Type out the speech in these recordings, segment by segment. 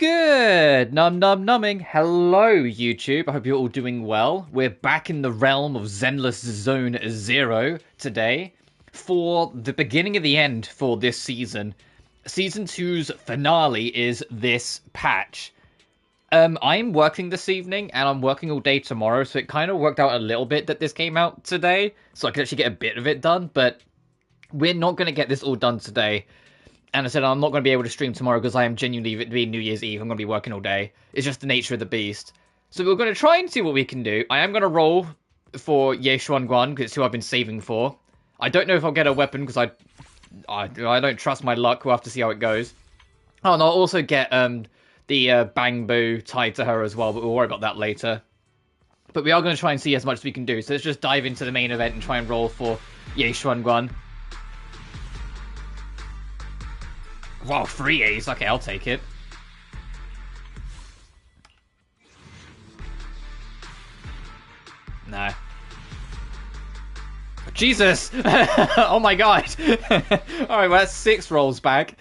Good numbing. Hello, YouTube. I hope you're all doing well. We're back in the realm of Zenless Zone Zero today for the beginning of the end for this season. Season 2's finale is this patch. I'm working this evening, and I'm working all day tomorrow, so it kind of worked out a little bit that this came out today, so I could actually get a bit of it done, but we're not going to get this all done today. And I said I'm not going to be able to stream tomorrow because I am genuinely being New Year's Eve. I'm going to be working all day. It's just the nature of the beast. So we're going to try and see what we can do. I am going to roll for Ye Xuanguan because it's who I've been saving for. I don't know if I'll get a weapon because I don't trust my luck. We'll have to see how it goes. Oh, and I'll also get the Bang Boo tied to her as well, but we'll worry about that later. But we are going to try and see as much as we can do. So let's just dive into the main event and try and roll for Ye Xuanguan. Wow, 3 A's. Okay, I'll take it. No. Jesus! Oh my god! Alright, well that's 6 rolls back.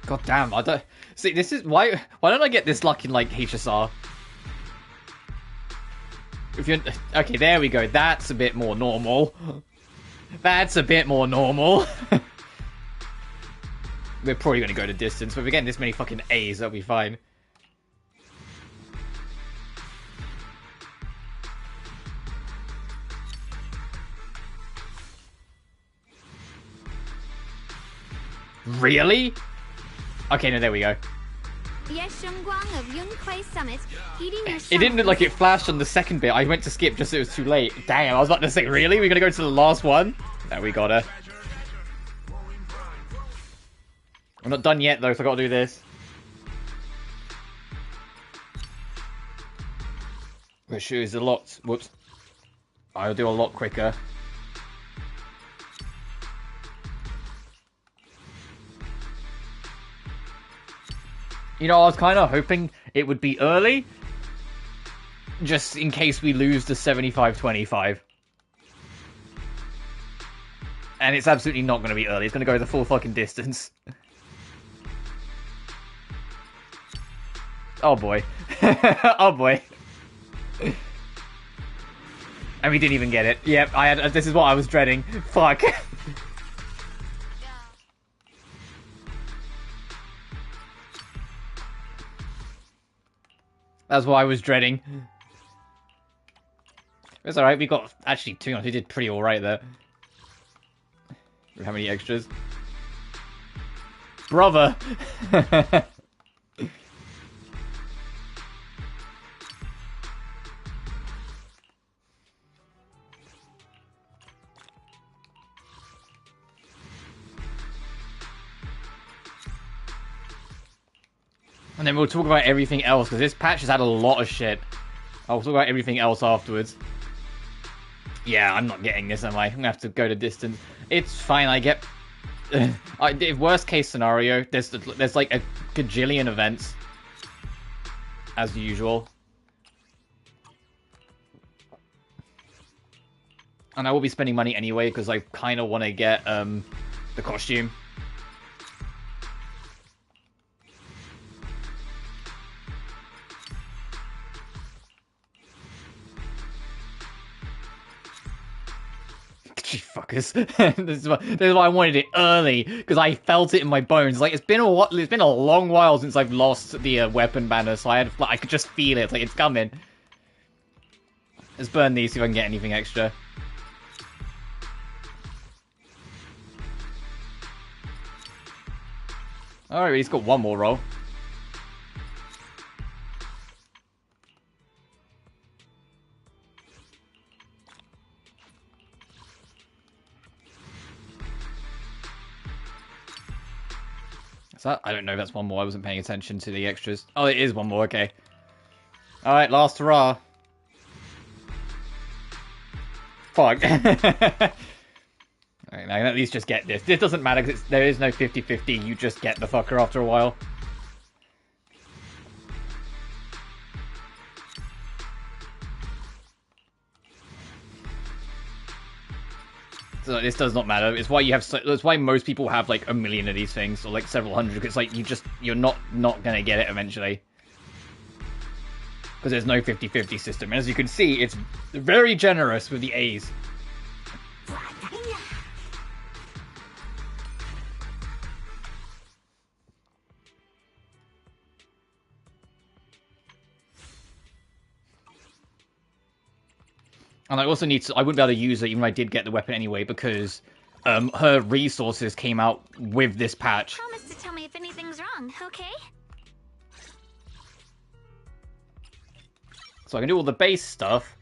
God damn, I don't... See, this is... Why don't I get this luck in, like, HSR? If you're... Okay, there we go. That's a bit more normal. That's a bit more normal. We're probably going to go to distance, but if we're getting this many fucking A's, that'll be fine. Really? Okay, no, there we go. It didn't look like it flashed on the second bit. I went to skip just so it was too late. Damn, I was about to say, really? We're gonna go to the last one? No, we gotta. I'm not done yet, though, so I gotta do this. Which is a lot... Whoops. I'll do a lot quicker. You know, I was kind of hoping it would be early, just in case we lose the 75-25. And it's absolutely not going to be early. It's going to go the full fucking distance. Oh boy. Oh boy. And we didn't even get it. Yep, this is what I was dreading. Fuck. That's what I was dreading. It's alright, we got... Actually, to be honest, we did pretty alright there. How many extras? Brother! And then we'll talk about everything else, because this patch has had a lot of shit. I'll talk about everything else afterwards. Yeah, I'm not getting this, am I? I'm gonna have to go to distance. It's fine, I get... worst case scenario, there's like a gajillion events. As usual. And I will be spending money anyway, because I kind of want to get the costume. Fuckers. This is why I wanted it early, because I felt it in my bones. Like, it's been a long while since I've lost the weapon banner, so I could just feel it. Like, it's coming. Let's burn these, see if I can get anything extra. Alright, he's got one more roll. I don't know if that's one more. I wasn't paying attention to the extras. Oh, it is one more. Okay. Alright, last hurrah. Fuck. Alright, now at least just get this. This doesn't matter because there is no 50-50. You just get the fucker after a while. So this does not matter. It's why you have. That's why most people have like a million of these things, or like several hundred. Because like you're not gonna get it eventually. Because there's no 50-50 system. And as you can see, it's very generous with the A's. And I also need to... I wouldn't be able to use it even if I did get the weapon anyway, because her resources came out with this patch. Promise to tell me if anything's wrong, okay? So I can do all the base stuff.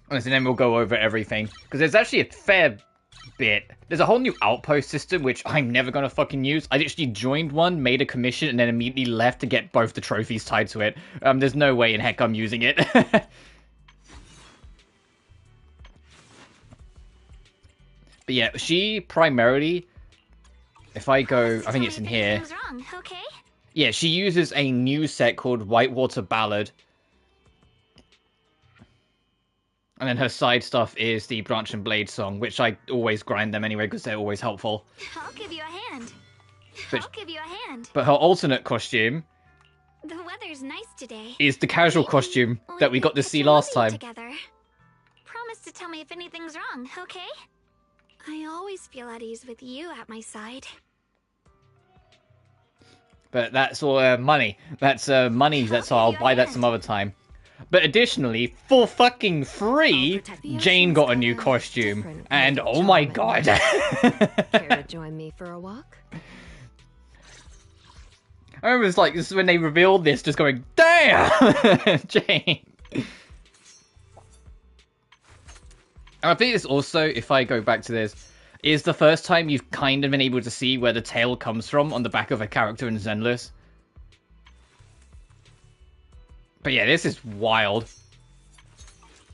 And then we'll go over everything. Because there's actually a fair bit. There's a whole new outpost system, which I'm never going to fucking use. I actually joined one, made a commission, and then immediately left to get both the trophies tied to it. There's no way in heck I'm using it. But yeah, she primarily... If I go... I think it's in here. Wrong, okay? Yeah, she uses a new set called Whitewater Ballad. And then her side stuff is the Branch and Blade song, which I always grind them anyway because they're always helpful. I'll give you a hand. I'll give you a hand. But her alternate costume... The weather's nice today. ...is the casual costume that we got to see last time. Together. Promise to tell me if anything's wrong, okay? I always feel at ease with you at my side. But that's all money. That's money, that's all. I'll buy that some other time. But additionally, for fucking free, Jane got a new costume. And oh my god. Care to join me for a walk? I remember it's like, this is when they revealed this, just going, damn! Jane. And I think this also, if I go back to this, is the first time you've kind of been able to see where the tail comes from on the back of a character in Zenless. But yeah, this is wild.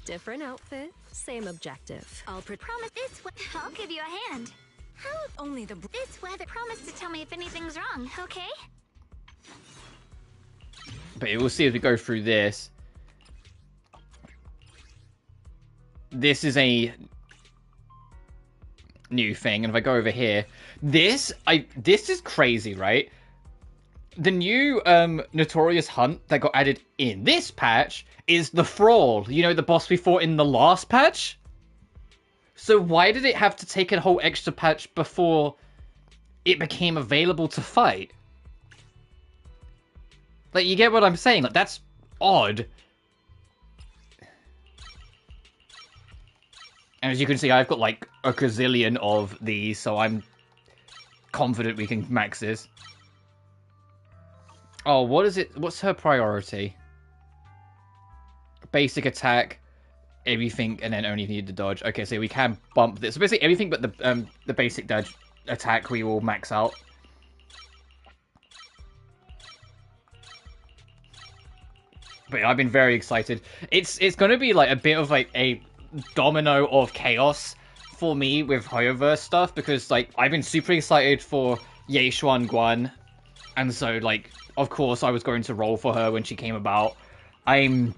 Different outfit, same objective. I'll promise this. I'll give you a hand. How only this weather? Promise to tell me if anything's wrong, okay? But we'll see as we go through this. This is a new thing, and if I go over here, this is crazy, right? The new Notorious Hunt that got added in this patch is the Thrall. You know, the boss we fought in the last patch? So why did it have to take a whole extra patch before it became available to fight? Like, you get what I'm saying? Like, that's odd. And as you can see, I've got like a gazillion of these, so I'm confident we can max this. Oh, what is it? What's her priority? Basic attack, everything, and then only need to dodge. Okay, so we can bump this. So basically everything but the basic dodge attack we will max out. But yeah, I've been very excited. It's going to be like a bit of like a domino of chaos for me with Hoyoverse stuff, because like I've been super excited for Ye Xuan Guan, and so like of course I was going to roll for her when she came about. I'm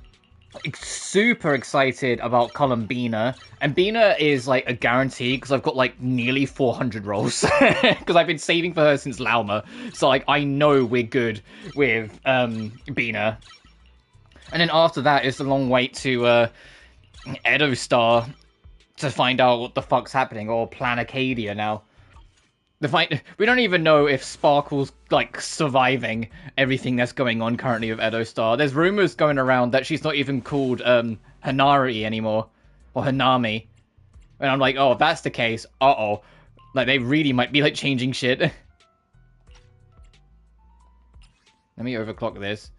super excited about Columbina, and Bina is like a guarantee because I've got like nearly 400 rolls because I've been saving for her since Lauma, so like I know we're good with Bina. And then after that it's a long wait to Edo Star to find out what the fuck's happening, or Plan Acadia now. We don't even know if Sparkle's like surviving everything that's going on currently with Edo Star. There's rumors going around that she's not even called Hanari anymore, or Hanami. And I'm like, oh, if that's the case, uh-oh. Like, they really might be like changing shit. Let me overclock this.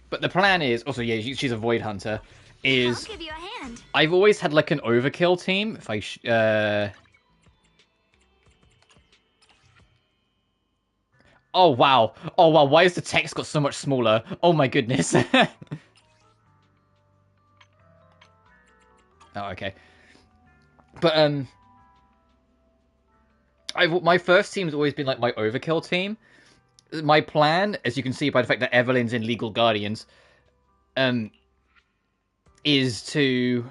But the plan is, also, yeah, she's a Void Hunter, is... I'll give you a hand. I've always had, like, an overkill team. If I... Oh, wow. Oh, wow, why is the text got so much smaller? Oh, my goodness. Oh, okay. But my first team's always been like my overkill team. My plan, as you can see by the fact that Evelyn's in Legal Guardians, is to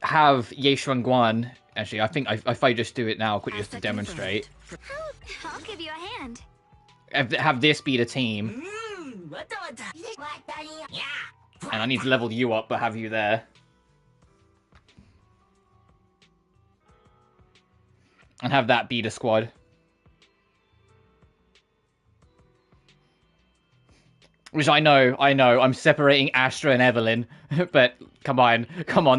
have Ye Guan. Actually, I think if I just do it now, quickly just to demonstrate. I'll give you a hand. Have this be the team. And I need to level you up, but have you there. And have that be the squad. Which I know, I'm separating Astra and Evelyn, but come on,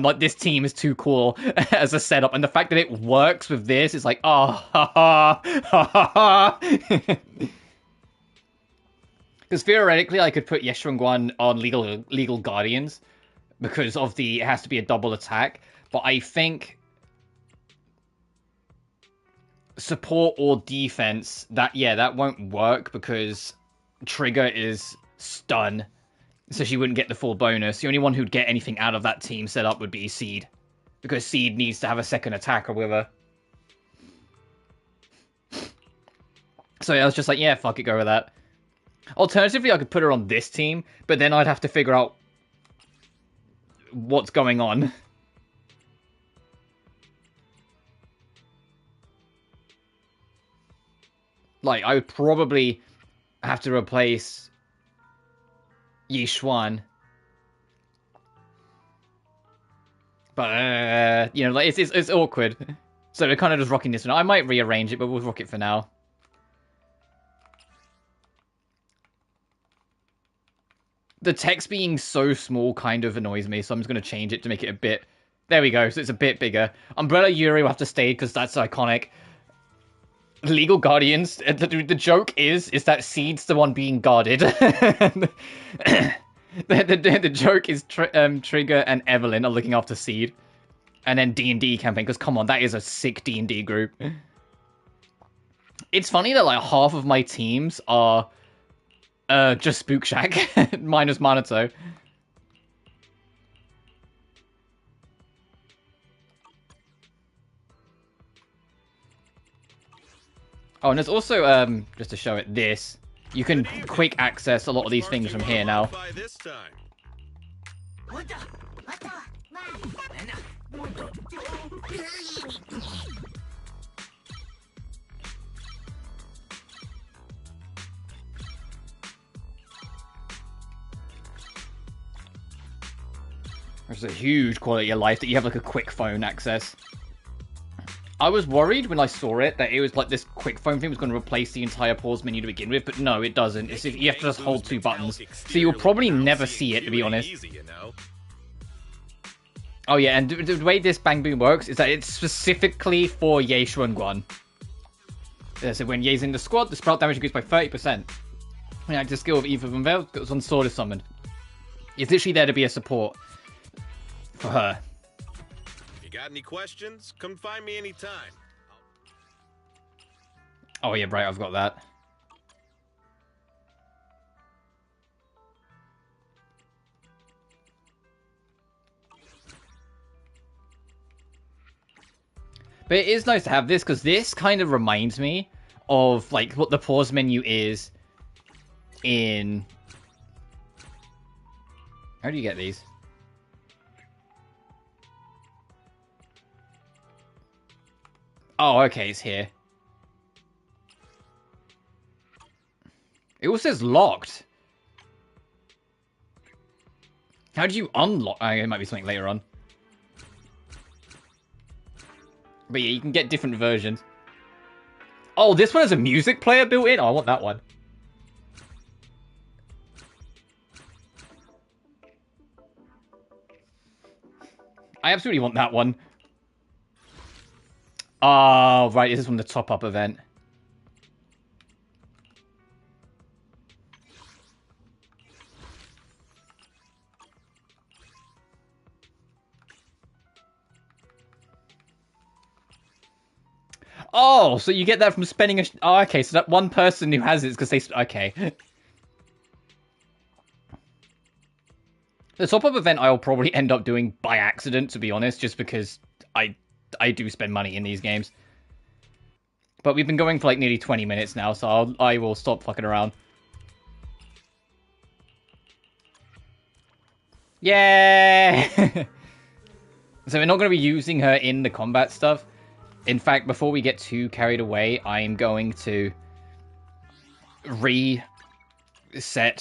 like, this team is too cool as a setup, and the fact that it works with this is like, oh, ha ha, ha ha ha. Because theoretically, I could put Yeshurun on Legal Guardians, because of it has to be a double attack, but I think support or defense, that won't work, because Trigger is stun, so she wouldn't get the full bonus. The only one who'd get anything out of that team setup would be Seed, because Seed needs to have a second attacker with her. So I was just like, yeah, fuck it, go with that. Alternatively, I could put her on this team, but then I'd have to figure out what's going on. Like, I would probably have to replace Yi Xuan. But, you know, like, it's awkward. So we're kind of just rocking this one. I might rearrange it, but we'll rock it for now. The text being so small kind of annoys me, so I'm just going to change it to make it a bit... There we go, so it's a bit bigger. Umbrella Yuri will have to stay, because that's iconic. Legal Guardians, the joke is that Seed's the one being guarded. the joke is Trigger and Evelyn are looking after Seed. And then D&D campaign, because come on, that is a sick D&D group. It's funny that like half of my teams are just Spook Shack minus Manato. Oh, and there's also, just to show it, this. You can quick access a lot of these things from here now. There's a huge quality of life that you have like a quick phone access. I was worried when I saw it that it was like this quick phone thing was going to replace the entire pause menu to begin with, but no, it doesn't. It's you have to just hold two buttons, so you'll probably never see it, to be honest. Oh yeah, and the way this Bang Boom works is that it's specifically for Ye Guan. So when Ye's in the squad, the sprout damage increased by 30%. When active skill of Eve of Unveil goes on Sword is summoned. It's literally there to be a support for her. Got any questions? Come find me anytime. Oh yeah, right, I've got that. But it is nice to have this, because this kind of reminds me of like what the pause menu is in... How do you get these? Oh, okay, it's here. It also says locked. How do you unlock? It might be something later on. But yeah, you can get different versions. Oh, this one has a music player built in? Oh, I want that one. I absolutely want that one. Oh, right, this is from the top-up event. Oh, so you get that from spending a... Oh, okay, so that one person who has it is because they... Okay. The top-up event I'll probably end up doing by accident, to be honest, just because I do spend money in these games. But we've been going for like nearly 20 minutes now, so I will stop fucking around. Yay! So we're not going to be using her in the combat stuff. In fact, before we get too carried away, I'm going to reset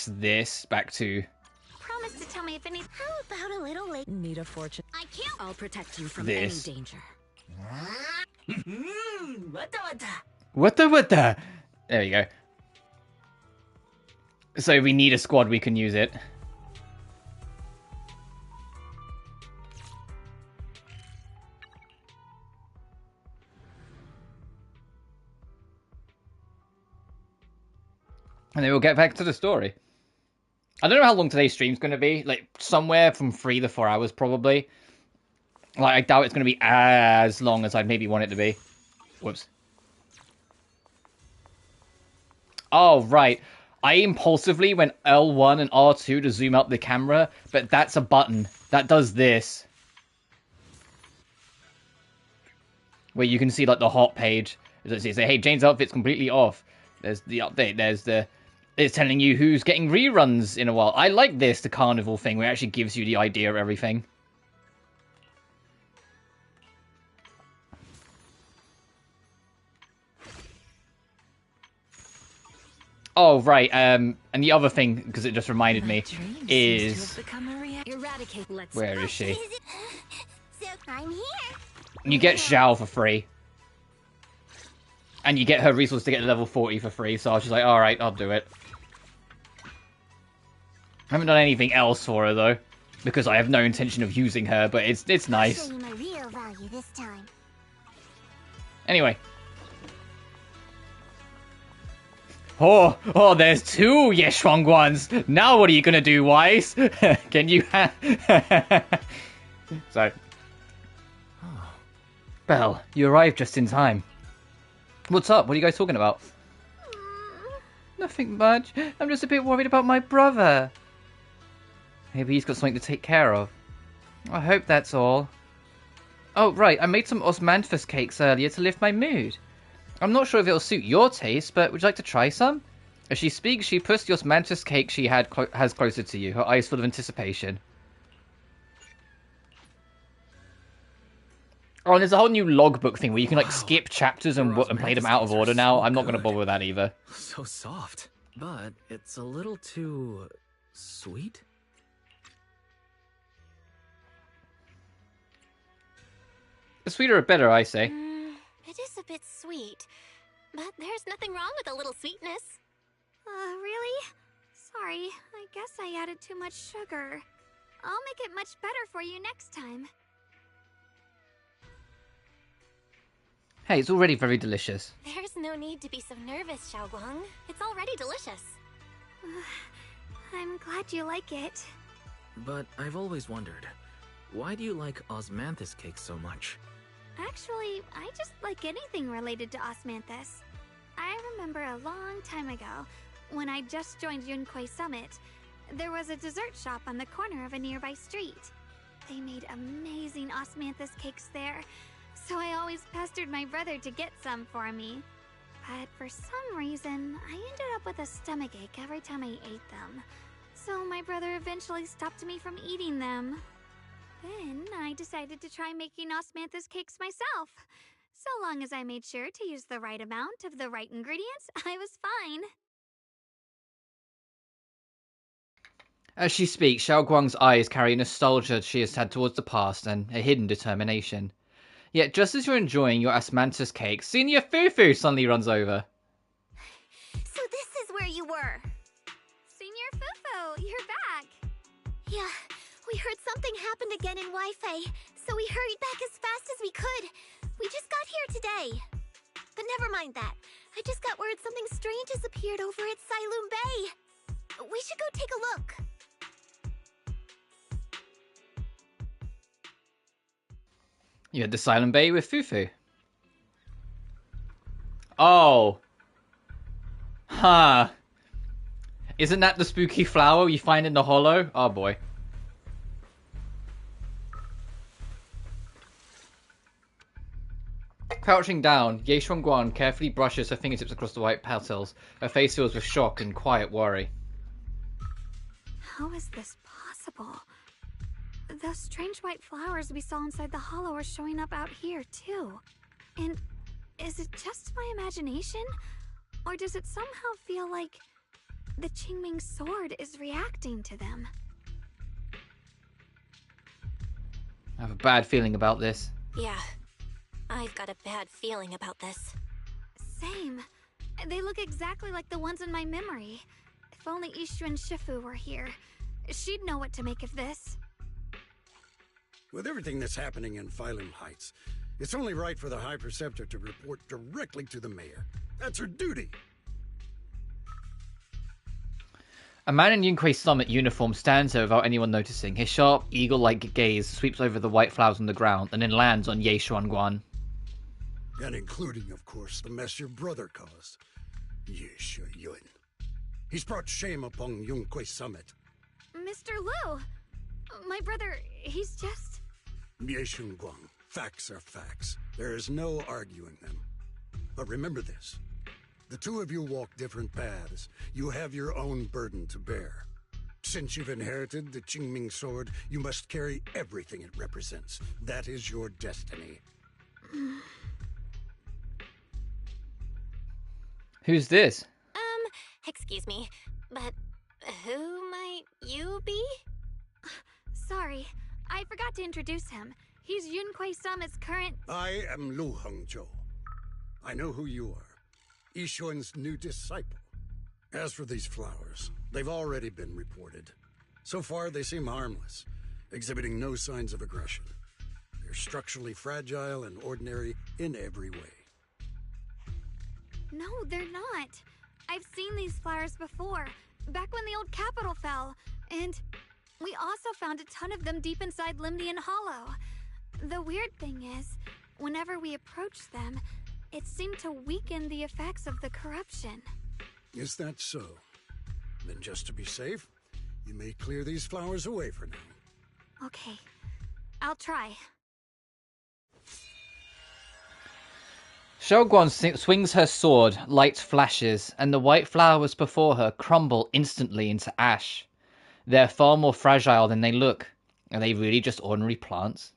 this back to... Promise to tell me if any. How about a little late? Need a fortune. I can't. I'll protect you from This. any danger. What the? There you go. So if we need a squad, we can use it. And then we'll get back to the story. I don't know how long today's stream's going to be. Like, somewhere from 3 to 4 hours, probably. Like, I doubt it's going to be as long as I'd maybe want it to be. Whoops. Oh, right. I impulsively went L1 and R2 to zoom out the camera, but that's a button. That does this. Where you can see, like, the hot page. It's say, hey, Jane's outfit's completely off. There's the update. There's the... It's telling you who's getting reruns in a while. I like this, the carnival thing, where it actually gives you the idea of everything. Oh, right, and the other thing, because it just reminded me, is... Eradicate. Let's Where is she? So I'm here. You get Xiao for free. And you get her resource to get to level 40 for free, so I was just like, alright, I'll do it. I haven't done anything else for her, though, because I have no intention of using her, but it's nice. Show you my real value this time. Anyway. Oh, there's 2 Yeshuang ones. Now what are you gonna do, Wise? Can you So. Belle, you arrived just in time. What's up? What are you guys talking about? Nothing much. I'm just a bit worried about my brother. Maybe he's got something to take care of. I hope that's all. Oh, right. I made some osmanthus cakes earlier to lift my mood. I'm not sure if it'll suit your taste, but would you like to try some? As she speaks, she puts the osmanthus cake she has closer to you, her eyes full of anticipation. Oh, and there's a whole new logbook thing where you can, like, skip chapters and play them out of order now. I'm not going to bother with that either. So soft, but it's a little too... sweet? The sweeter or better, I say. It is a bit sweet, but there's nothing wrong with a little sweetness. Really? Sorry, I guess I added too much sugar. I'll make it much better for you next time. Hey, it's already very delicious. There's no need to be so nervous, Xiaoguang. It's already delicious. I'm glad you like it. But I've always wondered, why do you like osmanthus cake so much? Actually, I just like anything related to osmanthus. I remember a long time ago, when I just joined Yunquei Summit, there was a dessert shop on the corner of a nearby street. They made amazing osmanthus cakes there, so I always pestered my brother to get some for me. But for some reason, I ended up with a stomachache every time I ate them. So my brother eventually stopped me from eating them. Then I decided to try making osmanthus cakes myself. So long as I made sure to use the right amount of the right ingredients, I was fine. As she speaks, Xiao Guang's eyes carry nostalgia she has had towards the past and a hidden determination. Yet just as you're enjoying your osmanthus cake, Senior Fufu suddenly runs over. So this is where you were. Senior Fufu, you're back. Yeah, we heard something happened again in Wi-Fi, so we hurried back as fast as we could. We just got here today. But never mind that. I just got word something strange has appeared over at Silum Bay. We should go take a look. You had the Silent Bay with Fufu. Oh. Huh. Isn't that the spooky flower you find in the hollow? Oh boy. Crouching down, Ye Shuangguan carefully brushes her fingertips across the white petals. Her face fills with shock and quiet worry. How is this possible? Those strange white flowers we saw inside the hollow are showing up out here, too. And is it just my imagination? Or does it somehow feel like the Qingming sword is reacting to them? I have a bad feeling about this. Yeah, I've got a bad feeling about this. Same. They look exactly like the ones in my memory. If only Ishu and Shifu were here, she'd know what to make of this. With everything that's happening in Phylum Heights, it's only right for the High Preceptor to report directly to the mayor. That's her duty. A man in Yunquei Summit uniform stands there without anyone noticing. His sharp, eagle-like gaze sweeps over the white flowers on the ground and then lands on Ye Xuanguan. And including, of course, the mess your brother caused. Ye Yun. He's brought shame upon Yunquei Summit. Mr. Liu! My brother, he's just... Ye Guang. Facts are facts. There is no arguing them. But remember this. The two of you walk different paths. You have your own burden to bear. Since you've inherited the Qingming sword, you must carry everything it represents. That is your destiny. Who's this? Excuse me, but who might you be? Sorry, I forgot to introduce him. He's Yunquei Summit's current... I am Lu Hengzhou. I know who you are. Yishuan's new disciple. As for these flowers, they've already been reported. So far, they seem harmless, exhibiting no signs of aggression. They're structurally fragile and ordinary in every way. No, they're not. I've seen these flowers before, back when the old capital fell, and we also found a ton of them deep inside Limnian Hollow. The weird thing is, whenever we approached them, it seemed to weaken the effects of the corruption. Is that so? Then just to be safe, you may clear these flowers away for now. Okay, I'll try. Xiaoguan swings her sword, light flashes, and the white flowers before her crumble instantly into ash. They're far more fragile than they look. Are they really just ordinary plants?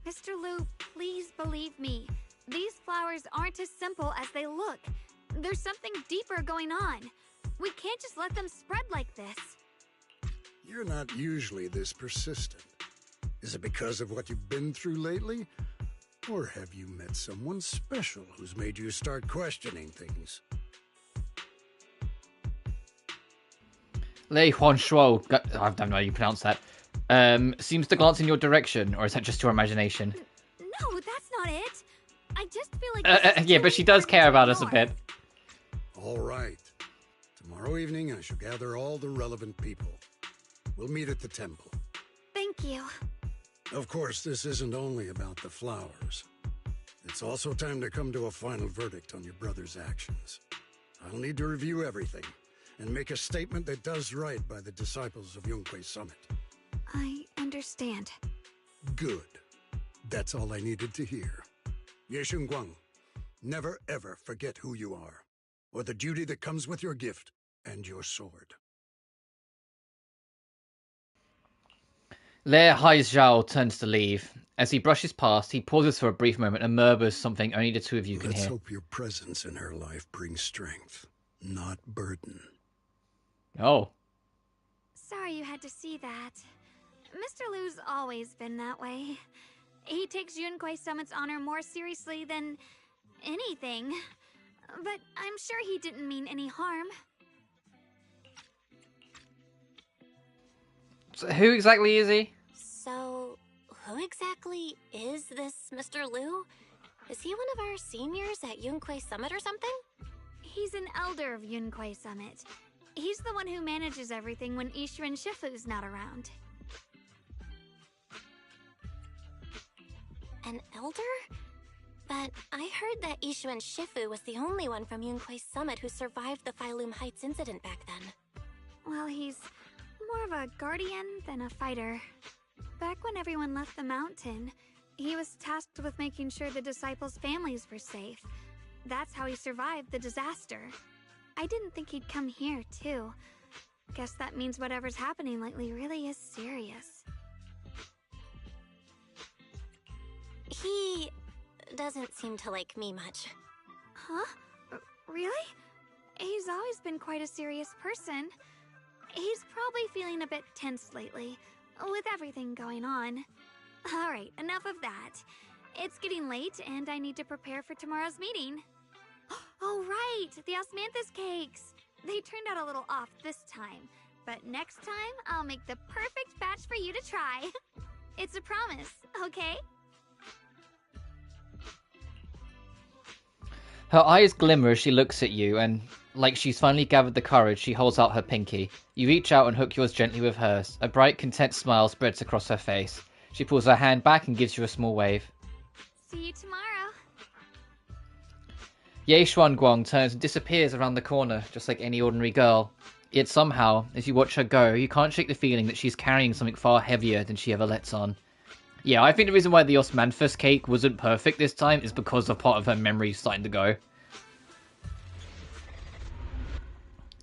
Mr. Liu, please believe me. These flowers aren't as simple as they look. There's something deeper going on. We can't just let them spread like this. You're not usually this persistent. Is it because of what you've been through lately? Or have you met someone special who's made you start questioning things? Lei Huanshuo, I don't know how you pronounce that, seems to glance in your direction, or is that just your imagination? No, that's not it. I just feel like... Yeah, but she does care about us a bit. All right. Tomorrow evening, I shall gather all the relevant people. We'll meet at the temple. Thank you. Of course, this isn't only about the flowers. It's also time to come to a final verdict on your brother's actions. I'll need to review everything and make a statement that does right by the disciples of Yunquei Summit. I understand. Good. That's all I needed to hear. Ye Guang, never ever forget who you are, or the duty that comes with your gift and your sword. Lei Haizhao turns to leave. As he brushes past, he pauses for a brief moment and murmurs something only the two of you can Let's hear. hope your presence in her life brings strength, not burden. Oh. Sorry you had to see that. Mr. Liu's always been that way. He takes Yunquei Summit's honor more seriously than anything. But I'm sure he didn't mean any harm. So who exactly is he? So, who exactly is this Mr. Liu? Is he one of our seniors at Yunquei Summit or something? He's an elder of Yunquei Summit. He's the one who manages everything when Ishu and Shifu's not around. An elder? But I heard that Ishu and Shifu was the only one from Yunquei Summit who survived the Phylum Heights incident back then. Well, he's more of a guardian than a fighter. Back when everyone left the mountain, He was tasked with making sure the disciples' families were safe. That's how he survived the disaster. I didn't think he'd come here, too. Guess that means whatever's happening lately really is serious. He doesn't seem to like me much. Huh? Really? He's always been quite a serious person. He's probably feeling a bit tense lately, with everything going on. Alright, enough of that. It's getting late, and I need to prepare for tomorrow's meeting. Oh right, the osmanthus cakes! They turned out a little off this time, but next time I'll make the perfect batch for you to try. It's a promise, okay? Her eyes glimmer as she looks at you, and, like she's finally gathered the courage, she holds out her pinky. You reach out and hook yours gently with hers. A bright, content smile spreads across her face. She pulls her hand back and gives you a small wave. See you tomorrow. Ye Xuanguang turns and disappears around the corner, just like any ordinary girl. Yet somehow, as you watch her go, you can't shake the feeling that she's carrying something far heavier than she ever lets on. Yeah, I think the reason why the osmanthus cake wasn't perfect this time is because of part of her memory starting to go.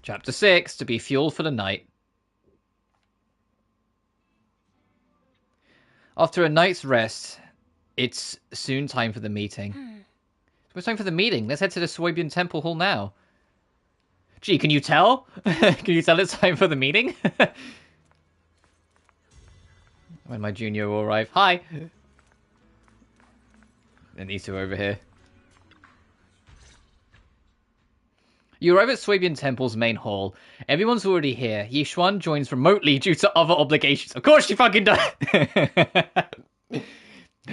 Chapter 6, to be fueled for the night. After a night's rest, it's soon time for the meeting. It's time for the meeting. Let's head to the Swabian Temple Hall now. Gee, can you tell? Can you tell it's time for the meeting? When my junior will arrive. Hi! And these two are over here. You arrive at Swabian Temple's main hall. Everyone's already here. Yixuan joins remotely due to other obligations. Of course she fucking does!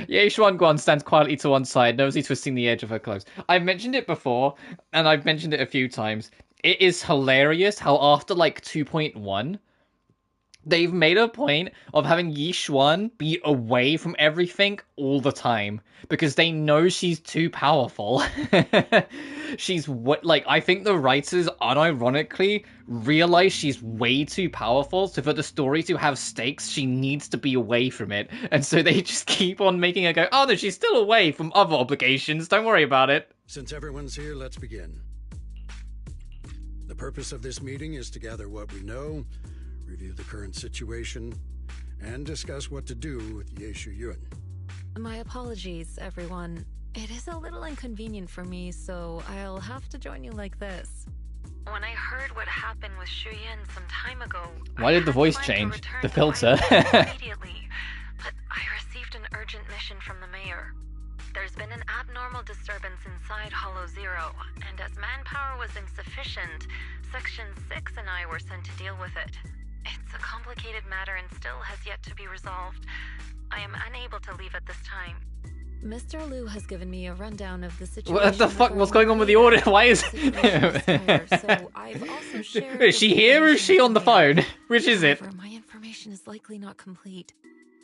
Ye Xuanguan stands quietly to one side, nosy twisting the edge of her clothes. I've mentioned it before, and I've mentioned it a few times. It is hilarious how after, like, 2.1, they've made a point of having Yixuan be away from everything all the time. Because they know she's too powerful. She's what, like, I think the writers unironically realize she's way too powerful, so for the story to have stakes, she needs to be away from it. And so they just keep on making her go, oh no, she's still away from other obligations, don't worry about it. Since everyone's here, let's begin. The purpose of this meeting is to gather what we know, review the current situation, and discuss what to do with Ye Shuyun. My apologies, everyone. It is a little inconvenient for me, so I'll have to join you like this. When I heard what happened with Shuyan some time ago, Why did the voice change? The filter. Immediately, but I received an urgent mission from the mayor. There's been an abnormal disturbance inside Hollow Zero, and as manpower was insufficient, Section 6 and I were sent to deal with it. It's a complicated matter and still has yet to be resolved. I am unable to leave at this time. Mr. Liu has given me a rundown of the situation. What the fuck? What's going on with the order? Why is... So I've also shared Is she here or is she on the phone? Which is it? However, my information is likely not complete.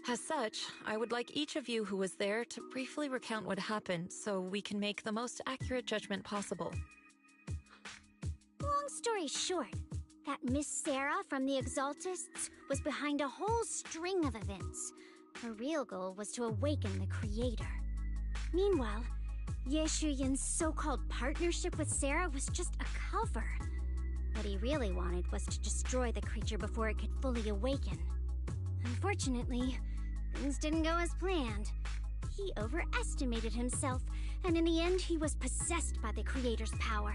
As such, I would like each of you who was there to briefly recount what happened so we can make the most accurate judgment possible. Long story short, that Miss Sarah from the Exaltists was behind a whole string of events. Her real goal was to awaken the Creator. Meanwhile, Ye Shuyun's so-called partnership with Sarah was just a cover. What he really wanted was to destroy the creature before it could fully awaken. Unfortunately, things didn't go as planned. He overestimated himself, and in the end he was possessed by the Creator's power.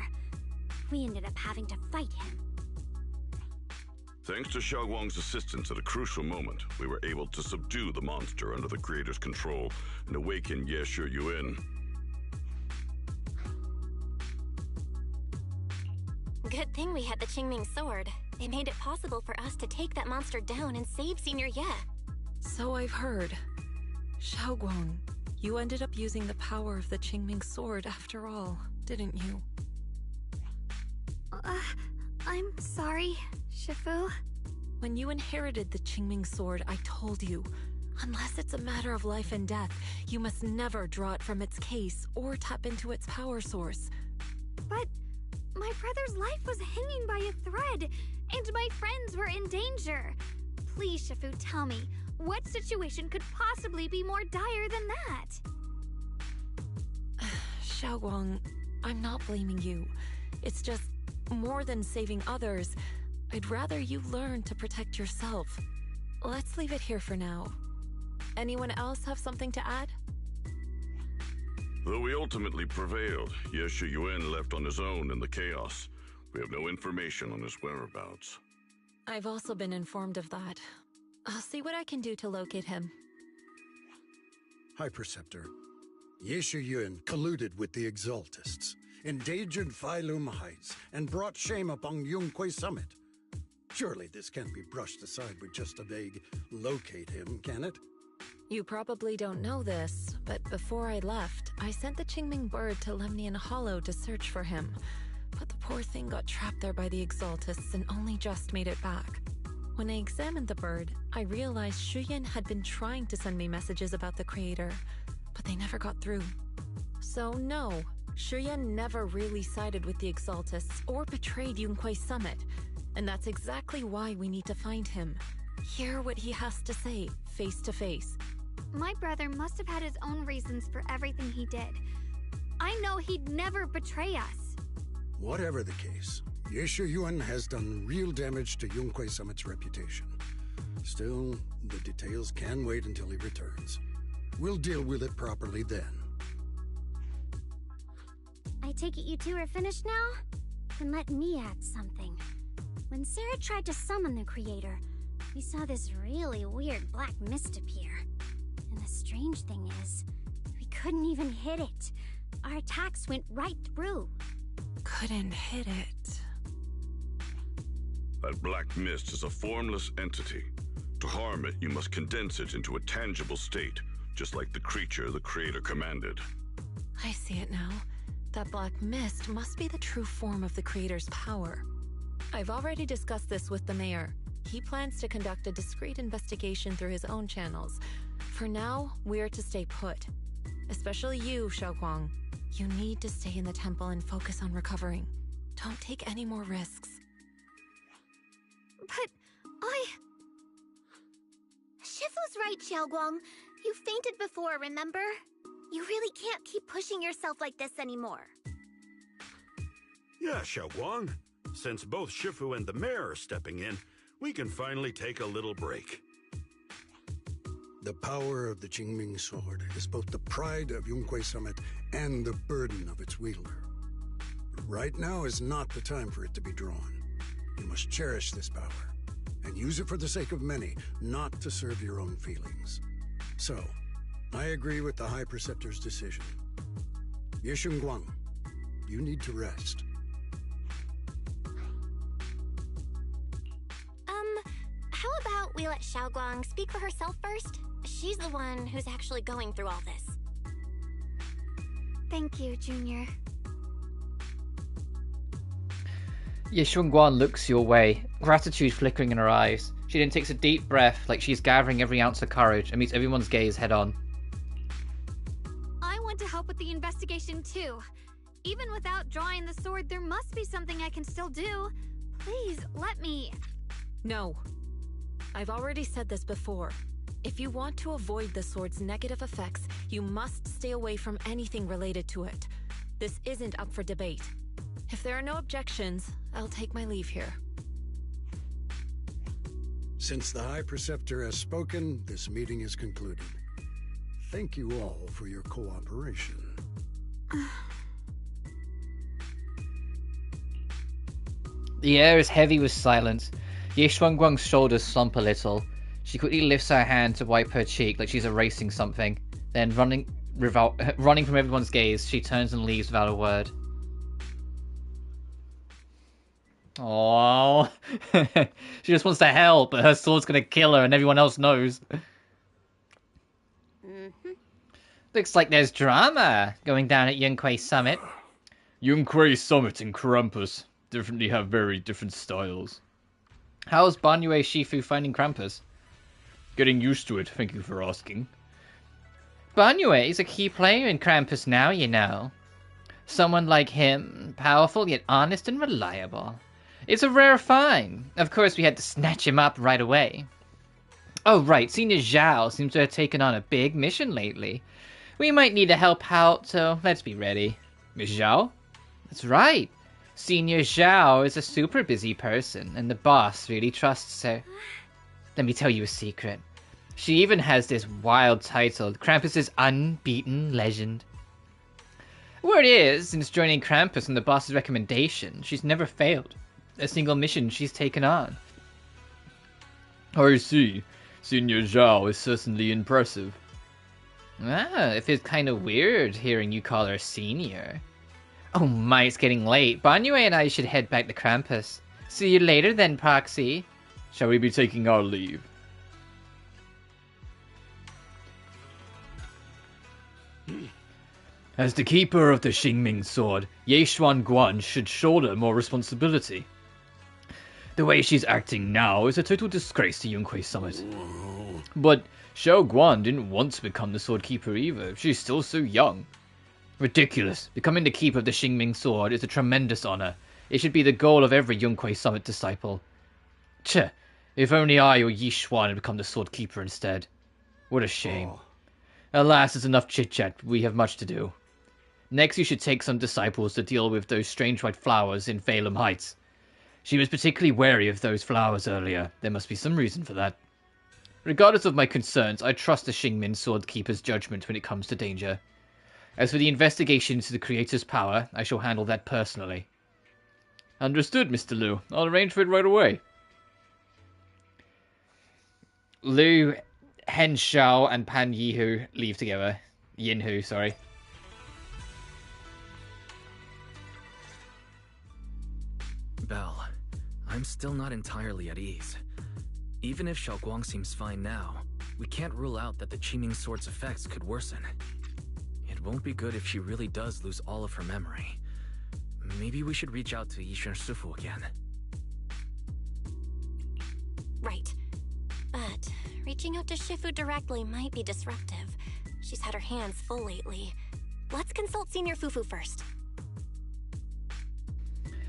We ended up having to fight him. Thanks to Xiaoguang's assistance at a crucial moment, we were able to subdue the monster under the Creator's control and awaken Ye Shuyun. Good thing we had the Qingming sword. It made it possible for us to take that monster down and save Senior Ye. So I've heard. Xiaoguang, you ended up using the power of the Qingming sword after all, didn't you? I'm sorry, Shifu. When you inherited the Qingming sword, I told you, unless it's a matter of life and death, you must never draw it from its case or tap into its power source. But my brother's life was hanging by a thread, and my friends were in danger. Please, Shifu, tell me, What situation could possibly be more dire than that? Xiaoguang, I'm not blaming you. It's just more than saving others. I'd rather you learn to protect yourself. Let's leave it here for now. Anyone else have something to add? Though we ultimately prevailed, Ye Shiyuan left on his own in the chaos. We have no information on his whereabouts. I've also been informed of that. I'll see what I can do to locate him. High Preceptor, Ye Shiyuan colluded with the Exaltists, endangered Phylum Heights, and brought shame upon Yunquay Summit. Surely this can't be brushed aside with just a vague locate him, can it? You probably don't know this, but before I left, I sent the Qingming bird to Lemnian Hollow to search for him. But the poor thing got trapped there by the Exaltists and only just made it back. When I examined the bird, I realized Shuyan had been trying to send me messages about the Creator, but they never got through. So no, Shuyan never really sided with the Exaltists or betrayed Yunquay Summit, and that's exactly why we need to find him. Hear what he has to say, face to face. My brother must have had his own reasons for everything he did. I know he'd never betray us. Whatever the case, Ye Shiyuan has done real damage to Yunquay Summit's reputation. Still, the details can wait until he returns. We'll deal with it properly then. I take it you two are finished now? Then let me add something. When Sarah tried to summon the Creator, we saw this really weird black mist appear. And the strange thing is, we couldn't even hit it. Our attacks went right through. Couldn't hit it. That black mist is a formless entity. To harm it, you must condense it into a tangible state, just like the creature the Creator commanded. I see it now. That black mist must be the true form of the Creator's power. I've already discussed this with the Mayor. He plans to conduct a discreet investigation through his own channels. For now, we're to stay put. Especially you, Xiaoguang. You need to stay in the temple and focus on recovering. Don't take any more risks. But Shifu's right, Xiaoguang. You fainted before, remember? You really can't keep pushing yourself like this anymore. Yeah, Xiaoguang. Since both Shifu and the mayor are stepping in, we can finally take a little break. The power of the Qingming sword is both the pride of Yunquay Summit and the burden of its wielder. Right now is not the time for it to be drawn. You must cherish this power, and use it for the sake of many, not to serve your own feelings. So, I agree with the High Preceptor's decision. Ye Shengguang, you need to rest. How about we let Xiaoguang speak for herself first? She's the one who's actually going through all this. thank you, Junior. Ye Shengguan looks your way, gratitude flickering in her eyes. She then takes a deep breath, like she's gathering every ounce of courage, and meets everyone's gaze head on. I want to help with the investigation too. Even without drawing the sword, there must be something I can still do. Please, let me. No. I've already said this before. If you want to avoid the sword's negative effects, you must stay away from anything related to it. This isn't up for debate. If there are no objections, I'll take my leave here. Since the High Preceptor has spoken, this meeting is concluded. Thank you all for your cooperation. The air is heavy with silence. Ye Shengguang's shoulders slump a little. She quickly lifts her hand to wipe her cheek like she's erasing something. Then, running from everyone's gaze, she turns and leaves without a word. Oh, she just wants to help, but her sword's gonna kill her, and everyone else knows. Looks like there's drama going down at Yunquay Summit. Yunquay Summit and Krampus definitely have very different styles. How's Banyue Shifu finding Krampus? Getting used to it, thank you for asking. Banyue is a key player in Krampus now, you know. Someone like him, powerful yet honest and reliable. It's a rare find. Of course, we had to snatch him up right away. Oh right, Senior Zhao seems to have taken on a big mission lately. We might need to help out, so let's be ready. Miss Zhao? That's right. Senior Zhao is a super busy person, and the boss really trusts her. Let me tell you a secret. She even has this wild title, Krampus's Unbeaten Legend. Word is, since joining Krampus on the boss's recommendation, she's never failed a single mission she's taken on. I see. Senior Zhao is certainly impressive. Ah, it feels kind of weird hearing you call her senior. Oh my, it's getting late. Banyue and I should head back to Krampus. See you later then, Proxy. Shall we be taking our leave? As the keeper of the Xingming sword, Ye Guan should shoulder more responsibility. The way she's acting now is a total disgrace to Yunhui Summit. But Xiao Guan didn't want to become the sword keeper either. She's still so young. Ridiculous. Becoming the keeper of the Xingming sword is a tremendous honor. It should be the goal of every Yunhui Summit disciple. Cheh, if only I or Yi Xuan had become the sword keeper instead. What a shame. Alas, it's enough chit-chat. We have much to do. Next, you should take some disciples to deal with those strange white flowers in Phalum Heights. She was particularly wary of those flowers earlier. There must be some reason for that. Regardless of my concerns, I trust the Xingmin Sword Keeper's judgment when it comes to danger. As for the investigation into the Creator's power, I shall handle that personally. Understood, Mr. Liu. I'll arrange for it right away. Liu, Hen Shao, and Pan Yihu leave together. Yinhu, sorry. Belle, I'm still not entirely at ease. Even if Xiaoguang seems fine now, we can't rule out that the Qingming Sword's effects could worsen. It won't be good if she really does lose all of her memory. Maybe we should reach out to Yixuan Shifu again. Right. But reaching out to Shifu directly might be disruptive. She's had her hands full lately. Let's consult Senior Fufu first.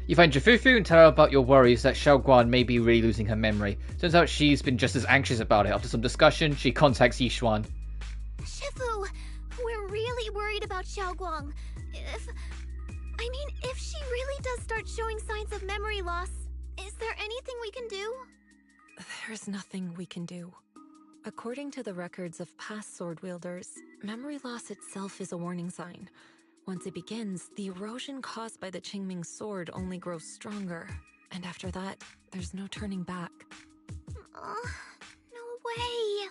You find Jafufu and tell her about your worries that Xiao Guan may be really losing her memory. Turns out she's been just as anxious about it. After some discussion, she contacts Yixuan. Shifu, we're really worried about Xiaoguang. If she really does start showing signs of memory loss, is there anything we can do? There's nothing we can do. According to the records of past sword wielders, memory loss itself is a warning sign. Once it begins, the erosion caused by the Qingming sword only grows stronger, and after that, there's no turning back. No way!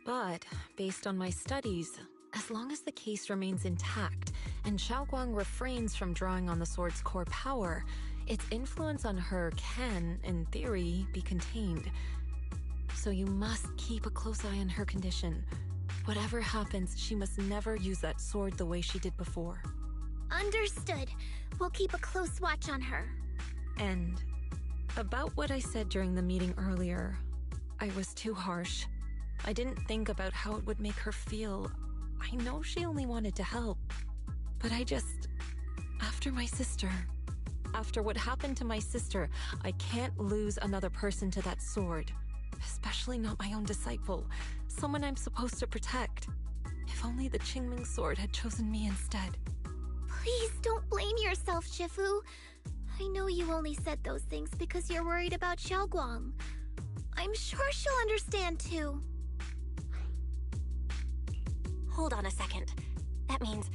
But, based on my studies, as long as the case remains intact, and Xiaoguang refrains from drawing on the sword's core power, its influence on her can, in theory, be contained. So you must keep a close eye on her condition. Whatever happens, she must never use that sword the way she did before. Understood. We'll keep a close watch on her. And about what I said during the meeting earlier, I was too harsh. I didn't think about how it would make her feel. I know she only wanted to help, but after my sister, after what happened to my sister, I can't lose another person to that sword. Especially not my own disciple, someone I'm supposed to protect. If only the Qingming sword had chosen me instead. Please don't blame yourself, Shifu. I know you only said those things because you're worried about Xiaoguang. I'm sure she'll understand too. Hold on a second. That means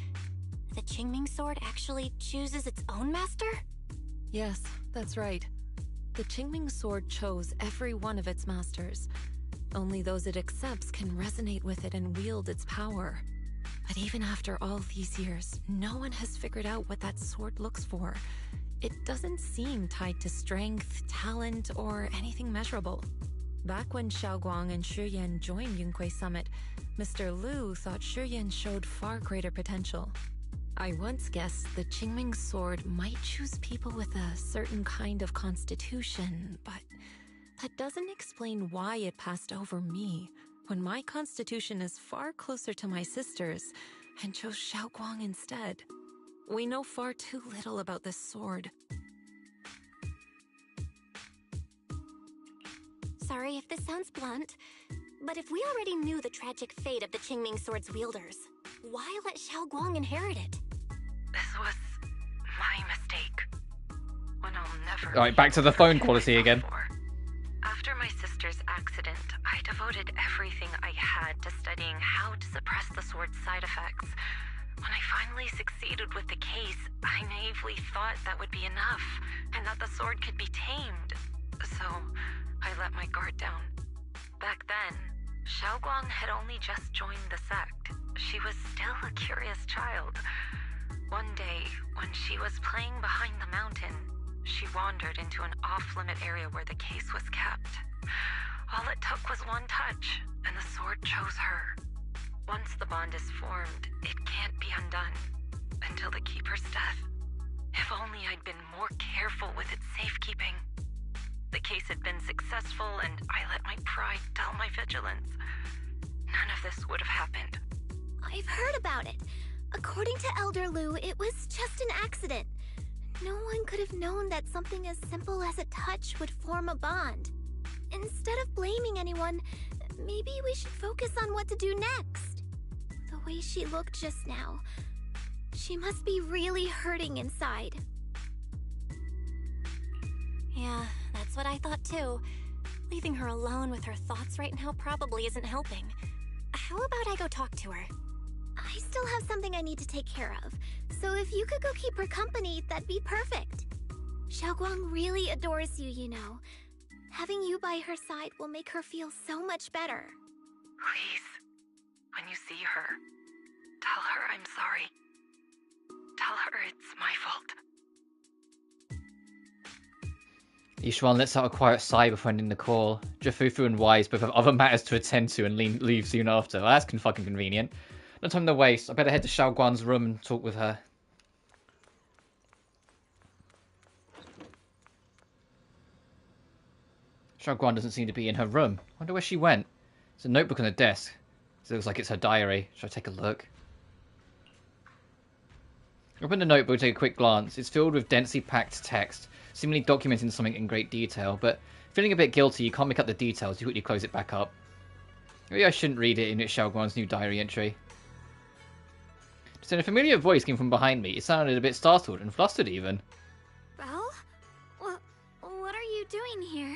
the Qingming sword actually chooses its own master? Yes, that's right. The Qingming sword chose every one of its masters. Only those it accepts can resonate with it and wield its power. But even after all these years, no one has figured out what that sword looks for. It doesn't seem tied to strength, talent, or anything measurable. Back when Xiaoguang and Shi Yan joined Yunhui Summit, Mr. Liu thought Shi Yan showed far greater potential. I once guessed the Qingming sword might choose people with a certain kind of constitution, but that doesn't explain why it passed over me, when my constitution is far closer to my sister's, and chose Xiaoguang instead. We know far too little about this sword. Sorry if this sounds blunt, But if we already knew the tragic fate of the Qingming Sword's wielders, why let Xiao Guang inherit it? This was my mistake. One I'll never. Alright, back to the phone quality again. After my sister's accident, I devoted everything I had to studying how to suppress the sword's side effects. When I finally succeeded with the case, I naively thought that would be enough, and that the sword could be tamed. So, I let my guard down. Back then, Xiao Guang had only just joined the sect. She was still a curious child. One day, when she was playing behind the mountain, she wandered into an off-limit area where the case was kept. All it took was one touch, and the sword chose her. Once the bond is formed, it can't be undone until the Keeper's death. If only I'd been more careful with its safekeeping. The case had been successful, and I let my pride dull my vigilance. None of this would have happened. I've heard about it. According to Elder Lu, it was just an accident. No one could have known that something as simple as a touch would form a bond. Instead of blaming anyone, maybe we should focus on what to do next. The way she looked just now, she must be really hurting inside. Yeah, that's what I thought too. Leaving her alone with her thoughts right now probably isn't helping. How about I go talk to her? I still have something I need to take care of, so if you could go keep her company, that'd be perfect. Xiao Guang really adores you, you know. Having you by her side will make her feel so much better. Please, when you see her, tell her I'm sorry. Tell her it's my fault. Yishuan lets out a quiet sigh before ending the call. Jafufu and Wise both have other matters to attend to and leave soon after. Well, that's fucking convenient. No time to waste. I better head to Xiao Guan's room and talk with her. Xiao Guan doesn't seem to be in her room. I wonder where she went. There's a notebook on the desk. It looks like it's her diary. Should I take a look? Open the notebook, take a quick glance. It's filled with densely packed text, seemingly documenting something in great detail, but feeling a bit guilty, you can't make up the details. You quickly close it back up. Maybe I shouldn't read it in Xiao Guan's new diary entry. Just then a familiar voice came from behind me. It sounded a bit startled and flustered even. Belle? What are you doing here?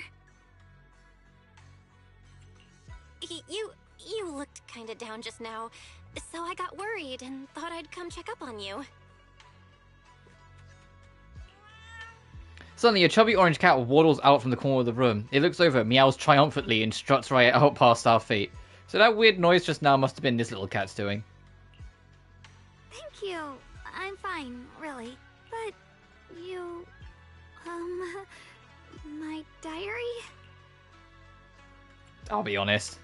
You looked kinda down just now, so I got worried and thought I'd come check up on you. Suddenly, a chubby orange cat waddles out from the corner of the room. It looks over, meows triumphantly, and struts right out past our feet. So that weird noise just now must have been this little cat's doing. Thank you. I'm fine, really. But you... my diary? I'll be honest.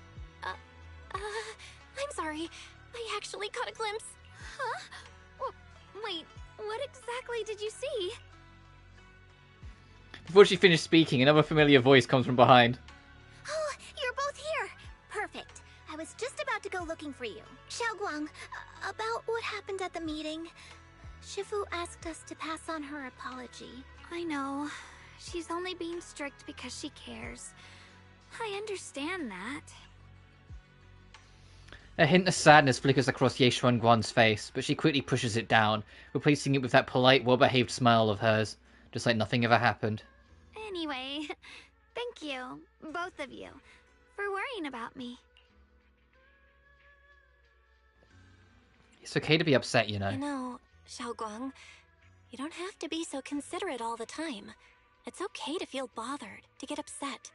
I'm sorry. I actually caught a glimpse. Huh? Wait, what exactly did you see? Before she finished speaking, another familiar voice comes from behind. Oh, you're both here. Perfect. I was just about to go looking for you. Xiao Guang, about what happened at the meeting. Shifu asked us to pass on her apology. I know. She's only being strict because she cares. I understand that. A hint of sadness flickers across Yeshuan Guan's face, but she quickly pushes it down, replacing it with that polite, well-behaved smile of hers, just like nothing ever happened. Anyway, thank you, both of you, for worrying about me. It's okay to be upset, you know. You know, Xiao Guang, you don't have to be so considerate all the time. It's okay to feel bothered, to get upset.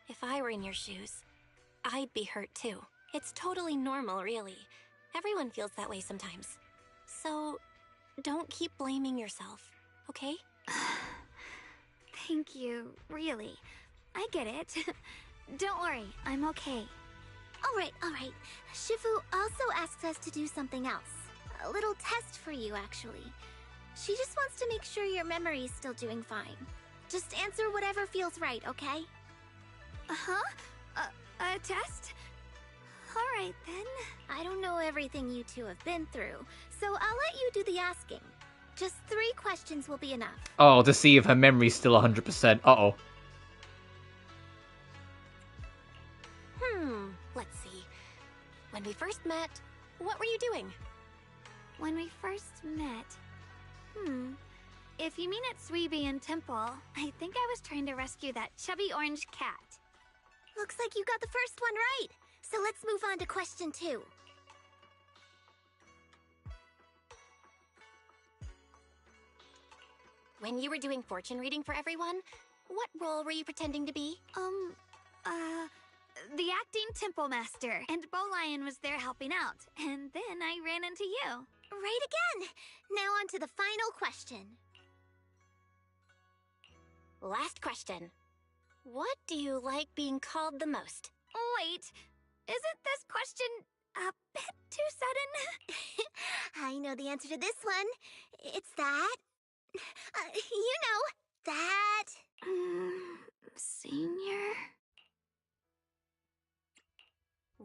If I were in your shoes, I'd be hurt too. It's totally normal, really. Everyone feels that way sometimes. So, don't keep blaming yourself, okay? Thank you, really. I get it. Don't worry, I'm okay. All right. Shifu also asks us to do something else. A little test for you, actually. She just wants to make sure your memory's still doing fine. Just answer whatever feels right, okay? Uh-huh? A test? All right, then. I don't know everything you two have been through, so I'll let you do the asking. Just 3 questions will be enough. Oh, to see if her memory's still 100%. Uh-oh. Let's When we first met, what were you doing? When we first met... If you mean at Sweeby and Temple, I think I was trying to rescue that chubby orange cat. Looks like you got the first one right. So let's move on to question 2. When you were doing fortune reading for everyone, what role were you pretending to be? The acting Temple Master, and Bowlion was there helping out, and then I ran into you. Right again! Now on to the final question. Last question. What do you like being called the most? Wait, isn't this question a bit too sudden? I know the answer to this one. It's that... you know, that... Senior?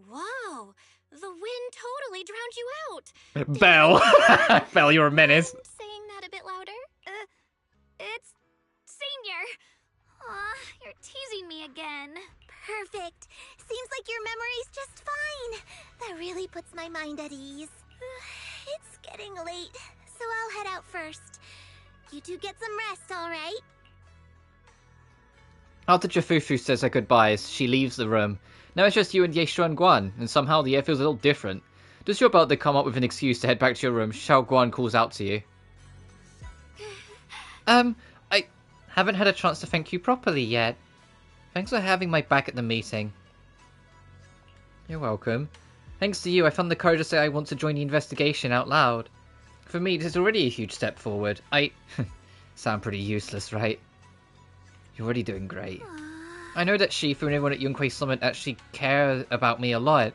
Whoa! The wind totally drowned you out! Belle! Belle, you're a menace. Saying that a bit louder? It's... Senior! Aw, you're teasing me again. Perfect. Seems like your memory's just fine. That really puts my mind at ease. It's getting late, so I'll head out first. You two get some rest, alright? After Jafufu says her goodbyes, she leaves the room. Now it's just you and Yeishu and Guan, and somehow the air feels a little different. Just you're about to come up with an excuse to head back to your room, Xiao Guan calls out to you. I haven't had a chance to thank you properly yet. Thanks for having my back at the meeting. You're welcome. Thanks to you, I found the courage to say I want to join the investigation out loud. For me, this is already a huge step forward. Sound pretty useless, right? You're already doing great. I know that Shifu and everyone at Yunquei Summit actually care about me a lot,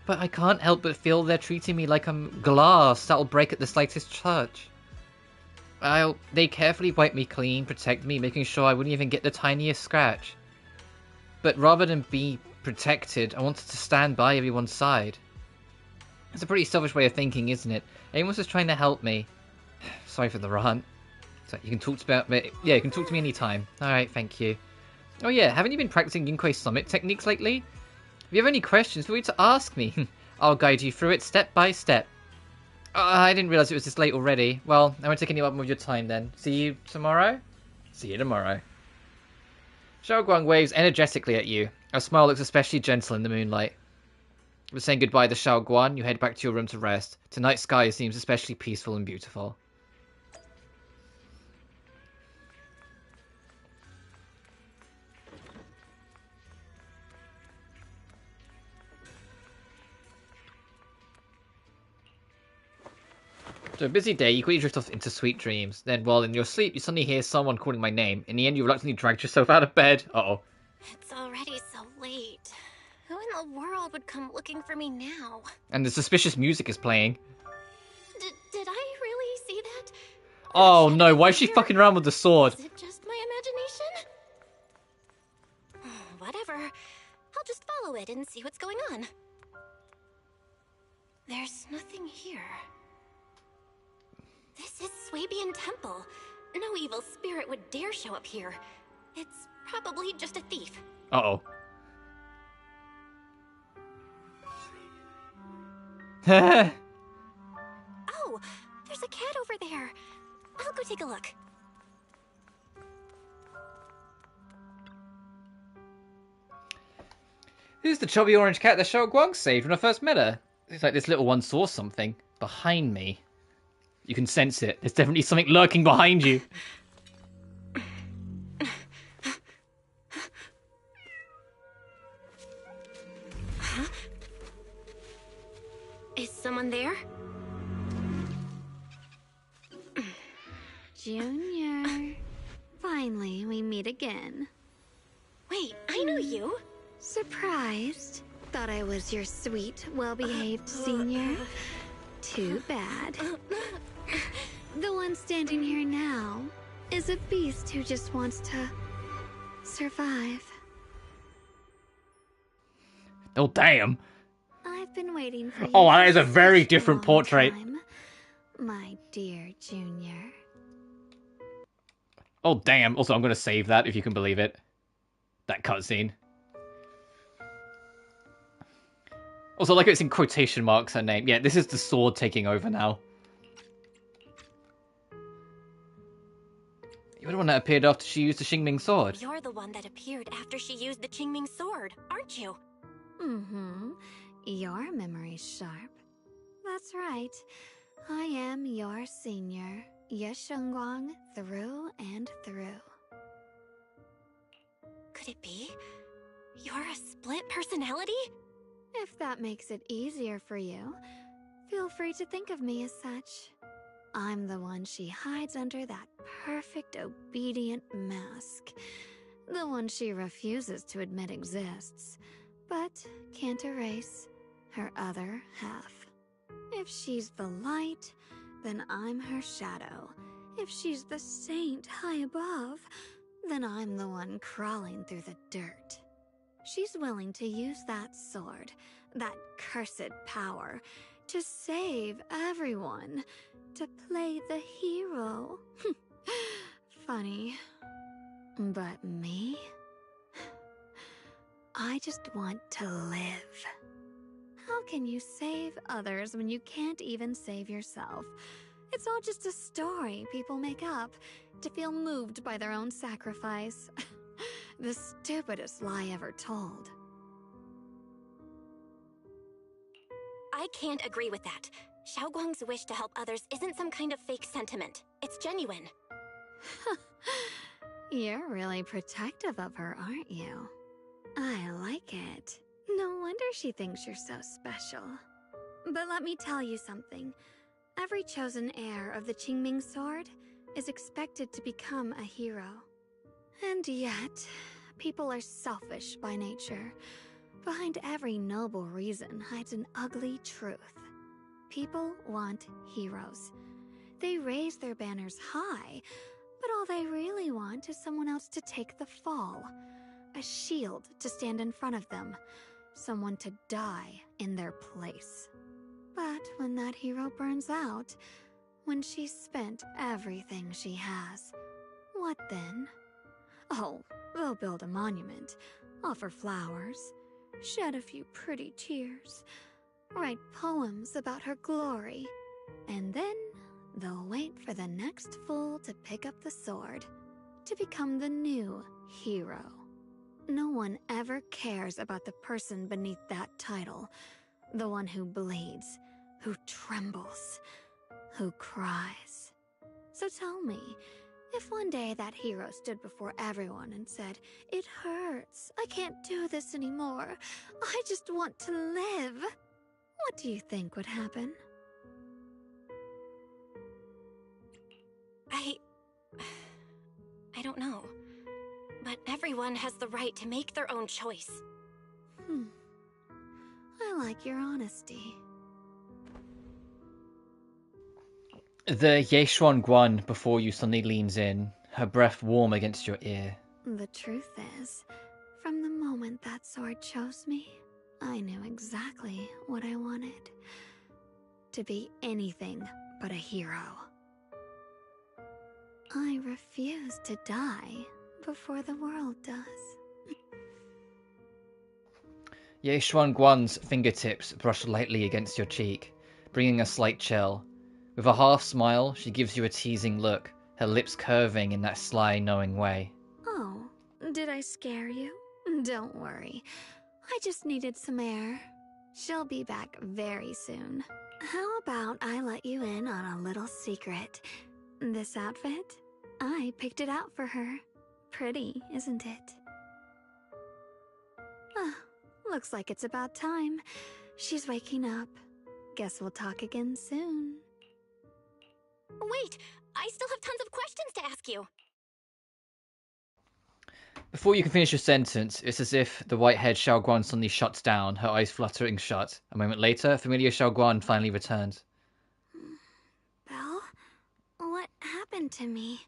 but I can't help but feel they're treating me like I'm glass that'll break at the slightest touch. They carefully wipe me clean, protect me, making sure I wouldn't even get the tiniest scratch. But rather than be protected, I wanted to stand by everyone's side. It's a pretty selfish way of thinking, isn't it? Everyone's just trying to help me. Sorry for the rant. So you can talk to me. Yeah, you can talk to me anytime. All right, thank you. Oh yeah, haven't you been practicing Yunquei Summit techniques lately? If you have any questions, feel free to ask me. I'll guide you through it step by step. I didn't realize it was this late already. Well, I won't take any up of your time then. See you tomorrow? See you tomorrow. Xiaoguang waves energetically at you. Her smile looks especially gentle in the moonlight. With saying goodbye to Xiaoguan, you head back to your room to rest. Tonight's sky seems especially peaceful and beautiful. After a busy day, you quickly drift off into sweet dreams. Then, while in your sleep, you suddenly hear someone calling my name. In the end, you reluctantly dragged yourself out of bed. Uh-oh. It's already so late. Who in the world would come looking for me now? And the suspicious music is playing. Did I really see that? Oh no, why is she fucking around with the sword? Is it just my imagination? Whatever. I'll just follow it and see what's going on. There's nothing here. This is Swabian Temple. No evil spirit would dare show up here. It's probably just a thief. Uh-oh. Oh, there's a cat over there. I'll go take a look. Who's the chubby orange cat that Xiaoguang saved when I first met her? It's like this little one saw something behind me. You can sense it. There's definitely something lurking behind you. Huh? Is someone there? Junior. Finally, we meet again. Wait, I know you. Surprised? Thought I was your sweet, well-behaved senior? Too bad. The one standing here now is a beast who just wants to survive. Oh, damn. I've been waiting for you. Oh, that is a for very such different long portrait. time, my dear Junior. Oh, damn. Also, I'm going to save that, if you can believe it. That cutscene. Also, like it's in quotation marks, her name. Yeah, this is the sword taking over now. You're the one that appeared after she used the Xingming sword. You're the one that appeared after she used the Qingming sword, aren't you? Mm-hmm. Your memory's sharp. That's right. I am your senior, Ye Shengguang, through and through. Could it be? You're a split personality? If that makes it easier for you, feel free to think of me as such. I'm the one she hides under that perfect obedient mask. The one she refuses to admit exists, but can't erase her other half. If she's the light, then I'm her shadow. If she's the saint high above, then I'm the one crawling through the dirt. She's willing to use that sword, that cursed power, to save everyone, to play the hero. Funny. But me? I just want to live. How can you save others when you can't even save yourself? It's all just a story people make up to feel moved by their own sacrifice. The stupidest lie ever told. I can't agree with that. Xiaoguang's wish to help others isn't some kind of fake sentiment. It's genuine. You're really protective of her, aren't you? I like it. No wonder she thinks you're so special. But let me tell you something. Every chosen heir of the Qingming sword is expected to become a hero. And yet, people are selfish by nature. Behind every noble reason hides an ugly truth. People want heroes. They raise their banners high, but all they really want is someone else to take the fall. A shield to stand in front of them. Someone to die in their place. But when that hero burns out, when she's spent everything she has, what then? Oh, they'll build a monument, offer flowers, shed a few pretty tears, write poems about her glory, and then they'll wait for the next fool to pick up the sword, to become the new hero. No one ever cares about the person beneath that title, the one who bleeds, who trembles, who cries. So tell me, if one day that hero stood before everyone and said, "It hurts, I can't do this anymore, I just want to live," what do you think would happen? I don't know. But everyone has the right to make their own choice. I like your honesty. The Yeishuan Guan before you suddenly leans in, her breath warm against your ear. The truth is, from the moment that sword chose me, I knew exactly what I wanted. To be anything but a hero. I refuse to die before the world does. Yeishuan Guan's fingertips brush lightly against your cheek, bringing a slight chill. With a half smile, she gives you a teasing look, her lips curving in that sly, knowing way. Oh, did I scare you? Don't worry. I just needed some air. She'll be back very soon. How about I let you in on a little secret? This outfit? I picked it out for her. Pretty, isn't it? Ah, looks like it's about time. She's waking up. Guess we'll talk again soon. Wait! I still have tons of questions to ask you! Before you can finish your sentence, it's as if the white-haired Xiao Guan suddenly shuts down, her eyes fluttering shut. A moment later, familiar Xiao Guan finally returns. Belle? What happened to me?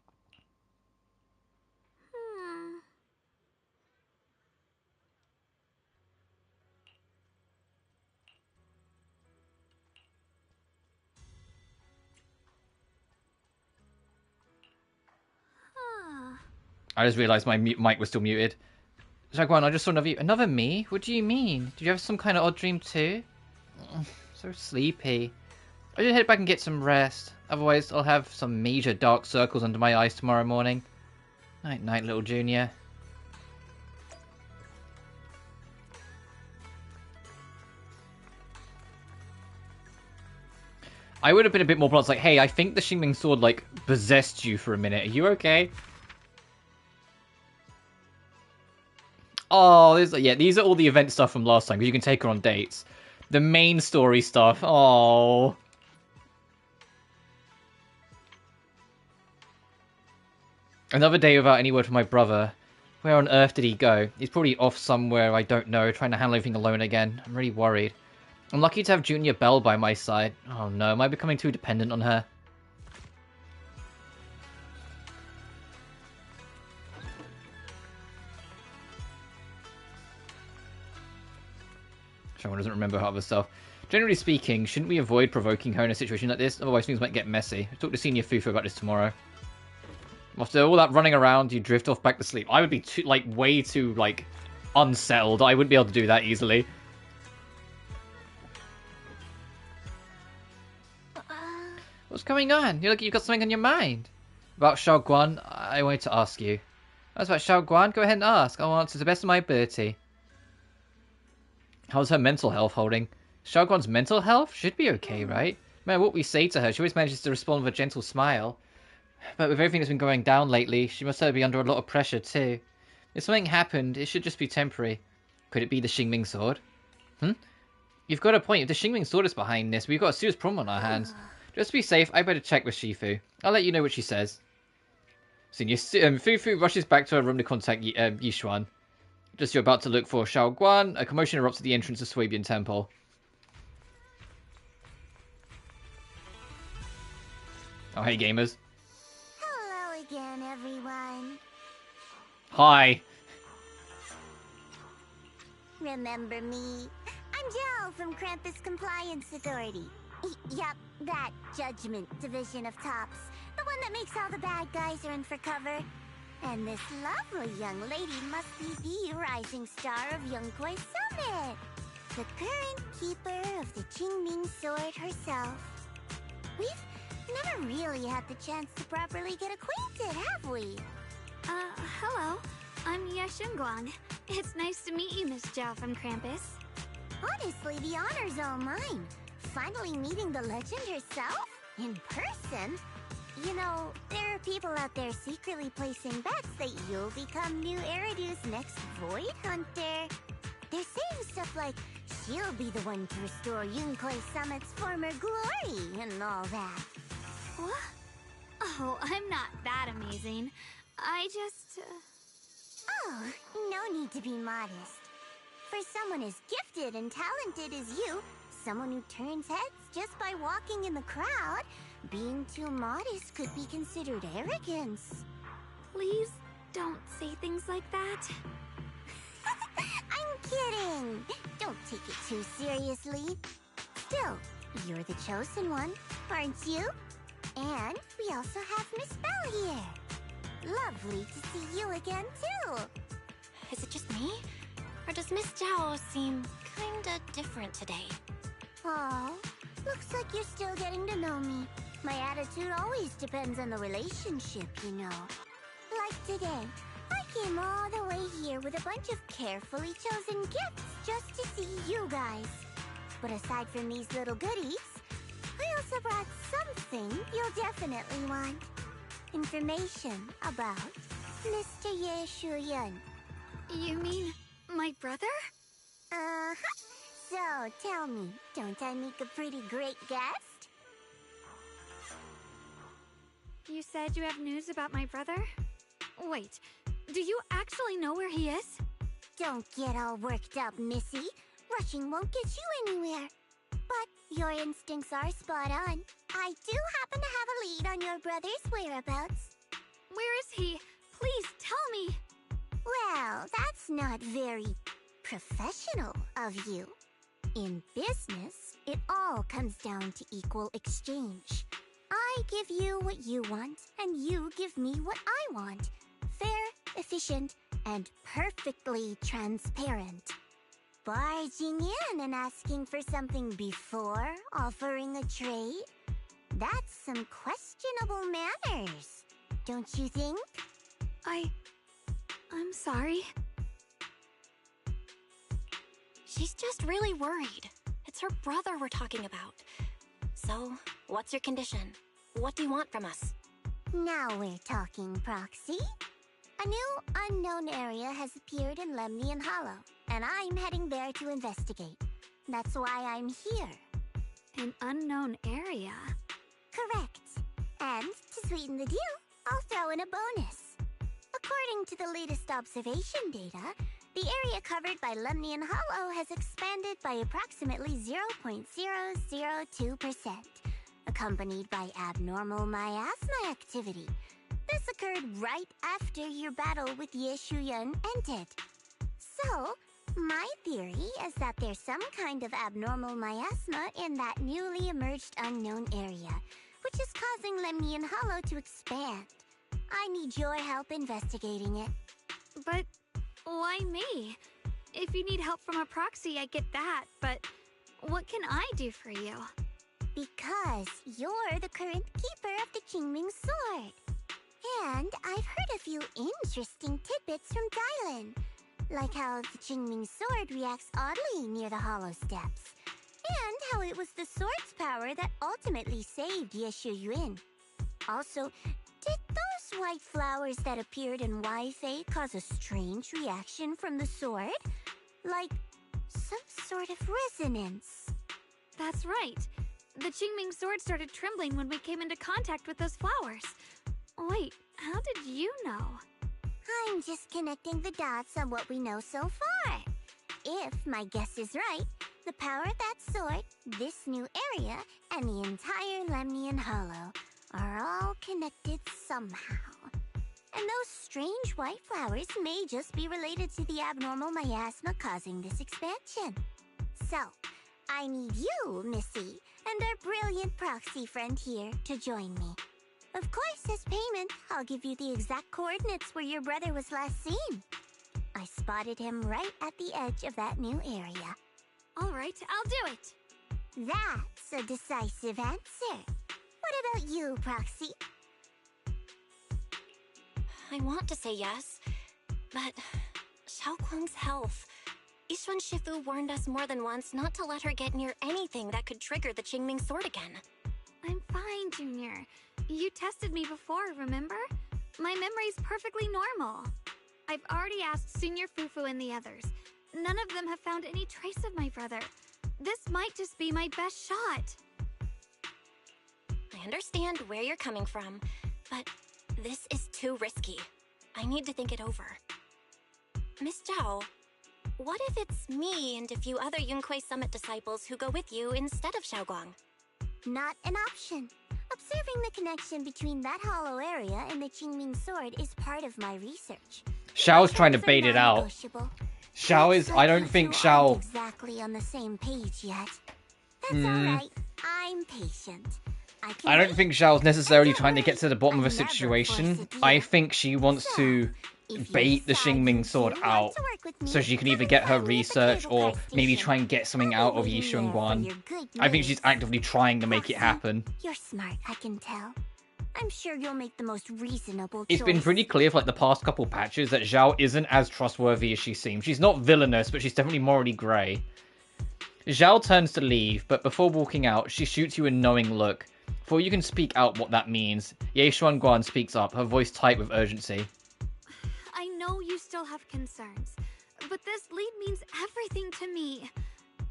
I just realised my mic was still muted. Xiao Guan, I just saw another me? What do you mean? Did you have some kind of odd dream too? So sleepy. I should head back and get some rest. Otherwise, I'll have some major dark circles under my eyes tomorrow morning. Night, night, little Junior. I would have been a bit more blunt, like, hey, I think the Xingming sword, like, possessed you for a minute. Are you okay? Oh, yeah, these are all the event stuff from last time, because you can take her on dates. The main story stuff. Oh. Another day without any word from my brother. Where on earth did he go? He's probably off somewhere I don't know, trying to handle everything alone again. I'm really worried. I'm lucky to have Junior Belle by my side. Oh no, am I becoming too dependent on her? Someone doesn't remember her other stuff. Generally speaking, shouldn't we avoid provoking her in a situation like this? Otherwise things might get messy. I'll talk to Senior Fufu about this tomorrow. After all that running around, you drift off back to sleep. I would be too, like, way too, like, unsettled. I wouldn't be able to do that easily. What's going on? You look like you've got something on your mind. About Xiaoguan, I wanted to ask you. That's about Xiaoguan? Go ahead and ask. I'll answer to the best of my ability. How's her mental health holding? Xiaoguan's mental health? Should be okay, right? No matter what we say to her, she always manages to respond with a gentle smile. But with everything that's been going down lately, she must be under a lot of pressure too. If something happened, it should just be temporary. Could it be the Xingming sword? You've got a point. If the Xingming sword is behind this, we've got a serious problem on our hands. Just to be safe, I better check with Shifu. I'll let you know what she says. Senior Fufu rushes back to her room to contact Yishuan. Just you're about to look for Xiaoguan, a commotion erupts at the entrance of Swabian Temple. Oh, hey gamers. Hello again, everyone. Hi. Remember me? I'm Jill from Krampus Compliance Authority. Yup, that Judgment Division of Tops. The one that makes all the bad guys run for cover. And this lovely young lady must be the rising star of Yunkwei Summit. The current keeper of the Qingming sword herself. We've never really had the chance to properly get acquainted, have we? Hello. I'm Yashunguang. It's nice to meet you, Miss Zhao from Krampus. Honestly, the honor's all mine. Finally meeting the legend herself? In person? You know, there are people out there secretly placing bets that you'll become new Eridu's next Void Hunter. They're saying stuff like, she'll be the one to restore Yunkwei Summit's former glory and all that. What? Oh, I'm not that amazing. I just... Oh, no need to be modest. For someone as gifted and talented as you, someone who turns heads just by walking in the crowd, being too modest could be considered arrogance. Please don't say things like that. I'm kidding. Don't take it too seriously. Still, you're the chosen one, aren't you? And we also have Miss Belle here. Lovely to see you again, too. Is it just me? Or does Miss Zhao seem kinda different today? Aw, looks like you're still getting to know me. My attitude always depends on the relationship, you know. Like today, I came all the way here with a bunch of carefully chosen gifts just to see you guys. But aside from these little goodies, I also brought something you'll definitely want. Information about Mr. Ye Shuyun. You mean my brother? Uh-huh. So, tell me, don't I make a pretty great guest? You said you have news about my brother? Wait, do you actually know where he is? Don't get all worked up, Missy. Rushing won't get you anywhere. But your instincts are spot on. I do happen to have a lead on your brother's whereabouts. Where is he? Please tell me. Well, that's not very professional of you. In business, it all comes down to equal exchange. I give you what you want, and you give me what I want. Fair, efficient, and perfectly transparent. barging in and asking for something before offering a trade? That's some questionable manners, don't you think? I'm sorry. She's just really worried. It's her brother we're talking about. So, what's your condition? What do you want from us? Now we're talking, Proxy. A new unknown area has appeared in Lemnian Hollow, and I'm heading there to investigate. That's why I'm here. An unknown area? Correct. And to sweeten the deal, I'll throw in a bonus. According to the latest observation data, the area covered by Lemnian Hollow has expanded by approximately 0.002%, accompanied by abnormal miasma activity. This occurred right after your battle with Ye Shuyun ended. So, my theory is that there's some kind of abnormal miasma in that newly emerged unknown area, which is causing Lemnian Hollow to expand. I need your help investigating it. But why me? If you need help from a proxy, I get that, but what can I do for you? Because you're the current keeper of the Qingming Sword. And I've heard a few interesting tidbits from Dylan, like how the Qingming Sword reacts oddly near the Hollow Steps, and how it was the sword's power that ultimately saved Ye Shuyun. Also, did those white flowers that appeared in Weifei cause a strange reaction from the sword? Like some sort of resonance. That's right. The Qingming Sword started trembling when we came into contact with those flowers. Wait, how did you know? I'm just connecting the dots on what we know so far. If my guess is right, the power of that sword, this new area, and the entire Lemnian Hollow are all connected somehow. And those strange white flowers may just be related to the abnormal miasma causing this expansion. So, I need you, Missy, and our brilliant proxy friend here to join me. Of course, as payment, I'll give you the exact coordinates where your brother was last seen. I spotted him right at the edge of that new area. All right, I'll do it. That's a decisive answer. What about you, Proxy? I want to say yes, but Xiaoguang's health. Yixuan Shifu warned us more than once not to let her get near anything that could trigger the Qingming Sword again. I'm fine, Junior. You tested me before, remember? My memory's perfectly normal. I've already asked Senior Fufu and the others. None of them have found any trace of my brother. This might just be my best shot. I understand where you're coming from, but this is too risky. I need to think it over. Miss Zhao, what if it's me and a few other Yunquei Summit disciples who go with you instead of Xiaoguang? Not an option. Observing the connection between that hollow area and the Qingming Sword is part of my research. Xiao's trying to bait it out. Xiao is... I don't think Xiao... exactly on the same page yet. That's alright. I'm patient. I don't think Xiao's necessarily trying to get to the bottom of a situation. I think she wants to bait the Qingming Sword out so she can either get her research or maybe try and get something out of Yixuan Guan. I think she's actively trying to make it happen. You're smart, I can tell. I'm sure you'll make the most reasonable choice. It's been pretty clear for like the past couple patches that Zhao isn't as trustworthy as she seems. She's not villainous, but she's definitely morally grey. Zhao turns to leave, but before walking out, she shoots you a knowing look. Before you can speak out what that means, Ye Xuanguan speaks up, her voice tight with urgency. I know you still have concerns, but this lead means everything to me.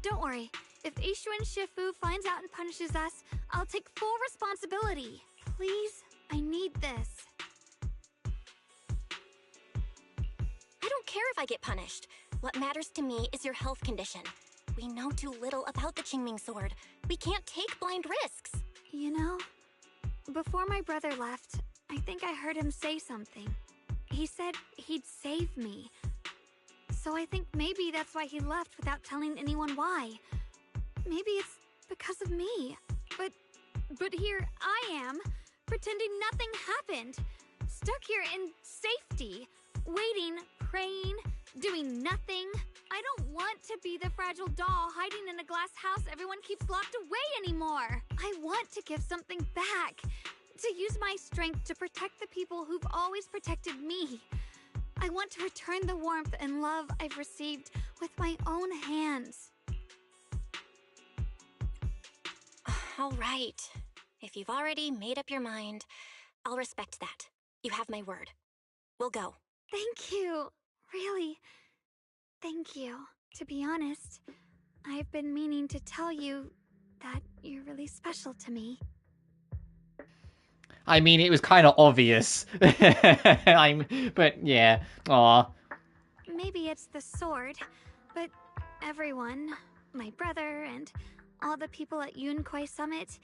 Don't worry, if Yixuan Shifu finds out and punishes us, I'll take full responsibility. Please, I need this. I don't care if I get punished. What matters to me is your health condition. We know too little about the Qingming Sword. We can't take blind risks. You know, before my brother left, I think I heard him say something. He said he'd save me. So I think maybe that's why he left without telling anyone why. Maybe it's because of me. But here I am, pretending nothing happened. Stuck here in safety, waiting, praying, doing nothing. I don't want to be the fragile doll hiding in a glass house everyone keeps locked away anymore. I want to give something back. To use my strength to protect the people who've always protected me. I want to return the warmth and love I've received with my own hands. All right. If you've already made up your mind, I'll respect that. You have my word. We'll go. Thank you. Really. Thank you. To be honest, I've been meaning to tell you that you're really special to me. I mean, it was kind of obvious. But yeah. Aw. Maybe it's the sword, but everyone, my brother and all the people at Yunquai Summit,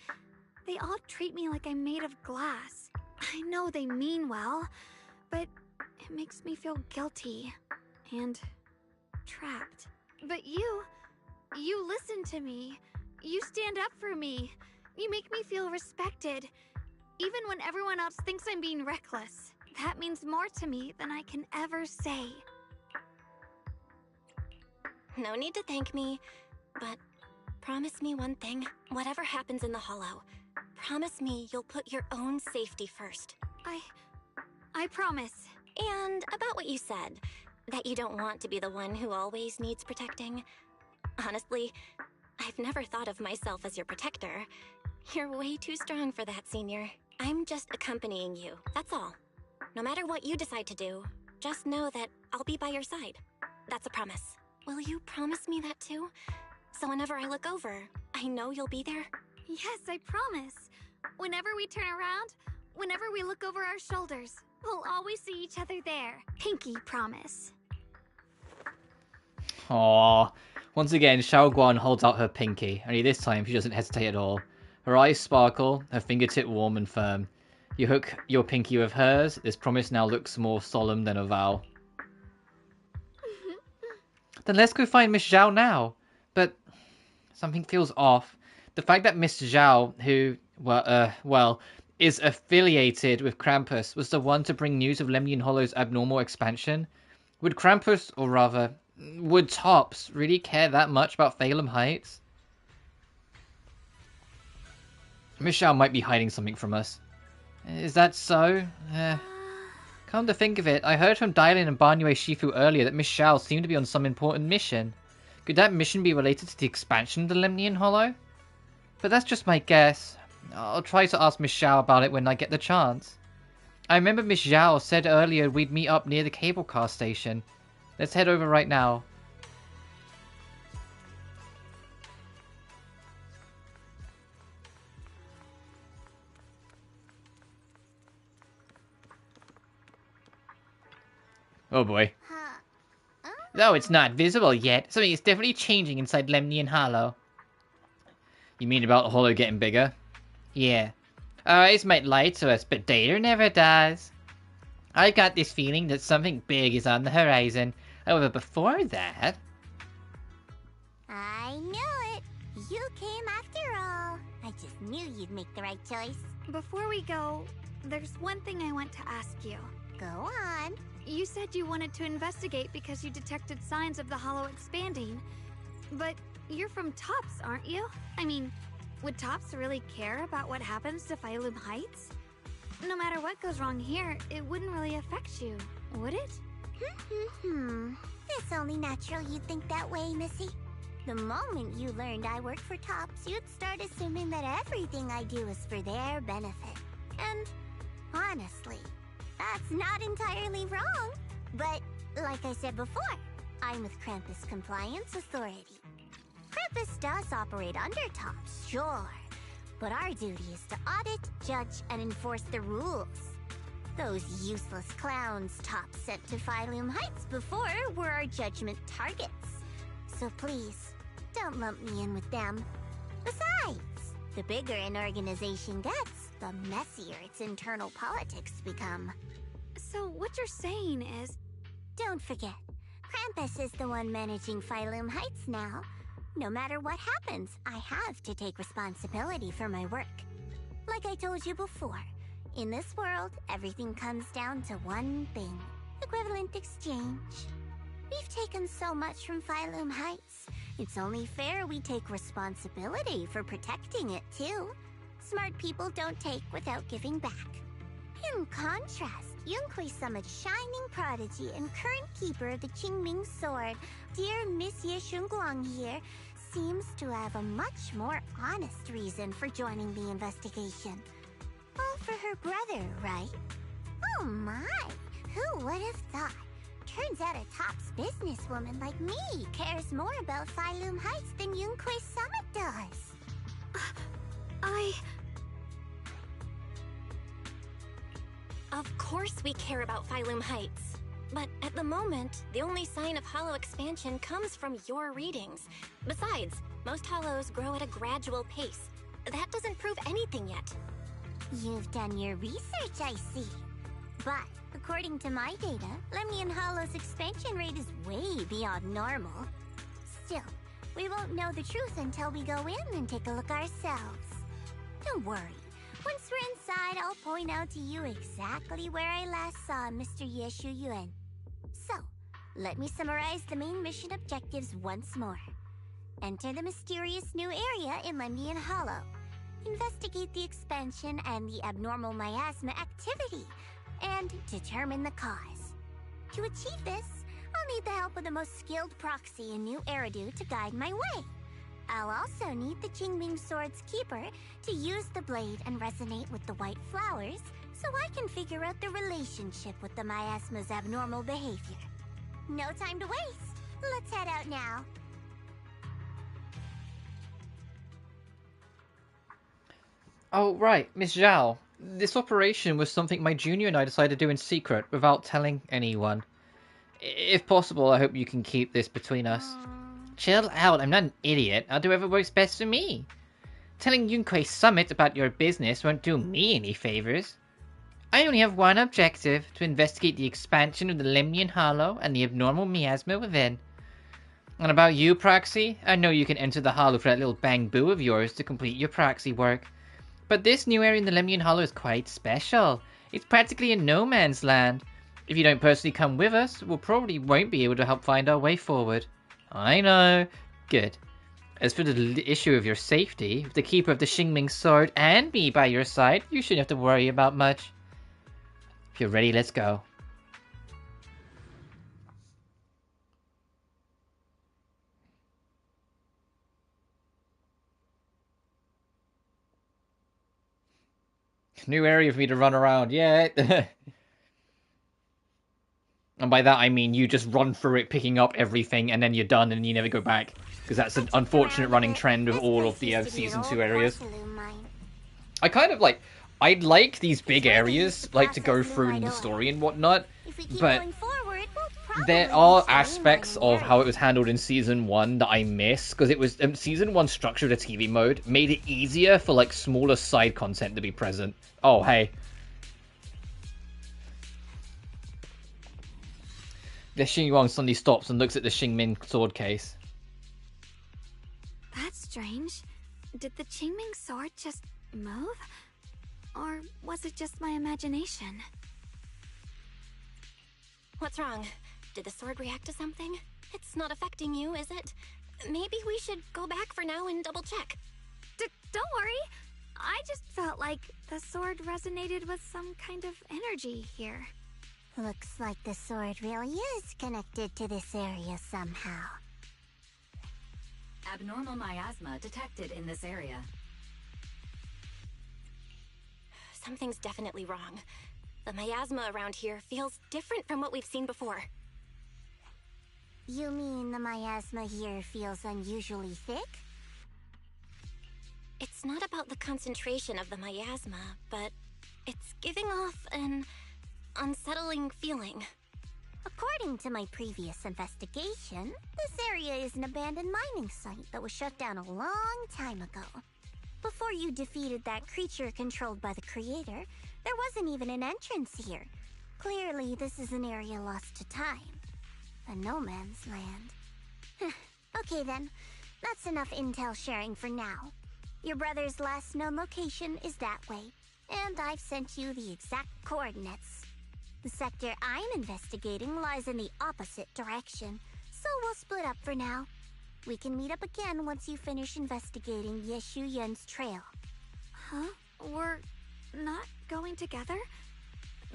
they all treat me like I'm made of glass. I know they mean well, but it makes me feel guilty and trapped. But you listen to me. You stand up for me. You make me feel respected. Even when everyone else thinks I'm being reckless. That means more to me than I can ever say. No need to thank me, but promise me one thing. Whatever happens in the Hollow, promise me you'll put your own safety first. I promise. And about what you said, that you don't want to be the one who always needs protecting. Honestly, I've never thought of myself as your protector. You're way too strong for that, Senior. I'm just accompanying you, that's all. No matter what you decide to do, just know that I'll be by your side. That's a promise. Will you promise me that too? So whenever I look over, I know you'll be there? Yes, I promise. Whenever we turn around, whenever we look over our shoulders, we'll always see each other there. Pinky promise. Aww. Once again, Xiaoguan holds out her pinky, only this time she doesn't hesitate at all. Her eyes sparkle, her fingertip warm and firm. You hook your pinky with hers, this promise now looks more solemn than a vow. Then let's go find Miss Zhao now. But something feels off. The fact that Miss Zhao, who, is affiliated with Krampus, was the one to bring news of Lemnian Hollow's abnormal expansion. Would Krampus, or rather, would Tops really care that much about Phalum Heights? Miss Zhao might be hiding something from us. Is that so? Come to think of it, I heard from Dylan and Barnue Shifu earlier that Miss Zhao seemed to be on some important mission. Could that mission be related to the expansion of the Lemnian Hollow? But that's just my guess. I'll try to ask Miss Zhao about it when I get the chance. I remember Miss Zhao said earlier we'd meet up near the cable car station. Let's head over right now. Oh boy. Though it's not visible yet, something is definitely changing inside Lemnian Hollow. You mean about the Hollow getting bigger? Yeah. Our eyes might lie to us, but data never does. I got this feeling that something big is on the horizon. However, before that... I knew it! You came after all. I just knew you'd make the right choice. Before we go, there's one thing I want to ask you. Go on. You said you wanted to investigate because you detected signs of the Hollow expanding. But you're from Tops, aren't you? I mean, would Tops really care about what happens to Phalum Heights? No matter what goes wrong here, it wouldn't really affect you, would it? It's only natural you'd think that way, Missy. The moment you learned I work for Tops, you'd start assuming that everything I do is for their benefit. And honestly, that's not entirely wrong. But like I said before, I'm with Krampus Compliance Authority. Krampus does operate under Tops, sure. But our duty is to audit, judge, and enforce the rules. Those useless clowns Tops sent to Phalum Heights before were our judgment targets. So please, don't lump me in with them. Besides, the bigger an organization gets, the messier its internal politics become. So what you're saying is... Don't forget, Krampus is the one managing Phalum Heights now. No matter what happens, I have to take responsibility for my work. Like I told you before, in this world, everything comes down to one thing. Equivalent exchange. We've taken taken so much from Phylum Heights. It's only fair we take responsibility for protecting it, too. Smart people don't take without giving back. In contrast, Yunhui Summit's shining prodigy and current keeper of the Qingming Sword, dear Monsieur Shunguang here, seems to have a much more honest reason for joining the investigation. All for her brother, right? Oh my! Who would have thought? Turns out a tops businesswoman like me cares more about Phylum Heights than Yunhui Summit does. Of course we care about Phylum Heights. But at the moment, the only sign of hollow expansion comes from your readings. Besides, most hollows grow at a gradual pace. That doesn't prove anything yet. You've done your research, I see. But according to my data, Lemnian Hollow's expansion rate is way beyond normal. Still, we won't know the truth until we go in and take a look ourselves. Don't worry. Once we're inside, I'll point out to you exactly where I last saw Mr. Yeshu Yuan. So, let me summarize the main mission objectives once more. Enter the mysterious new area in Lemnian Hollow. Investigate the expansion and the abnormal miasma activity, and determine the cause. To achieve this, I'll need the help of the most skilled proxy in New Eridu to guide my way. I'll also need the Qingming Sword's keeper to use the blade and resonate with the white flowers so I can figure out the relationship with the miasma's abnormal behavior. No time to waste. Let's head out now. Oh, right, Miss Zhao. This operation was something my junior and I decided to do in secret without telling anyone. If possible, I hope you can keep this between us. Chill out, I'm not an idiot. I'll do whatever works best for me. Telling Yunhui Summit about your business won't do me any favors. I only have one objective, to investigate the expansion of the Lemnian Hollow and the abnormal miasma within. And about you, Proxy, I know you can enter the Hollow for that little bang boo of yours to complete your proxy work. But this new area in the Lemnian Hollow is quite special. It's practically a no man's land. If you don't personally come with us, we'll probably won't be able to help find our way forward. I know. Good. As for the issue of your safety, with the keeper of the Qingming Sword and me by your side, you shouldn't have to worry about much. If you're ready, let's go. New area for me to run around, yeah. And by that I mean you just run through it, picking up everything, and then you're done and you never go back. Because that's an unfortunate running trend of all of the Season 2 areas. I kind of like... I'd like these big areas, like, to go through in the story and whatnot, but there are aspects of how it was handled in Season 1 that I miss, because it was... Season 1 structure of the TV mode made it easier for, like, smaller side content to be present. Oh, hey. The Xingyuan suddenly stops and looks at the Qingming sword case. That's strange. Did the Qingming sword just move? Or was it just my imagination? What's wrong? Did the sword react to something? It's not affecting you, is it? Maybe we should go back for now and double check. Don't worry. I just felt like the sword resonated with some kind of energy here. Looks like the sword really is connected to this area somehow. Abnormal miasma detected in this area. Something's definitely wrong. The miasma around here feels different from what we've seen before. You mean the miasma here feels unusually thick? It's not about the concentration of the miasma, but it's giving off an unsettling feeling. According to my previous investigation, this area is an abandoned mining site that was shut down a long time ago. Before you defeated that creature controlled by the creator, there wasn't even an entrance here. Clearly, this is an area lost to time. A no man's land. Okay then, that's enough intel sharing for now. Your brother's last known location is that way, and I've sent you the exact coordinates. The sector I'm investigating lies in the opposite direction, so we'll split up for now. We can meet up again once you finish investigating Yeshu Yun's trail. Huh? We're not going together?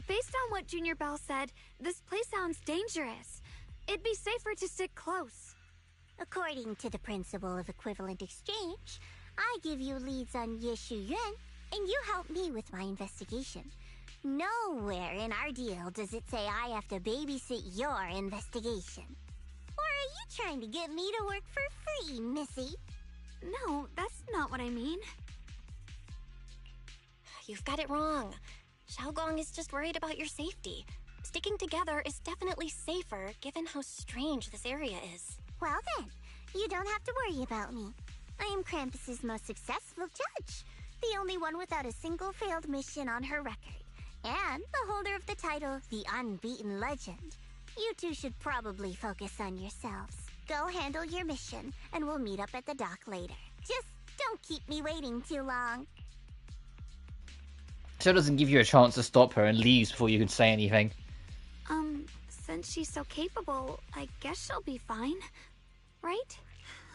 Based on what Junior Bell said, this place sounds dangerous. It'd be safer to stick close. According to the principle of equivalent exchange, I give you leads on Yeshu Yun, and you help me with my investigation. Nowhere in our deal does it say I have to babysit your investigation. Or are you trying to get me to work for free, Missy? No, that's not what I mean. You've got it wrong. Xiaoguang is just worried about your safety. Sticking together is definitely safer, given how strange this area is. Well then, you don't have to worry about me. I am Krampus's most successful judge, the only one without a single failed mission on her record, and the holder of the title, the Unbeaten Legend. You two should probably focus on yourselves. Go handle your mission, and we'll meet up at the dock later. Just don't keep me waiting too long. Show doesn't give you a chance to stop her and leaves before you can say anything. Since she's so capable, I guess she'll be fine. Right?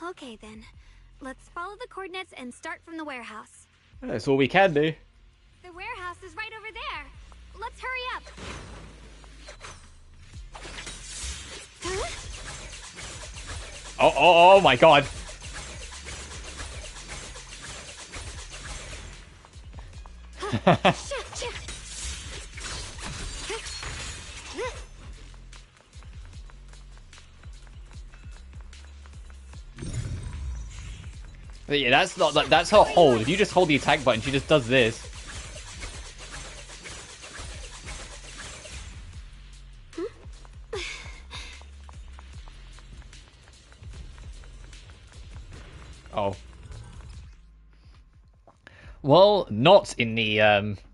Okay then. Let's follow the coordinates and start from the warehouse. That's all we can do. The warehouse is right over there. Let's hurry up. Huh? Oh my god. But yeah, that's not like that's her hold. If you just hold the attack button, she just does this. Oh. Well, not in the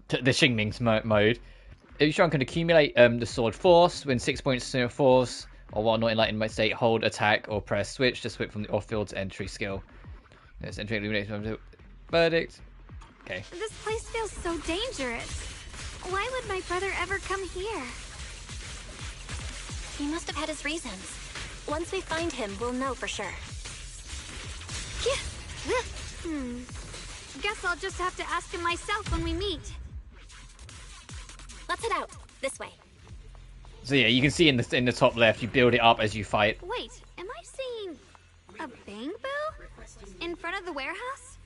Xingming's mode. Each one can accumulate the sword force, win 6 points of force, or while not in enlightened state, hold attack or press switch to switch from the off-field to entry skill. There's entry illumination verdict. Okay. This place feels so dangerous. Why would my brother ever come here? He must have had his reasons. Once we find him, we'll know for sure. Guess I'll just have to ask him myself when we meet. Let's head out. This way. So yeah, you can see in the top left, you build it up as you fight. Wait, am I seeing a bang boo in front of the warehouse?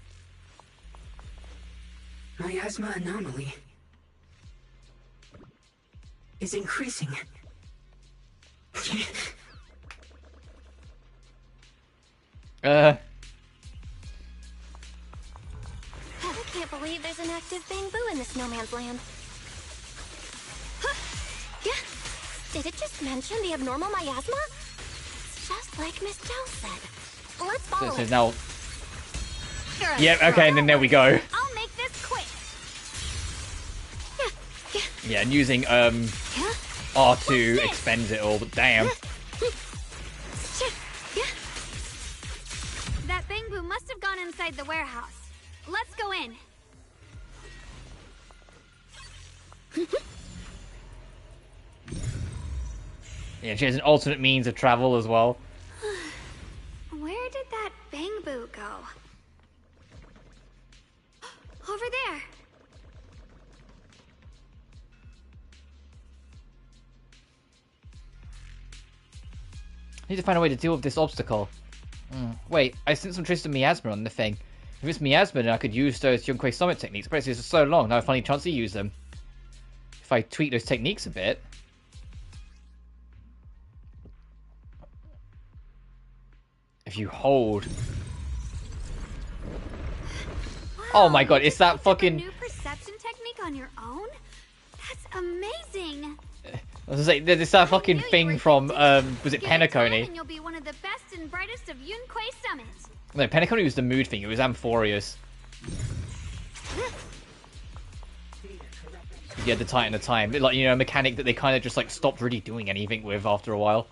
Miasma anomaly is increasing. I can't believe there's an active bang boo in this no man's land. Did it just mention the abnormal miasma? It's just like Miss Zhao said. Let's follow So it. now. Yep. Okay, and then there we go. I'll make this quick. Yeah, and using R2 expends it all. But damn. That bang boo must have gone inside the warehouse. Let's go in. Yeah, she has an alternate means of travel as well. Where did that bang boo go? Over there. I need to find a way to deal with this obstacle. Wait, I sent some traces of miasma on the thing. If it's miasma, then I could use those Yunquei Summit techniques. But it's so long, now I finally chance to use them. If I tweak those techniques a bit. If you hold. Wow, Oh my god, it's that fucking. new perception technique on your own? That's amazing. I was gonna say, there's that fucking thing from, was it Penacony? And you'll be one of the best and brightest of Yunquei Summit. No, Penacony was the mood thing, it was Amphorius. You had the Titan of Time. Like, you know, a mechanic that they kind of just, like, stopped really doing anything with after a while.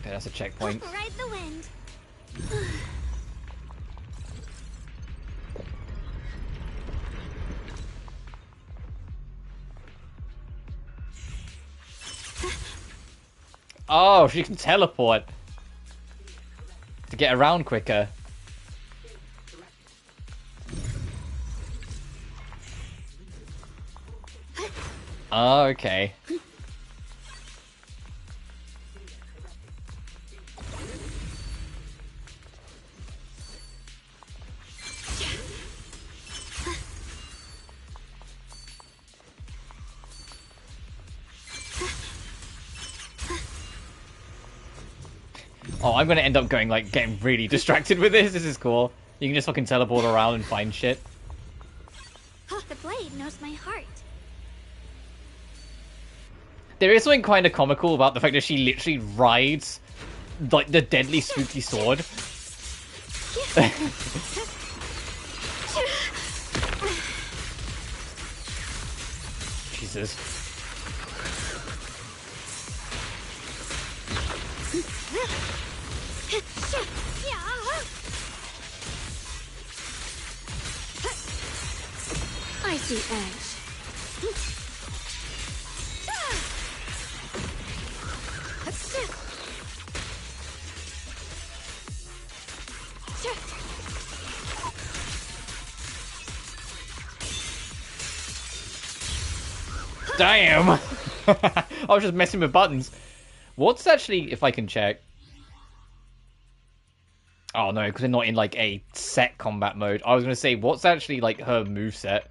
Okay, that's a checkpoint. Ride the wind. Oh, she can teleport to get around quicker. Oh, okay. Oh, I'm gonna end up going, like, getting really distracted with this. This is cool. You can just fucking teleport around and find shit. The blade knows my heart. There is something kind of comical about the fact that she literally rides, like, the deadly spooky sword. Jesus. I see edge. Damn! I was just messing with buttons. What's actually, if I can check... Oh no, because they're not in, like, a set combat mode. I was going to say, what's actually, like, her moveset?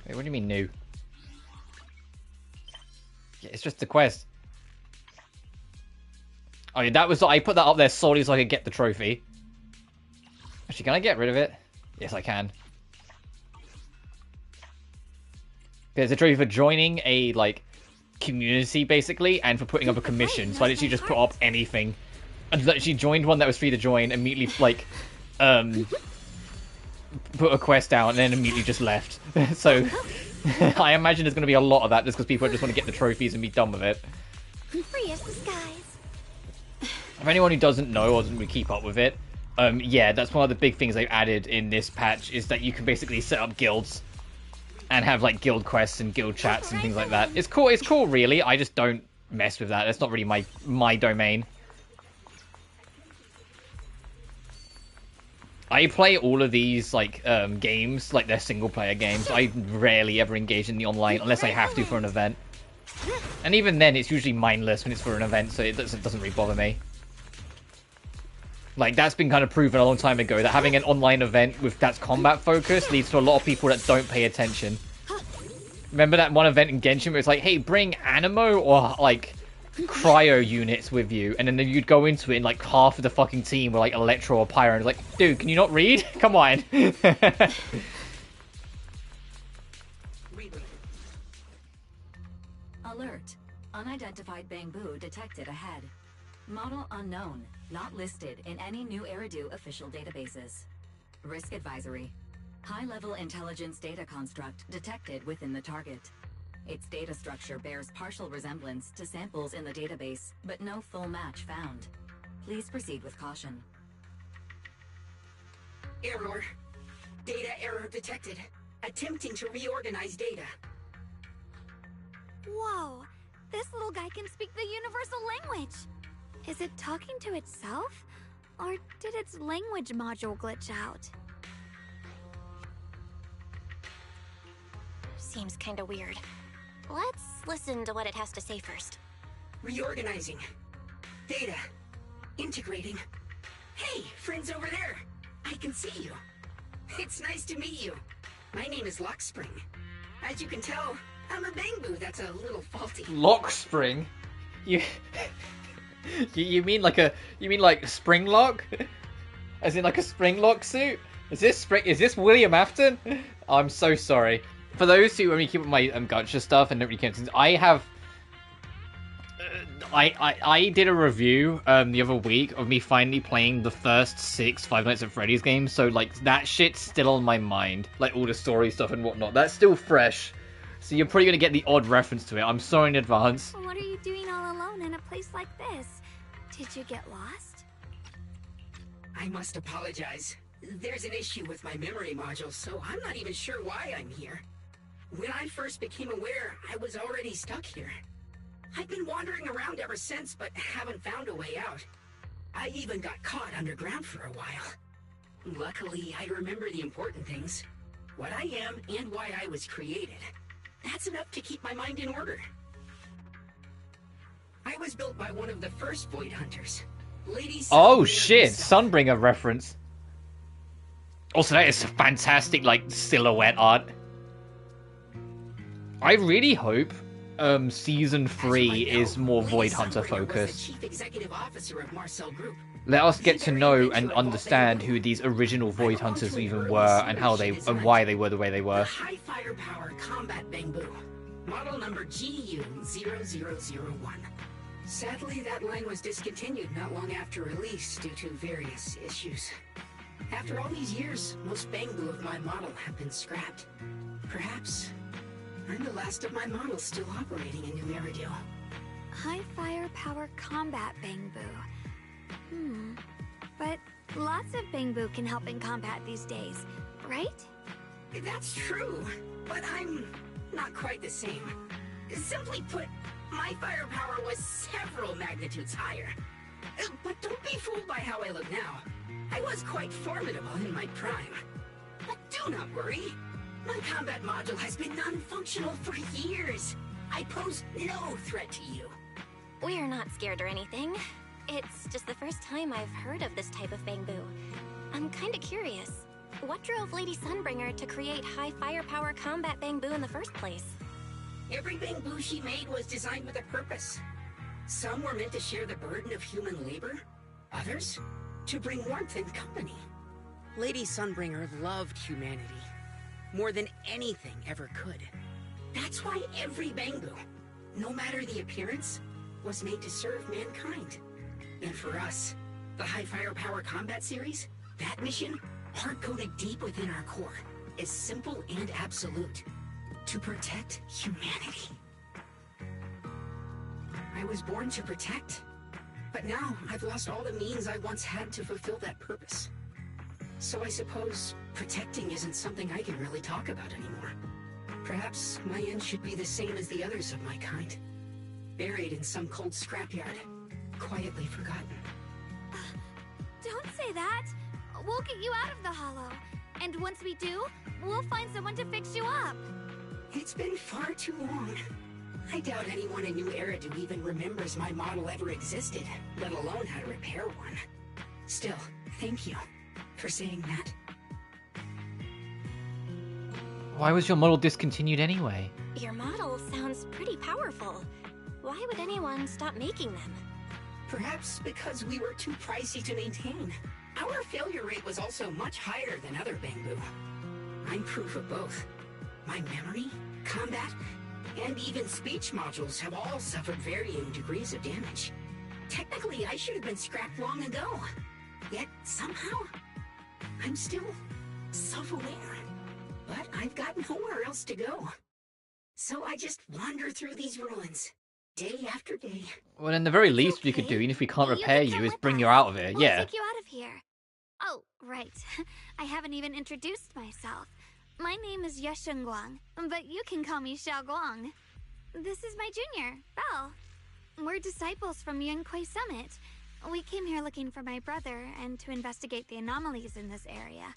Wait, what do you mean new? Yeah, it's just the quest. Oh yeah, that was... I put that up there solely so I could get the trophy. Actually, can I get rid of it? Yes, I can. There's a trophy for joining a, like, community, basically, and for putting up a commission. So I literally just put up anything. I literally joined one that was free to join, immediately, like, put a quest down, and then immediately just left. So, I imagine there's going to be a lot of that, just because people just want to get the trophies and be done with it. Free as the skies. For anyone who doesn't know or doesn't really keep up with it, yeah, that's one of the big things they've added in this patch, is that you can basically set up guilds and have, like, guild quests and guild chats and things like that. It's cool, really. I just don't mess with that. That's not really my domain. I play all of these, like, games, like, they're single-player games. I rarely ever engage in the online, unless I have to for an event. And even then, it's usually mindless when it's for an event, so it doesn't really bother me. Like, that's been kind of proven a long time ago, that having an online event that's combat focused leads to a lot of people that don't pay attention. Remember that one event in Genshin where it's like, hey, bring Animo or, like, cryo units with you, and then you'd go into it and, like, half of the fucking team were, like, Electro or Pyro, and it's like, dude, can you not read? Come on. Alert. Unidentified bamboo detected ahead. Model unknown. Not listed in any new Eridu official databases. Risk advisory. High-level intelligence data construct detected within the target. Its data structure bears partial resemblance to samples in the database, but no full match found. Please proceed with caution. Error. Data error detected. Attempting to reorganize data. Whoa! This little guy can speak the universal language! Is it talking to itself? Or did its language module glitch out? Seems kinda weird. Let's listen to what it has to say first. Reorganizing. Data. Integrating. Hey, friends over there. I can see you. It's nice to meet you. My name is Lockspring. As you can tell, I'm a bamboo that's a little faulty. Lockspring? You mean like spring lock? As in like a spring lock suit? Is this William Afton? I'm so sorry. For those who only keep up my gacha stuff and don't really care, I have I did a review the other week of me finally playing the first 6 Five Nights at Freddy's games, so like that shit's still on my mind. Like all the story stuff and whatnot. That's still fresh. So you're probably going to get the odd reference to it. I'm sorry in advance. What are you doing all alone in a place like this? Did you get lost? I must apologize. There's an issue with my memory module, so I'm not even sure why I'm here. When I first became aware, I was already stuck here. I've been wandering around ever since, but haven't found a way out. I even got caught underground for a while. Luckily, I remember the important things. What I am and why I was created. That's enough to keep my mind in order. I was built by one of the first Void Hunters. Lady Oh Sunbringer shit, herself. Sunbringer reference. Also, that is fantastic, like, silhouette art. I really hope season 3 is more Void Hunter focused. Chief Executive Officer of Marcel Group. Let us get to know and understand who these original Void Hunters even were and how they and why they were the way they were. High firepower combat bamboo. Model number GU0001. Sadly, that line was discontinued not long after release due to various issues. After all these years, most bamboo of my model have been scrapped. Perhaps I'm the last of my models still operating in New Eridu. High firepower combat bamboo. But lots of bamboo can help in combat these days, right? That's true, but I'm not quite the same. Simply put, my firepower was several magnitudes higher. But don't be fooled by how I look now. I was quite formidable in my prime. But do not worry. My combat module has been non-functional for years. I pose no threat to you. We're not scared or anything. It's just the first time I've heard of this type of bamboo. I'm kinda curious. What drove Lady Sunbringer to create high firepower combat bamboo in the first place? Every bamboo she made was designed with a purpose. Some were meant to share the burden of human labor. Others, to bring warmth and company. Lady Sunbringer loved humanity. More than anything ever could. That's why every bamboo, no matter the appearance, was made to serve mankind. And for us, the High Firepower Combat Series, that mission, hard-coded deep within our core, is simple and absolute. To protect humanity. I was born to protect, but now I've lost all the means I once had to fulfill that purpose. So I suppose protecting isn't something I can really talk about anymore. Perhaps my end should be the same as the others of my kind. Buried in some cold scrapyard, quietly forgotten. Don't say that. We'll get you out of the hollow. And once we do, we'll find someone to fix you up. It's been far too long. I doubt anyone in New Eridu even remembers my model ever existed, let alone how to repair one. Still, thank you for saying that. Why was your model discontinued anyway? Your model sounds pretty powerful. Why would anyone stop making them? Perhaps because we were too pricey to maintain. Our failure rate was also much higher than other bamboo. I'm proof of both. My memory, combat, and even speech modules have all suffered varying degrees of damage. Technically, I should have been scrapped long ago. Yet, somehow, I'm still self-aware. But I've got nowhere else to go. So I just wander through these ruins, day after day. Well, in the very least we could do, even if we can't repair you, is bring you out of here. We'll Yeah. take you out of here. Oh, right. I haven't even introduced myself. My name is Yesheng Guang, but you can call me Xiao Guang. This is my junior, Belle. We're disciples from Yunquay Summit. We came here looking for my brother and to investigate the anomalies in this area.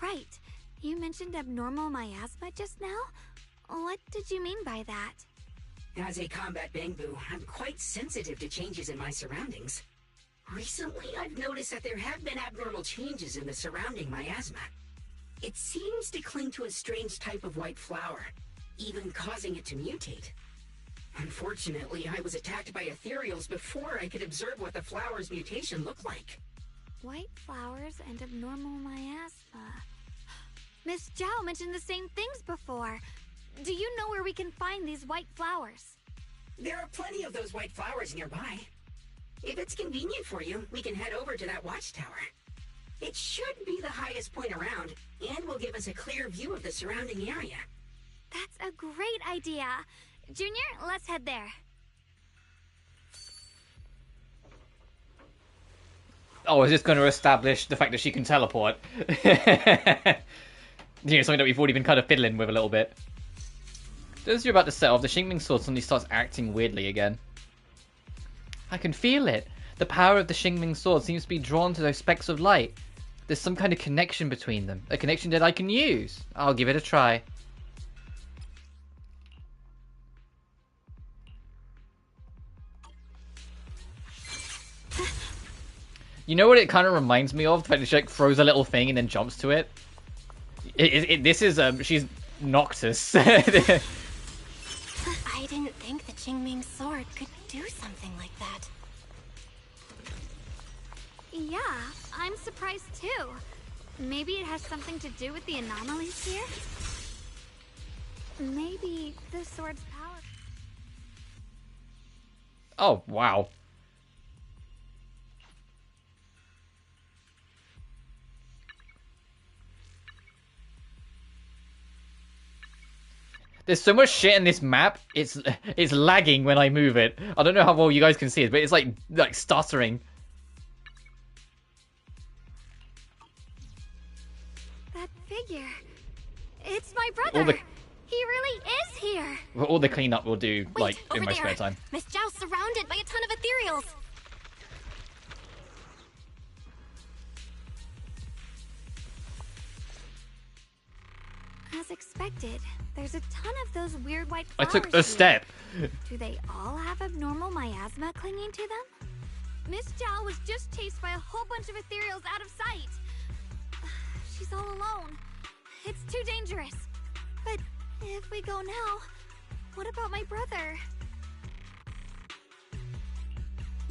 Right. You mentioned abnormal miasma just now? What did you mean by that? As a combat bamboo, I'm quite sensitive to changes in my surroundings. Recently, I've noticed that there have been abnormal changes in the surrounding miasma. It seems to cling to a strange type of white flower, even causing it to mutate. Unfortunately, I was attacked by ethereals before I could observe what the flower's mutation looked like. White flowers and abnormal miasma. Miss Zhao mentioned the same things before. Do you know where we can find these white flowers? There are plenty of those white flowers nearby. If it's convenient for you, we can head over to that watchtower. It should be the highest point around, and will give us a clear view of the surrounding area. That's a great idea. Junior, let's head there. Oh, is this going to establish the fact that she can teleport? Something that we've already been kind of fiddling with a little bit. As you're about to set off, the Xingming sword suddenly starts acting weirdly again. I can feel it. The power of the Xingming sword seems to be drawn to those specks of light. There's some kind of connection between them. A connection that I can use. I'll give it a try. You know what it kind of reminds me of? The fact that she like throws a little thing and then jumps to it. This is she's Noctis. I didn't think the Qingming sword could do something like that. Yeah, I'm surprised too. Maybe it has something to do with the anomalies here? Maybe the sword's power... Oh, wow. There's so much shit in this map, it's lagging when I move it. I don't know how well you guys can see it, but it's like stuttering. That figure. It's my brother. He really is here. All the cleanup we'll do, like, in my spare time. Miss Zhao's surrounded by a ton of ethereals. As expected, there's a ton of those weird white I flowers took a here. step. Do they all have abnormal miasma clinging to them? Miss Zhao was just chased by a whole bunch of ethereals out of sight. She's all alone. It's too dangerous. But if we go now, what about my brother?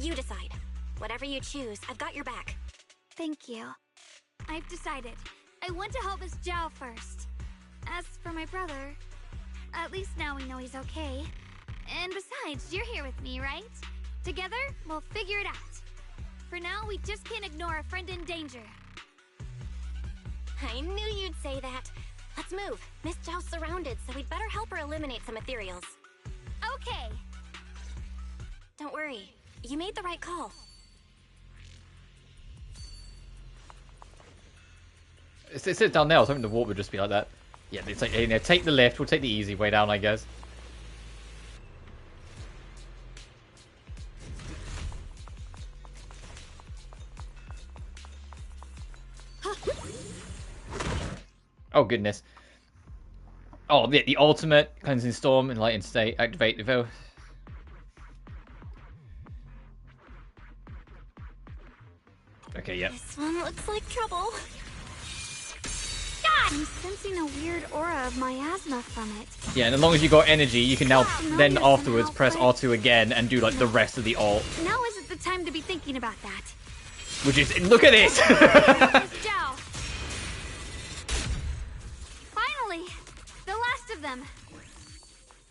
You decide. Whatever you choose, I've got your back. Thank you. I've decided. I want to help Miss Zhao first. As for my brother, at least now we know he's okay. And besides, you're here with me, right? Together, we'll figure it out. For now, we just can't ignore a friend in danger. I knew you'd say that. Let's move. Miss Zhao's surrounded, so we'd better help her eliminate some ethereals. Okay. Don't worry. You made the right call. It says down there, I was hoping the walk would just be like that. Yeah, it's like, take the lift, we'll take the easy way down, I guess. Oh, goodness. Oh, the ultimate cleansing storm, enlightened state, activate the veil. Okay, yeah. This one looks like trouble. I'm sensing a weird aura of miasma from it. Yeah, and as long as you got energy, you can now then afterwards press R2 again and do like the rest of the ult. Now isn't the time to be thinking about that. Which is, look at this! Miss Zhao. Finally, the last of them.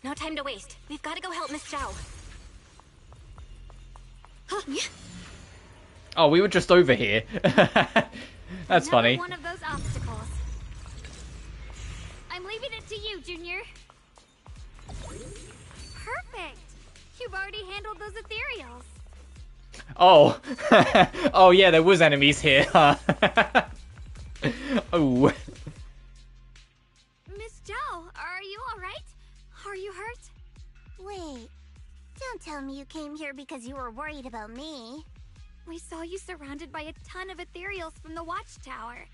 No time to waste. We've got to go help Miss Zhao. Oh, we were just over here. That's funny. One of those obstacles. I'm leaving it to you, Junior. Perfect. You've already handled those ethereals. Oh. Oh, yeah, there was enemies here. Oh. Miss Zhao, are you alright? Are you hurt? Wait, don't tell me you came here because you were worried about me. We saw you surrounded by a ton of ethereals from the watchtower.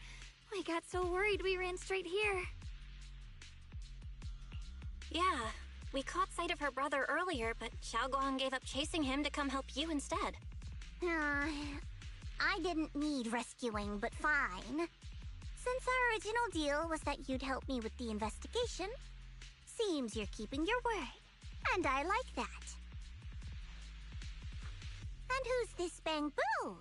We got so worried we ran straight here. Yeah, we caught sight of her brother earlier, but Xiaoguang gave up chasing him to come help you instead. I didn't need rescuing, but fine. Since our original deal was that you'd help me with the investigation, seems you're keeping your word, and I like that. And who's this Bang-Boo?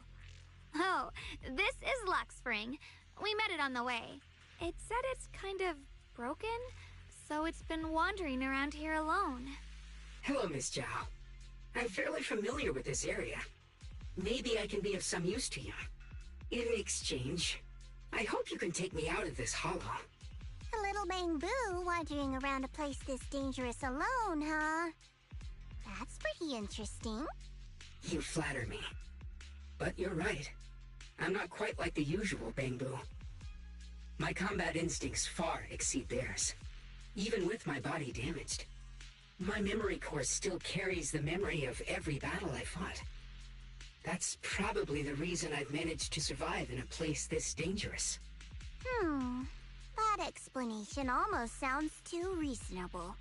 Oh, this is Luxspring. We met it on the way. It said it's kind of broken, so it's been wandering around here alone. Hello, Miss Zhao. I'm fairly familiar with this area. Maybe I can be of some use to you. In exchange, I hope you can take me out of this hollow. A little bamboo wandering around a place this dangerous alone, huh? That's pretty interesting. You flatter me. But you're right. I'm not quite like the usual bamboo. My combat instincts far exceed theirs. Even with my body damaged, my memory core still carries the memory of every battle I fought. That's probably the reason I've managed to survive in a place this dangerous. That explanation almost sounds too reasonable.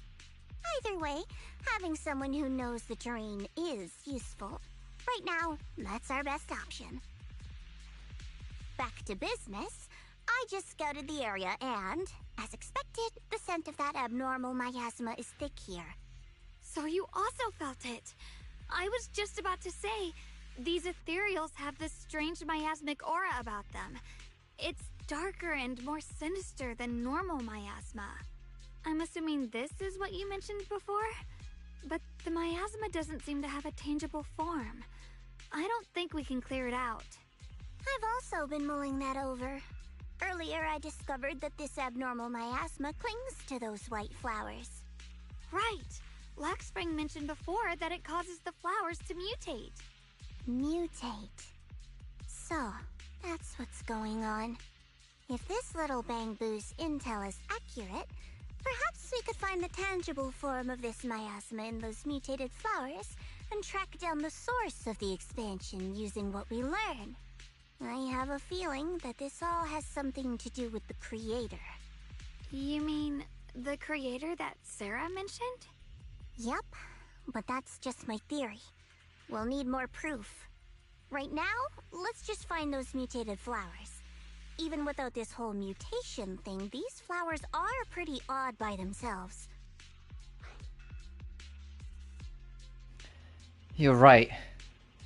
Either way, having someone who knows the terrain is useful. Right now, that's our best option. Back to business, I just scouted the area and, as expected, the scent of that abnormal miasma is thick here. So you also felt it. I was just about to say, these ethereals have this strange miasmic aura about them. It's darker and more sinister than normal miasma. I'm assuming this is what you mentioned before? But the miasma doesn't seem to have a tangible form. I don't think we can clear it out. I've also been mulling that over. Earlier, I discovered that this abnormal miasma clings to those white flowers. Right. Blackspring mentioned before that it causes the flowers to mutate. Mutate. So, that's what's going on. If this little bamboo's intel is accurate, perhaps we could find the tangible form of this miasma in those mutated flowers and track down the source of the expansion using what we learn. I have a feeling that this all has something to do with the creator. You mean the creator that Sarah mentioned? Yep, but that's just my theory. We'll need more proof. Right now, let's just find those mutated flowers. Even without this whole mutation thing, these flowers are pretty odd by themselves. You're right.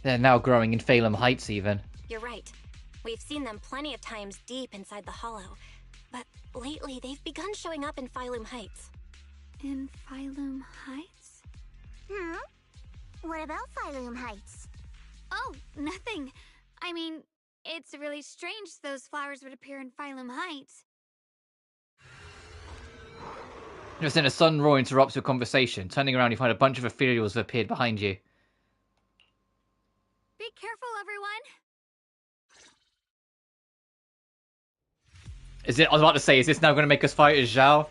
They're now growing in Phalem Heights even. You're right. We've seen them plenty of times deep inside the hollow. But lately, they've begun showing up in Phalem Heights. In Phalem Heights? What about Phalem Heights? Oh, nothing. I mean, it's really strange those flowers would appear in Phalem Heights. Just then a sudden roar interrupts your conversation. Turning around, you find a bunch of ethereals have appeared behind you. Be careful, everyone. I was about to say, is this now going to make us fight as Zhao?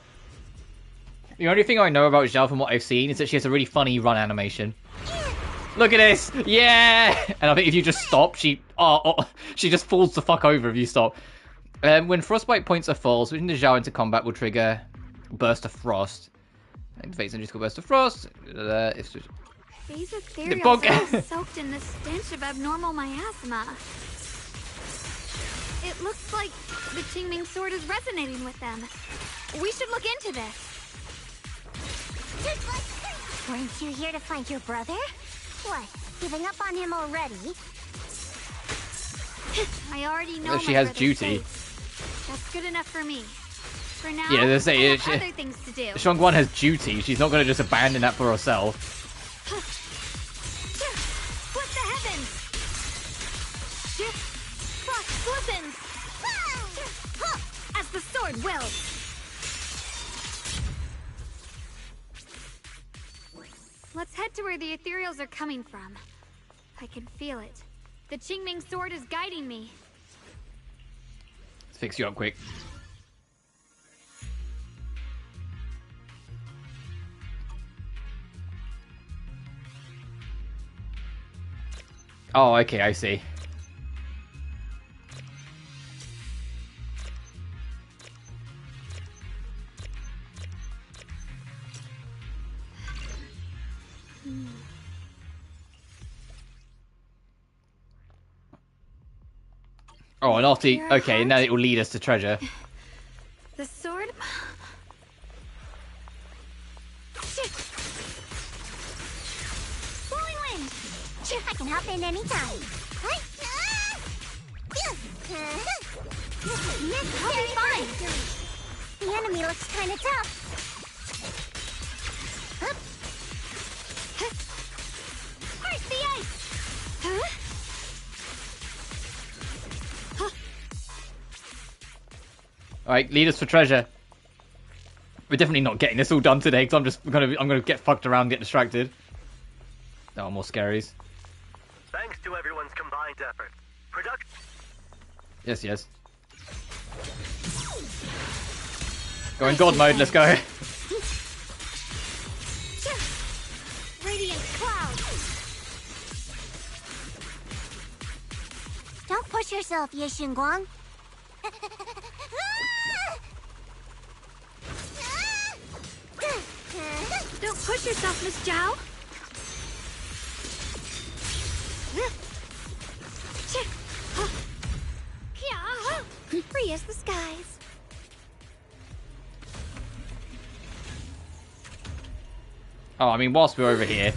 The only thing I know about Zhao from what I've seen is that she has a really funny run animation. Look at this! Yeah! And I think if you just stop, she just falls the fuck over if you stop. When Frostbite points are full, switching the Zhao into combat will trigger Burst of Frost. Activates and just Burst of Frost. These ethereals are all soaked in the stench of abnormal miasma. It looks like the Qingming sword is resonating with them. We should look into this. Weren't you here to find your brother? What, giving up on him already? I already know she has duty. That's good enough for me. For now, yeah, they say I have other things to do. Xiongguan has duty. She's not going to just abandon that for herself. What the heavens? Frost glistens! As the sword wills. Let's head to where the ethereals are coming from. I can feel it. The Qingming sword is guiding me. Let's fix you up quick. Oh, okay, I see. Oh, an Artie. Okay, now it will lead us to treasure. The sword? Blowing wind! I can hop in anytime. I'll be fine. The enemy looks kind of tough. Where's the ice? Alright, lead us for treasure. We're definitely not getting this all done today, because I'm gonna get fucked around and get distracted. No more scaries. Thanks to everyone's combined effort. Yes, yes. Go in God mode, let's go. Radiant cloud. Don't push yourself, Ye Xingguang. Don't push yourself, Miss Zhao. Free as the skies. Oh, I mean, whilst we're over here.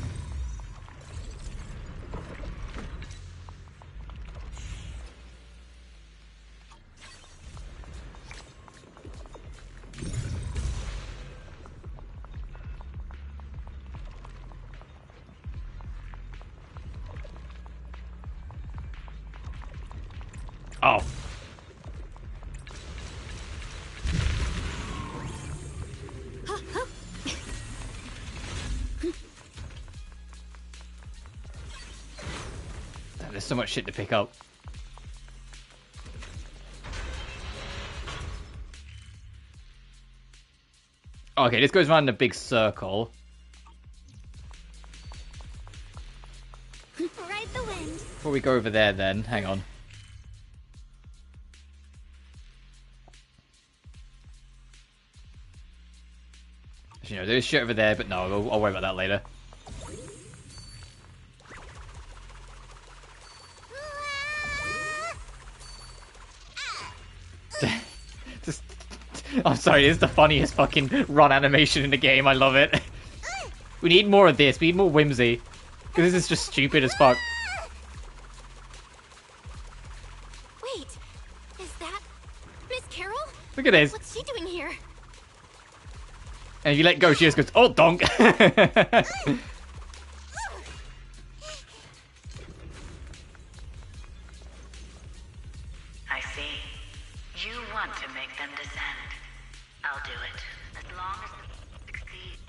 Oh. There's so much shit to pick up. Okay, this goes around in a big circle. Ride the wind. Before we go over there then, hang on. You know, there's shit over there, but no, I'll worry about that later. I'm sorry, this is the funniest fucking run animation in the game. I love it. We need more of this. We need more whimsy. Because this is just stupid as fuck. Wait, is that Miss Carol? Look at this. What's she doing here? And if you let go, she just goes, oh, donk. I see. You want to make them descend. I'll do it. As long as they succeed.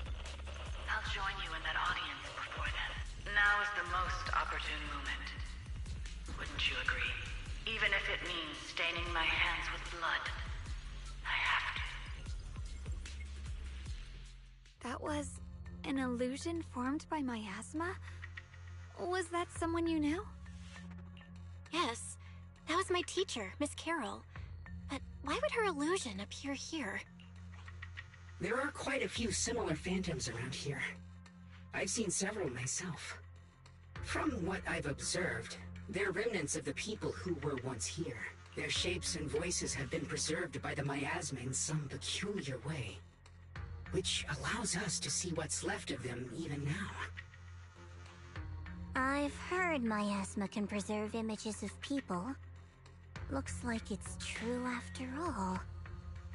I'll join you in that audience before then. Now is the most opportune moment. Wouldn't you agree? Even if it means staining my hands with blood. I have to. That was an illusion formed by miasma? Was that someone you knew? Yes, that was my teacher, Miss Carol. But why would her illusion appear here? There are quite a few similar phantoms around here. I've seen several myself. From what I've observed, they're remnants of the people who were once here. Their shapes and voices have been preserved by the miasma in some peculiar way, which allows us to see what's left of them even now. I've heard miasma can preserve images of people. Looks like it's true after all.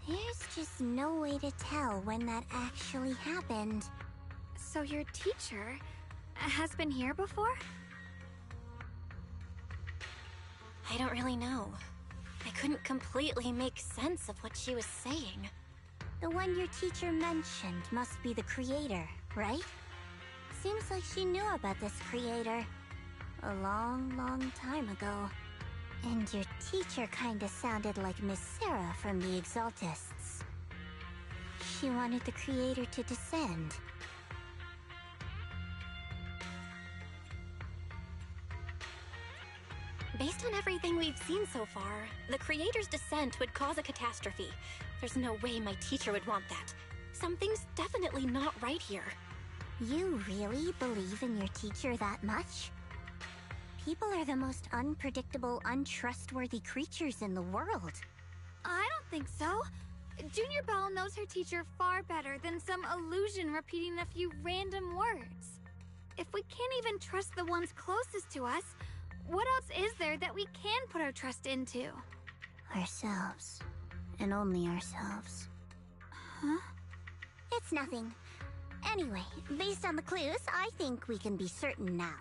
There's just no way to tell when that actually happened. So your teacher has been here before? I don't really know. I couldn't completely make sense of what she was saying. The one your teacher mentioned must be the creator, right? Seems like she knew about this creator a long, long time ago. And your teacher kinda sounded like Miss Sarah from the Exaltists. She wanted the creator to descend. Based on everything we've seen so far, the creator's descent would cause a catastrophe. There's no way my teacher would want that. Something's definitely not right here. You really believe in your teacher that much? People are the most unpredictable, untrustworthy creatures in the world. I don't think so. Junior Belle knows her teacher far better than some illusion repeating a few random words. If we can't even trust the ones closest to us, what else is there that we can put our trust into? Ourselves. And only ourselves. Huh? It's nothing. Anyway, based on the clues, I think we can be certain now.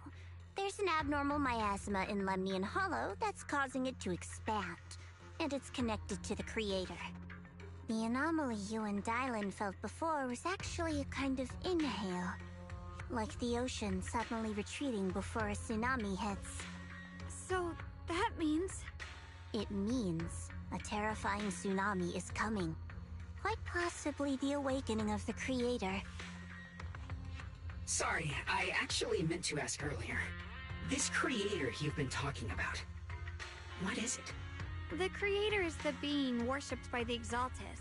There's an abnormal miasma in Lemnian Hollow that's causing it to expand, and it's connected to the creator. The anomaly you and Dylan felt before was actually a kind of inhale. Like the ocean suddenly retreating before a tsunami hits. So, that means... It means a terrifying tsunami is coming. Quite possibly the awakening of the Creator. Sorry, I actually meant to ask earlier. This Creator you've been talking about, what is it? The Creator is the being worshipped by the Exaltists.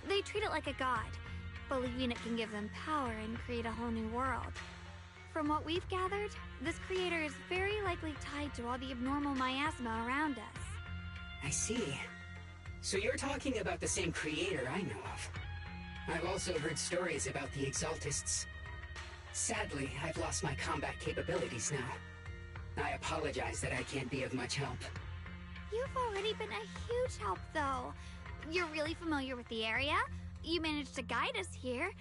They treat it like a god, believing it can give them power and create a whole new world. From what we've gathered, this Creator is very likely tied to all the abnormal miasma around us. I see. So you're talking about the same Creator I know of. I've also heard stories about the Exaltists. Sadly, I've lost my combat capabilities now. I apologize that I can't be of much help. You've already been a huge help, though. You're really familiar with the area, you managed to guide us here,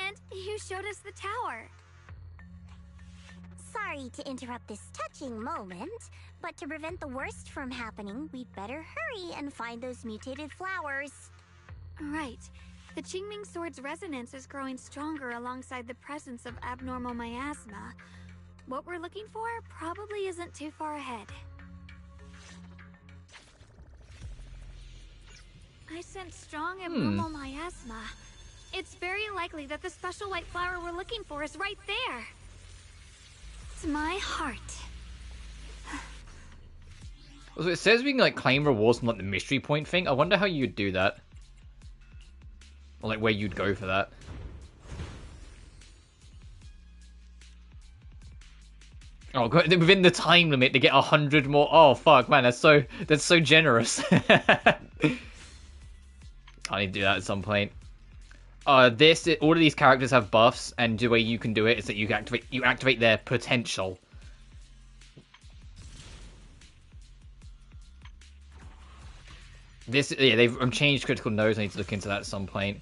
and you showed us the tower. Sorry to interrupt this touching moment, but to prevent the worst from happening, we'd better hurry and find those mutated flowers. Right. The Qingming Sword's resonance is growing stronger alongside the presence of abnormal miasma. What we're looking for probably isn't too far ahead. I sense strong abnormal miasma. It's very likely that the special white flower we're looking for is right there. It's my heart. So it says we can like claim rewards from like the mystery point thing. I wonder how you'd do that. Or like where you'd go for that. Oh god, within the time limit to get 100 more. Oh fuck, man, that's so generous. I need to do that at some point. All of these characters have buffs, and the way you can do it is that you activate their potential. They've changed critical nodes. I need to look into that at some point.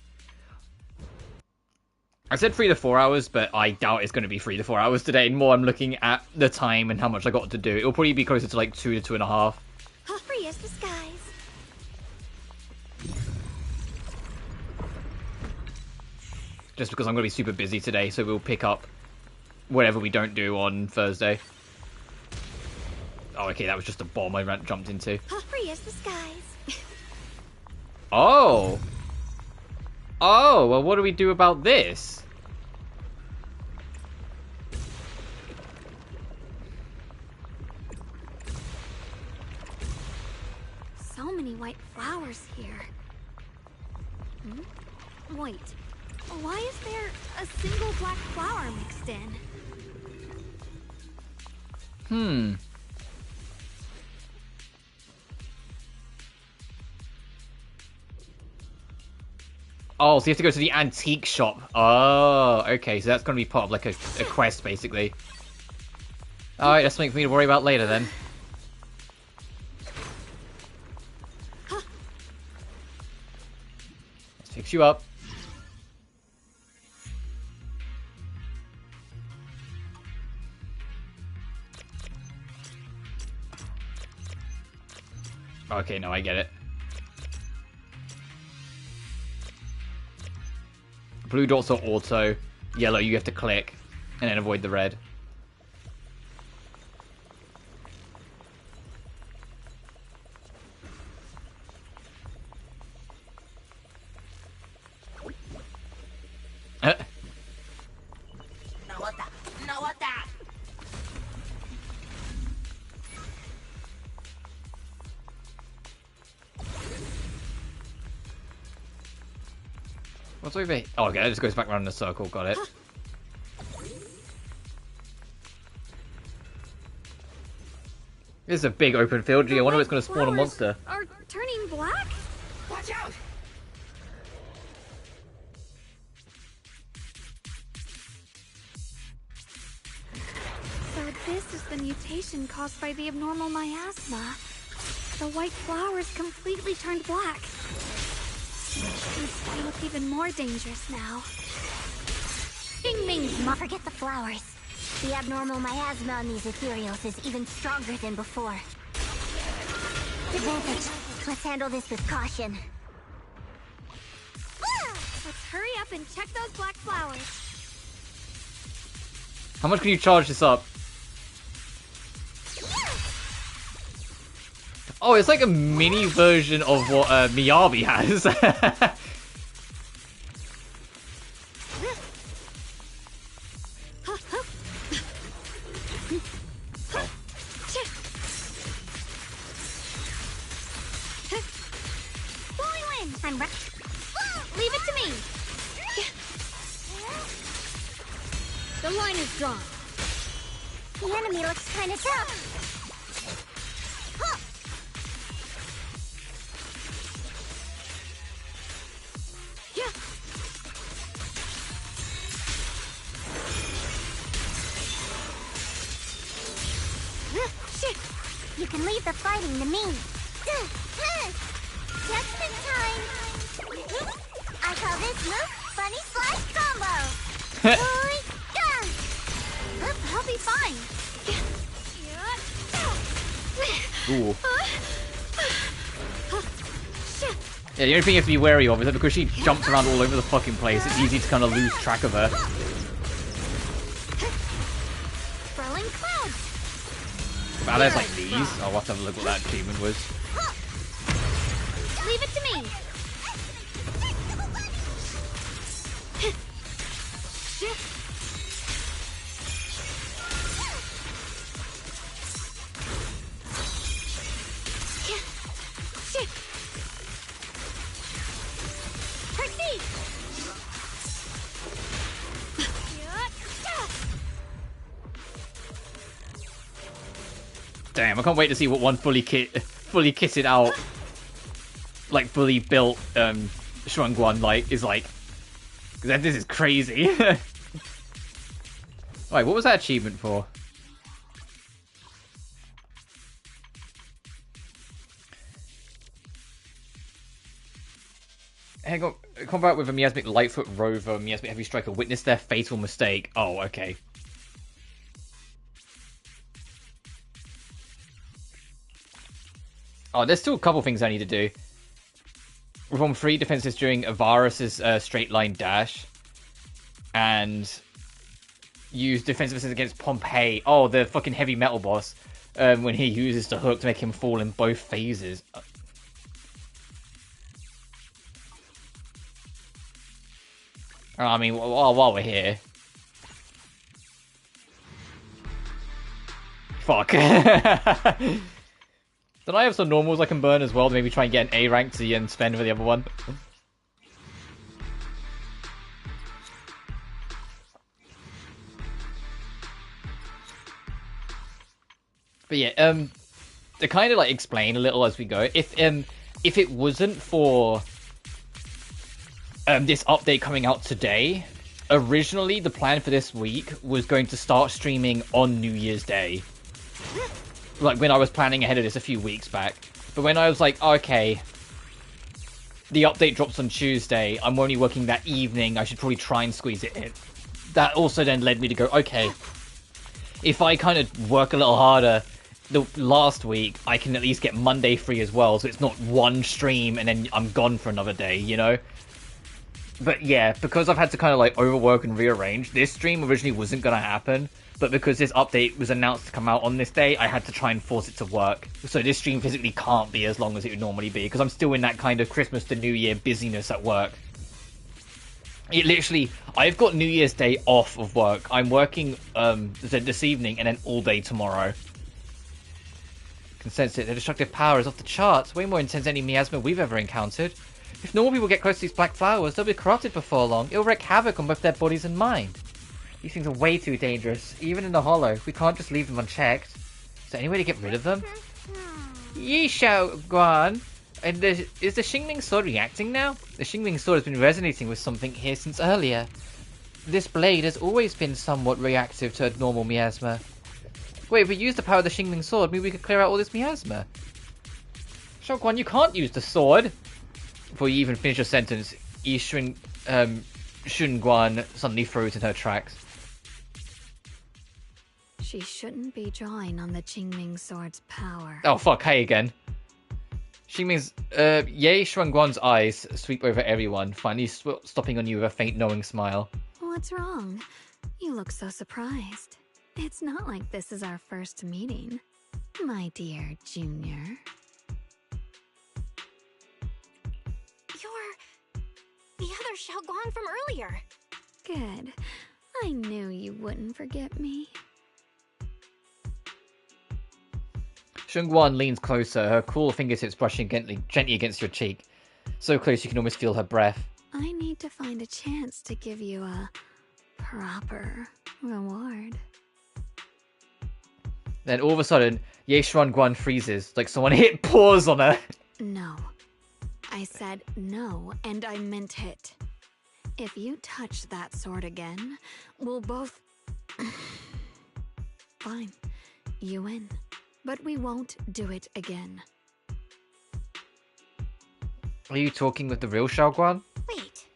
I said 3 to 4 hours, but I doubt it's going to be 3 to 4 hours today. More, I'm looking at the time and how much I got to do. It'll probably be closer to like 2 to 2.5. Free as the skies. Just because I'm going to be super busy today, so we'll pick up whatever we don't do on Thursday. Oh, okay, that was just a bomb I jumped into. Free as the skies. Oh! Oh, well, what do we do about this? So many white flowers here. Wait, why is there a single black flower mixed in? Oh, so you have to go to the antique shop. Oh, okay, so that's going to be part of like a quest, basically. Alright, that's something for me to worry about later, then. Let's fix you up. Okay, no, I get it. Blue dots are auto. Yellow, you have to click. And then avoid the red. What's over here? Oh, okay, it just goes back around in a circle. Got it. This is a big open field. Gee, I wonder if it's going to spawn a monster. Are turning black? Watch out! So this is the mutation caused by the abnormal miasma. The white flowers completely turned black. They look even more dangerous now. Ding Ming! Forget the flowers. The abnormal miasma on these ethereals is even stronger than before. Advantage. Let's handle this with caution. Hurry up and check those black flowers. How much can you charge this up? Oh, it's like a mini version of what Miyabi has. I'm ready. Leave it to me. The line is drawn. The enemy looks kind of tough. You can leave the fighting to me. Judgment time. I call this move Funny Slice Combo. I'll be fine. Ooh. Yeah, the only thing you have to be wary of is that because she jumps around all over the fucking place, it's easy to kind of lose track of her. Swirling clouds. Wow, there's like these. I'll have to have a look what that achievement was. Leave it to me. Damn, I can't wait to see what one fully kitted out, like fully built Shuangguan like is like. Because this is crazy. Right, what was that achievement for? Hang on, combat with a miasmic Lightfoot rover, miasmic heavy striker, witness their fatal mistake. Oh, okay. Oh, there's still a couple things I need to do. Perform 3 defenses during Avaris's straight line dash. And use defensive assist against Pompeii. Oh, the fucking heavy metal boss. When he uses the hook to make him fall in both phases. I mean, while we're here. Fuck. Don't I have some normals I can burn as well to maybe try and get an A rank to and spend for the other one? But yeah, to kind of like explain a little as we go, if it wasn't for this update coming out today, originally the plan for this week was going to start streaming on New Year's Day. Like when I was planning ahead of this a few weeks back. But when I was like, okay, the update drops on Tuesday, I'm only working that evening, I should probably try and squeeze it in. That also then led me to go, okay, if I kind of work a little harder the last week, I can at least get Monday free as well, so it's not one stream and then I'm gone for another day, you know? But yeah, because I've had to kind of like overwork and rearrange, this stream originally wasn't going to happen. But because this update was announced to come out on this day, I had to try and force it to work. So this stream physically can't be as long as it would normally be, because I'm still in that kind of Christmas to New Year busyness at work. It literally, I've got New Year's Day off of work. I'm working this evening and then all day tomorrow. Can sense it. The destructive power is off the charts. Way more intense than any miasma we've ever encountered. If normal people get close to these black flowers, they'll be corrupted before long. It'll wreak havoc on both their bodies and mind. These things are way too dangerous, even in the hollow. We can't just leave them unchecked. Is there any way to get rid of them? Yishao Guan! And is the Xingming sword reacting now? The Xingming sword has been resonating with something here since earlier. This blade has always been somewhat reactive to normal miasma. Wait, if we use the power of the Xingming sword, maybe we could clear out all this miasma. Shao Guan, you can't use the sword! Before you even finish your sentence, Shun Guan suddenly froze in her tracks. She shouldn't be drawing on the Qingming sword's power. Oh fuck, hey again. Xingming's, Ye Shuangguan's eyes sweep over everyone, finally stopping on you with a faint knowing smile. What's wrong? You look so surprised. It's not like this is our first meeting, my dear Junior. You're the other Xiaoguang from earlier. Good. I knew you wouldn't forget me. Shengguan leans closer, her cool fingertips brushing gently against your cheek. So close you can almost feel her breath. I need to find a chance to give you a proper reward. Then all of a sudden, Ye Shuangguan freezes, like someone hit pause on her. No. I said no, and I meant it. If you touch that sword again, we'll both... Fine. You win. But we won't do it again. Are you talking with the real Xiaoguan? Wait,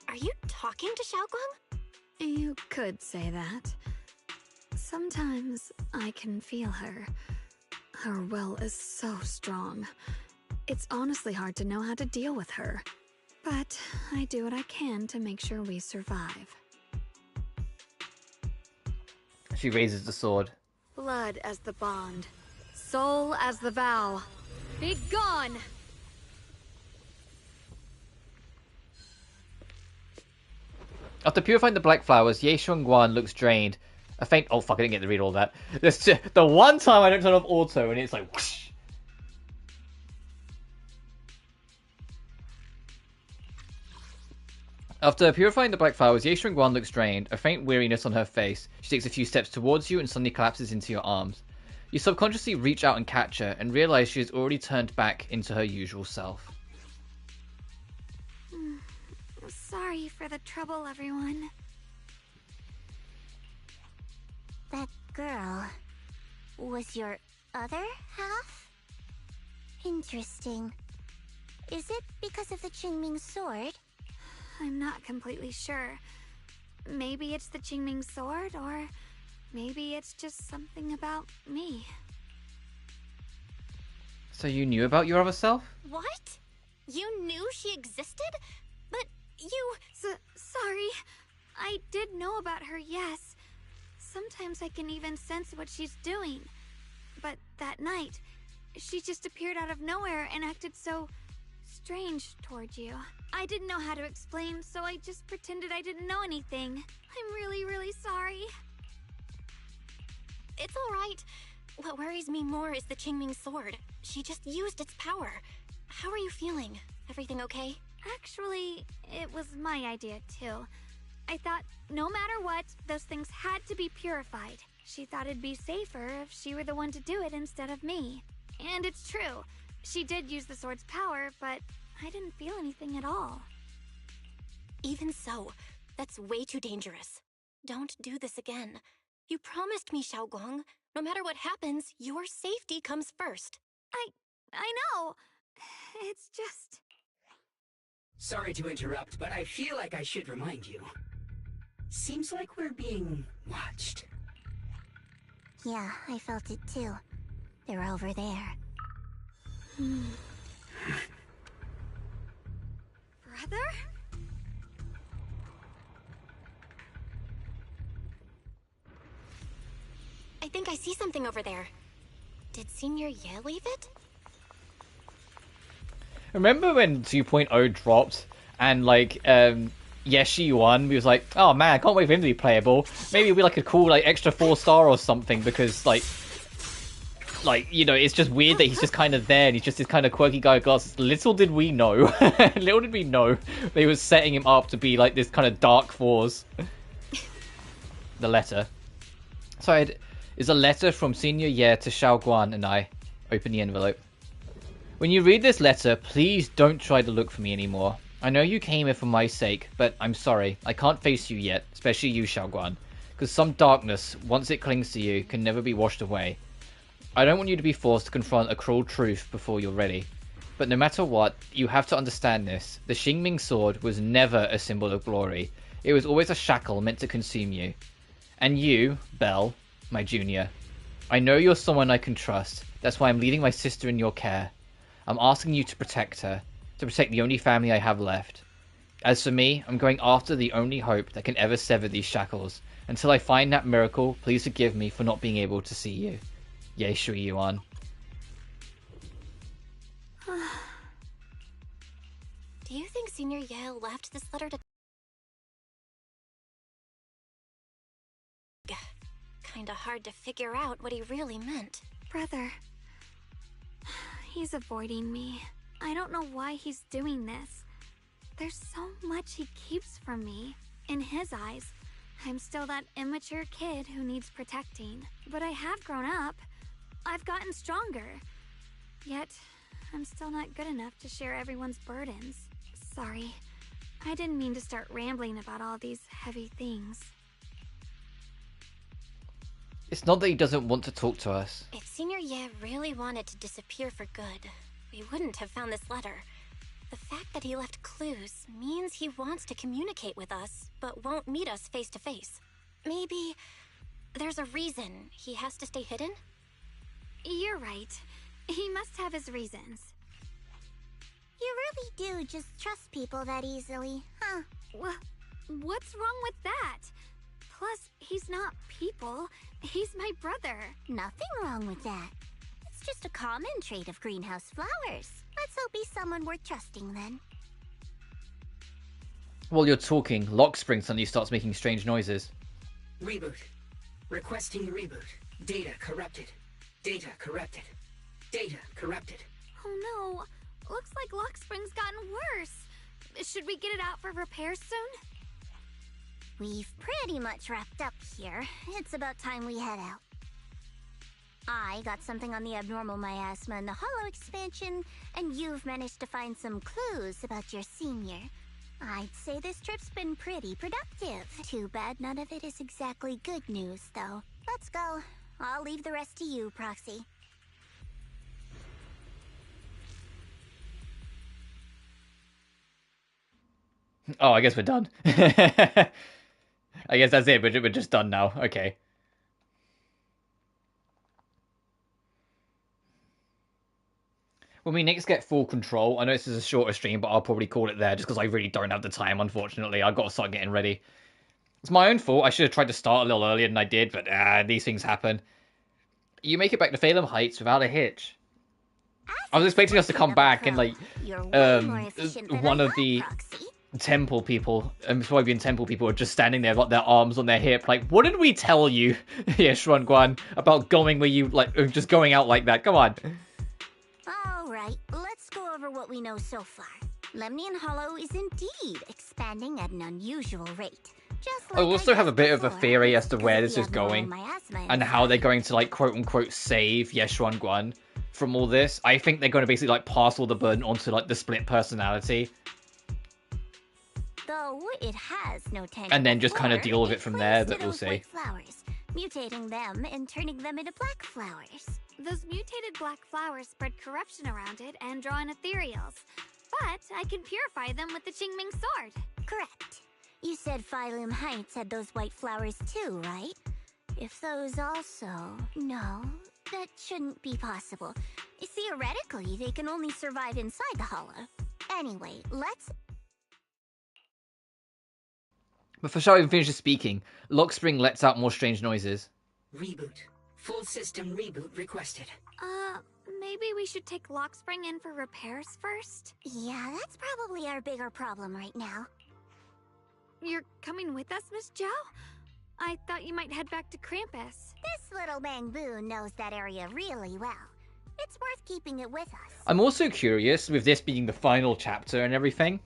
are you talking to Xiaoguang? You could say that. Sometimes I can feel her. Her will is so strong. It's honestly hard to know how to deal with her. But I do what I can to make sure we survive. She raises the sword. Blood as the bond. Soul as the vow. Be gone! After purifying the black flowers, Ye Shuangguan looks drained. A faint... Oh, fuck, I didn't get to read all that. This, the one time I don't turn off auto and it's like... Whoosh. After purifying the black flowers, Ye Shuangguan looks drained, a faint weariness on her face. She takes a few steps towards you and suddenly collapses into your arms. You subconsciously reach out and catch her and realize she has already turned back into her usual self. Sorry for the trouble, everyone. That girl was your other half? Interesting. Is it because of the Qingming sword? I'm not completely sure. Maybe it's the Qingming sword, or maybe it's just something about me. So you knew about your other self? What? You knew she existed? But you... Sorry. I did know about her, yes. Sometimes I can even sense what she's doing. But that night, she just appeared out of nowhere and acted so strange toward you. I didn't know how to explain, so I just pretended I didn't know anything. I'm really, really sorry. It's alright. What worries me more is the Qingming sword. She just used its power. How are you feeling? Everything okay? Actually, it was my idea too. I thought no matter what, those things had to be purified. She thought it'd be safer if she were the one to do it instead of me. And it's true. She did use the sword's power, but I didn't feel anything at all. Even so, that's way too dangerous. Don't do this again. You promised me, Xiaoguang. No matter what happens, your safety comes first. I know. It's just... Sorry to interrupt, but I feel like I should remind you. Seems like we're being watched. Yeah, I felt it too. They're over there. Brother? I think I see something over there. Did Senior Ye leave it? Remember when 2.0 dropped and like Yeshi won? We was like, oh man, I can't wait for him to be playable. Maybe it'll be like a cool like extra 4-star or something because like you know, it's just weird that he's just kind of there and he's just this kind of quirky guy with glasses. Little did we know, little did we know they was setting him up to be like this kind of dark force. The letter. So it is a letter from Senior Ye to Xiaoguan and I. Open the envelope. When you read this letter, please don't try to look for me anymore. I know you came here for my sake, but I'm sorry. I can't face you yet, especially you, Xiaoguan. Because some darkness, once it clings to you, can never be washed away. I don't want you to be forced to confront a cruel truth before you're ready. But no matter what, you have to understand this. The Xingming sword was never a symbol of glory. It was always a shackle meant to consume you. And you, Belle, my junior, I know you're someone I can trust. That's why I'm leaving my sister in your care. I'm asking you to protect her, to protect the only family I have left. As for me, I'm going after the only hope that can ever sever these shackles. Until I find that miracle, please forgive me for not being able to see you. Ye Shui Yuan. Do you think Senior Ye left this letter to... Kinda hard to figure out what he really meant. Brother. He's avoiding me. I don't know why he's doing this. There's so much he keeps from me. In his eyes, I'm still that immature kid who needs protecting. But I have grown up. I've gotten stronger. Yet, I'm still not good enough to share everyone's burdens. Sorry. I didn't mean to start rambling about all these heavy things. It's not that he doesn't want to talk to us. If Senior Ye really wanted to disappear for good, we wouldn't have found this letter. The fact that he left clues means he wants to communicate with us, but won't meet us face to face. Maybe there's a reason he has to stay hidden? You're right. He must have his reasons. You really do just trust people that easily, huh? What's wrong with that? Plus, he's not people. He's my brother. Nothing wrong with that. It's just a common trait of greenhouse flowers. Let's hope he's someone worth trusting then. While you're talking, Lockspring suddenly starts making strange noises. Reboot. Requesting reboot. Data corrupted. Data corrupted. Data corrupted. Oh no. Looks like Lockspring's gotten worse. Should we get it out for repairs soon? We've pretty much wrapped up here. It's about time we head out. I got something on the abnormal miasma and the hollow expansion, and you've managed to find some clues about your senior. I'd say this trip's been pretty productive. Too bad none of it is exactly good news, though. Let's go. I'll leave the rest to you, Proxy. Oh, I guess we're done. I guess that's it, but we're just done now. Okay. When we next get full control, I know this is a shorter stream, but I'll probably call it there just because I really don't have the time, unfortunately. I've got to start getting ready. It's my own fault. I should have tried to start a little earlier than I did, but these things happen. You make it back to Phalem Heights without a hitch. I was expecting us to come back and, like, one of the temple people, Swabian temple people, are just standing there, got their arms on their hip, like, what did we tell you, Shuan Guan, about going where you, like, just going out like that? Come on. Alright, let's go over what we know so far. Lemnian Hollow is indeed expanding at an unusual rate. I also have a bit of a theory as to where this is going, and how they're going to, like, quote-unquote save Yeshuan Guan from all this. I think they're going to basically, like, pass all the burden onto, like, the split personality. Though it has no and then just kind of deal with it from there, but we'll see. Flowers, mutating them and turning them into black flowers. Those mutated black flowers spread corruption around it and draw in ethereals. But I can purify them with the Qingming sword. Correct. You said Phalem Heights had those white flowers too, right? If those also... No, that shouldn't be possible. Theoretically, they can only survive inside the hollow. Anyway, let's... Before Shao even finishes speaking, Lockspring lets out more strange noises. Reboot. Full system reboot requested. Maybe we should take Lockspring in for repairs first? Yeah, that's probably our bigger problem right now. You're coming with us, Miss Zhao? I thought you might head back to Krampus. This little bamboo knows that area really well. It's worth keeping it with us. I'm also curious, with this being the final chapter and everything,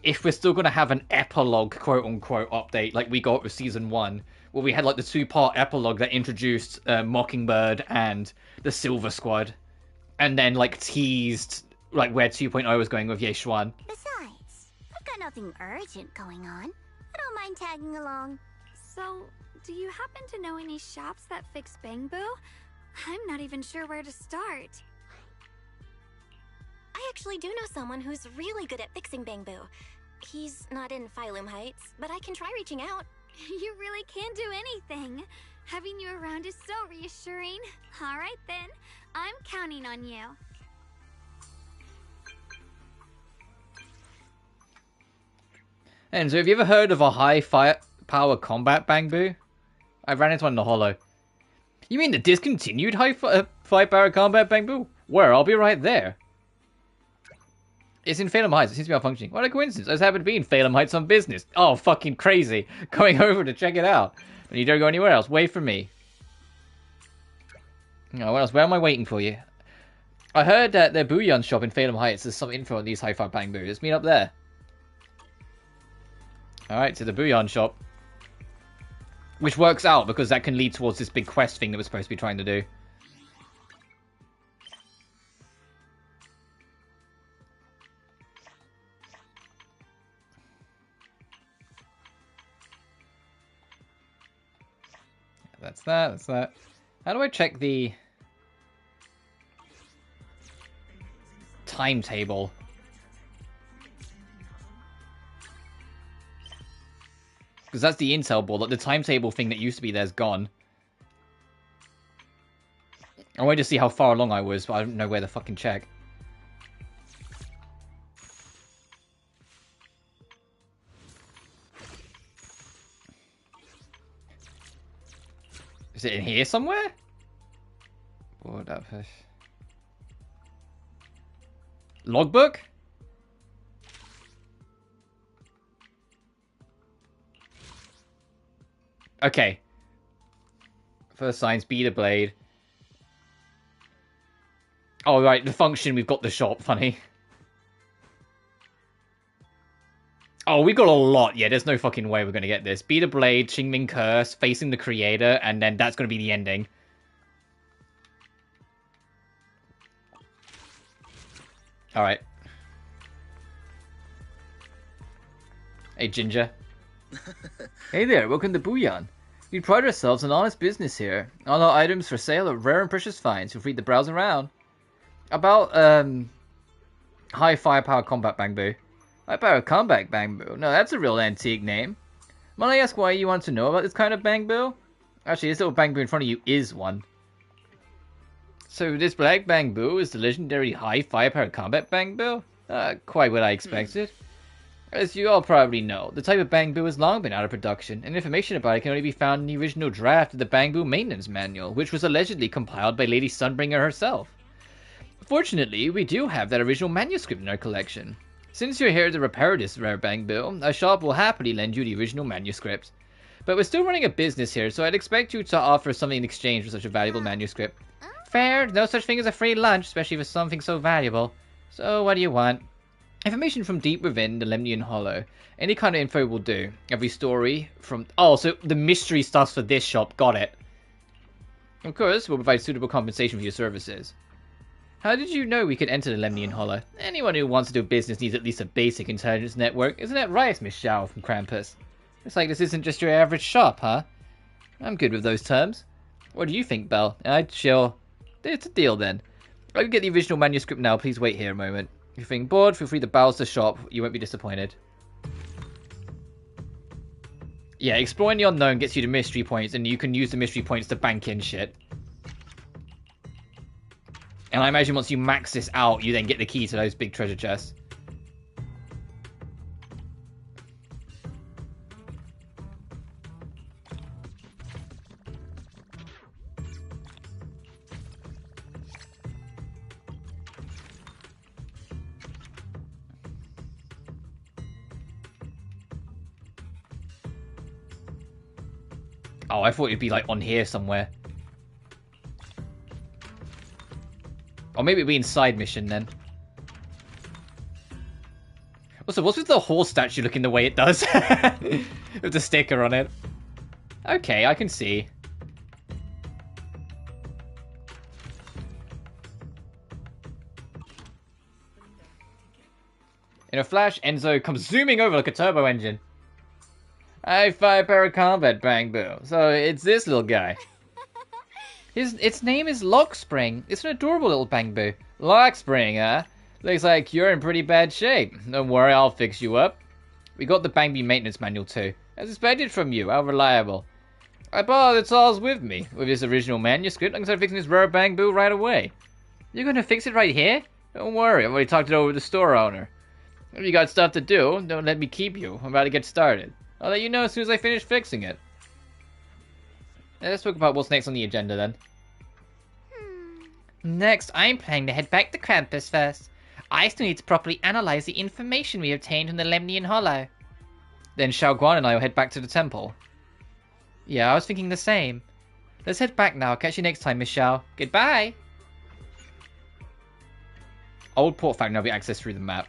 if we're still going to have an epilogue, quote-unquote, update like we got with Season 1, where we had, like, the two-part epilogue that introduced Mockingbird and the Silver Squad, and then, like, teased, like, where 2.0 was going with Yeshuan. Besides, I've got nothing urgent going on. I don't mind tagging along. So, do you happen to know any shops that fix Bangbu? I'm not even sure where to start. I actually do know someone who's really good at fixing Bangbu. He's not in Phalem Heights, but I can try reaching out. You really can do anything. Having you around is so reassuring. All right then, I'm counting on you. And so, have you ever heard of a high fire power combat Bangbu? I ran into one in the holo. You mean the discontinued high fire power combat Bangbu? Where? I'll be right there. It's in Phelan Heights. It seems to be malfunctioning. What a coincidence. I just happened to be in Phelan Heights on business. Oh, fucking crazy. Going over to check it out. And you don't go anywhere else. Wait for me. Oh, what else? Where am I waiting for you? I heard that their Bouillon shop in Phelan Heights has some info on these high fire Bangbu. Let's meet up there. Alright, to the Bouillon shop. Which works out because that can lead towards this big quest thing that we're supposed to be trying to do. That's that, that's that. How do I check the timetable? Because that's the intel board. Like, the timetable thing that used to be there's gone. I wanted to see how far along I was, but I don't know where to fucking check. Is it in here somewhere? Board up. Logbook? Okay. First signs, beat a blade. Oh, right, the function, we've got the shop, funny. Oh, we got a lot. Yeah, there's no fucking way we're going to get this. Beat a blade, Qingming Curse, facing the creator, and then that's going to be the ending. Alright. Hey, Ginger. Hey there, welcome to Bouillon. We pride ourselves on honest business here. All our items for sale are rare and precious finds. Feel free to browse around. About, high firepower combat Bangbu. High power combat Bangbu? No, that's a real antique name. Might I ask why you want to know about this kind of Bangbu? Actually, this little Bangbu in front of you is one. So this black Bangbu is the legendary high firepower combat Bangbu? Quite what I expected. As you all probably know, the type of Bangbu has long been out of production, and information about it can only be found in the original draft of the Bangbu Maintenance Manual, which was allegedly compiled by Lady Sunbringer herself. Fortunately, we do have that original manuscript in our collection. Since you're here to repair this rare Bangbu, our shop will happily lend you the original manuscript. But we're still running a business here, so I'd expect you to offer something in exchange for such a valuable manuscript. Fair, no such thing as a free lunch, especially for something so valuable. So, what do you want? Information from deep within the Lemnian Hollow. Any kind of info will do. Every story from... Oh, so the mystery stuff's for this shop. Got it. Of course, we'll provide suitable compensation for your services. How did you know we could enter the Lemnian Hollow? Anyone who wants to do business needs at least a basic intelligence network. Isn't that right, Miss Xiao from Krampus? It's like this isn't just your average shop, huh? I'm good with those terms. What do you think, Belle? I'd chill. It's a deal, then. I can get the original manuscript now. Please wait here a moment. If you're feeling bored, feel free to browse the shop. You won't be disappointed. Yeah, exploring the unknown gets you the mystery points, and you can use the mystery points to bank in shit. And I imagine once you max this out, you then get the key to those big treasure chests. Oh, I thought it'd be like on here somewhere. Or maybe it'd be in side mission then. Also, what's with the horse statue looking the way it does? With the sticker on it. Okay, I can see. In a flash, Enzo comes zooming over like a turbo engine. High firepower combat Bangbu. So it's this little guy. Its name is Lockspring. It's an adorable little Bangbu. Lockspring, huh? Looks like you're in pretty bad shape. Don't worry, I'll fix you up. We got the Bangbu maintenance manual too. As expected from you, how reliable. I brought the tools with me. With this original manuscript, I can start fixing this rare Bangbu right away. You're gonna fix it right here? Don't worry, I've already talked it over with the store owner. If you got stuff to do, don't let me keep you. I'm about to get started. I'll let you know as soon as I finish fixing it. Let's talk about what's next on the agenda then. Next, I'm planning to head back to Krampus first. I still need to properly analyze the information we obtained from the Lemnian Hollow. Then Xiaoguan and I will head back to the temple. Yeah, I was thinking the same. Let's head back now. Catch you next time, Miss Xiao. Goodbye! Old Port Factory now be accessed through the map.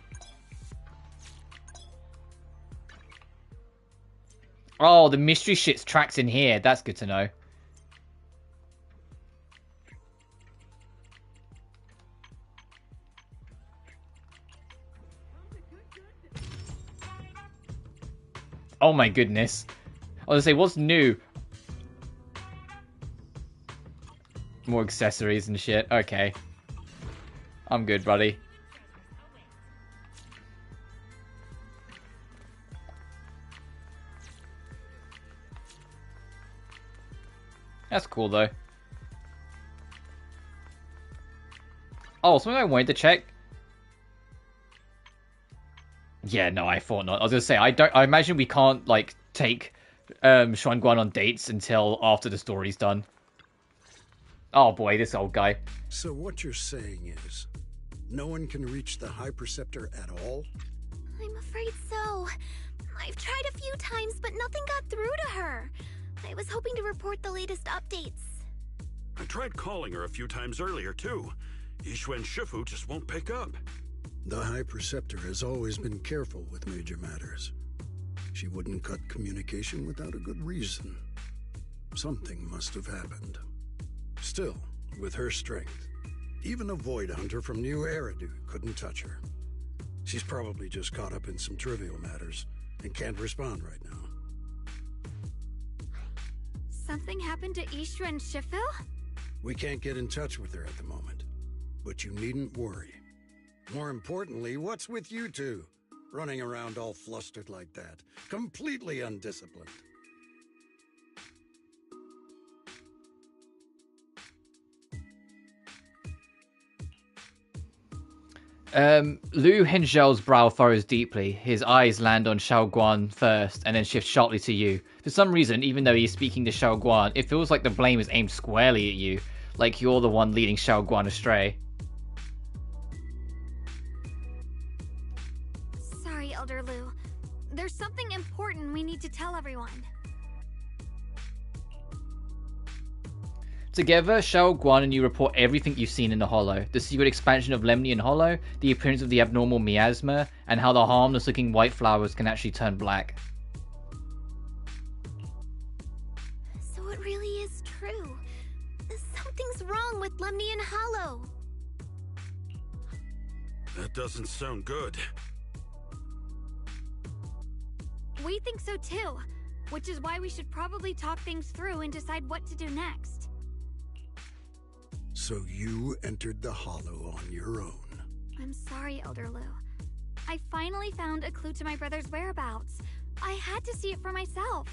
Oh, the mystery shit's tracked in here. That's good to know. Oh my goodness. I was gonna say, what's new? More accessories and shit. Okay. I'm good, buddy. That's cool, though. Oh, something I wanted to check. Yeah, no, I thought not. I was gonna say, I imagine we can't, like, take Xuanguan on dates until after the story's done. Oh boy, this old guy. So what you're saying is, no one can reach the High Preceptor at all? I'm afraid so. I've tried a few times, but nothing got through to her. I was hoping to report the latest updates. I tried calling her a few times earlier, too. Yixuan Shifu just won't pick up. The High Preceptor has always been careful with major matters. She wouldn't cut communication without a good reason. Something must have happened. Still, with her strength, even a Void Hunter from New Eridu couldn't touch her. She's probably just caught up in some trivial matters and can't respond right now. Something happened to Yixuan Shifu? We can't get in touch with her at the moment, but you needn't worry. More importantly, what's with you two? Running around all flustered like that. Completely undisciplined. Liu Henzhou's brow furrows deeply. His eyes land on Xiaoguan first, and then shift sharply to you. For some reason, even though he's speaking to Xiaoguan, it feels like the blame is aimed squarely at you. Like you're the one leading Xiaoguan astray. Sorry, Elder Liu. There's something important we need to tell everyone. Together, Xiaoguan and you report everything you've seen in the Hollow. The secret expansion of Lemnian Hollow, the appearance of the abnormal miasma, and how the harmless-looking white flowers can actually turn black. So it really is true. Something's wrong with Lemnian Hollow. That doesn't sound good. We think so too, which is why we should probably talk things through and decide what to do next. So you entered the Hollow on your own. I'm sorry, Elder Liu. I finally found a clue to my brother's whereabouts. I had to see it for myself.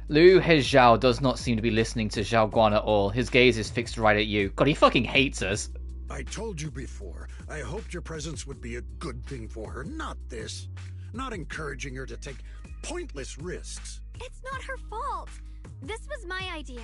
Liu Hezhao does not seem to be listening to Xiaoguan at all. His gaze is fixed right at you. God, he fucking hates us. I told you before, I hoped your presence would be a good thing for her, not this. Not encouraging her to take pointless risks. It's not her fault. This was my idea.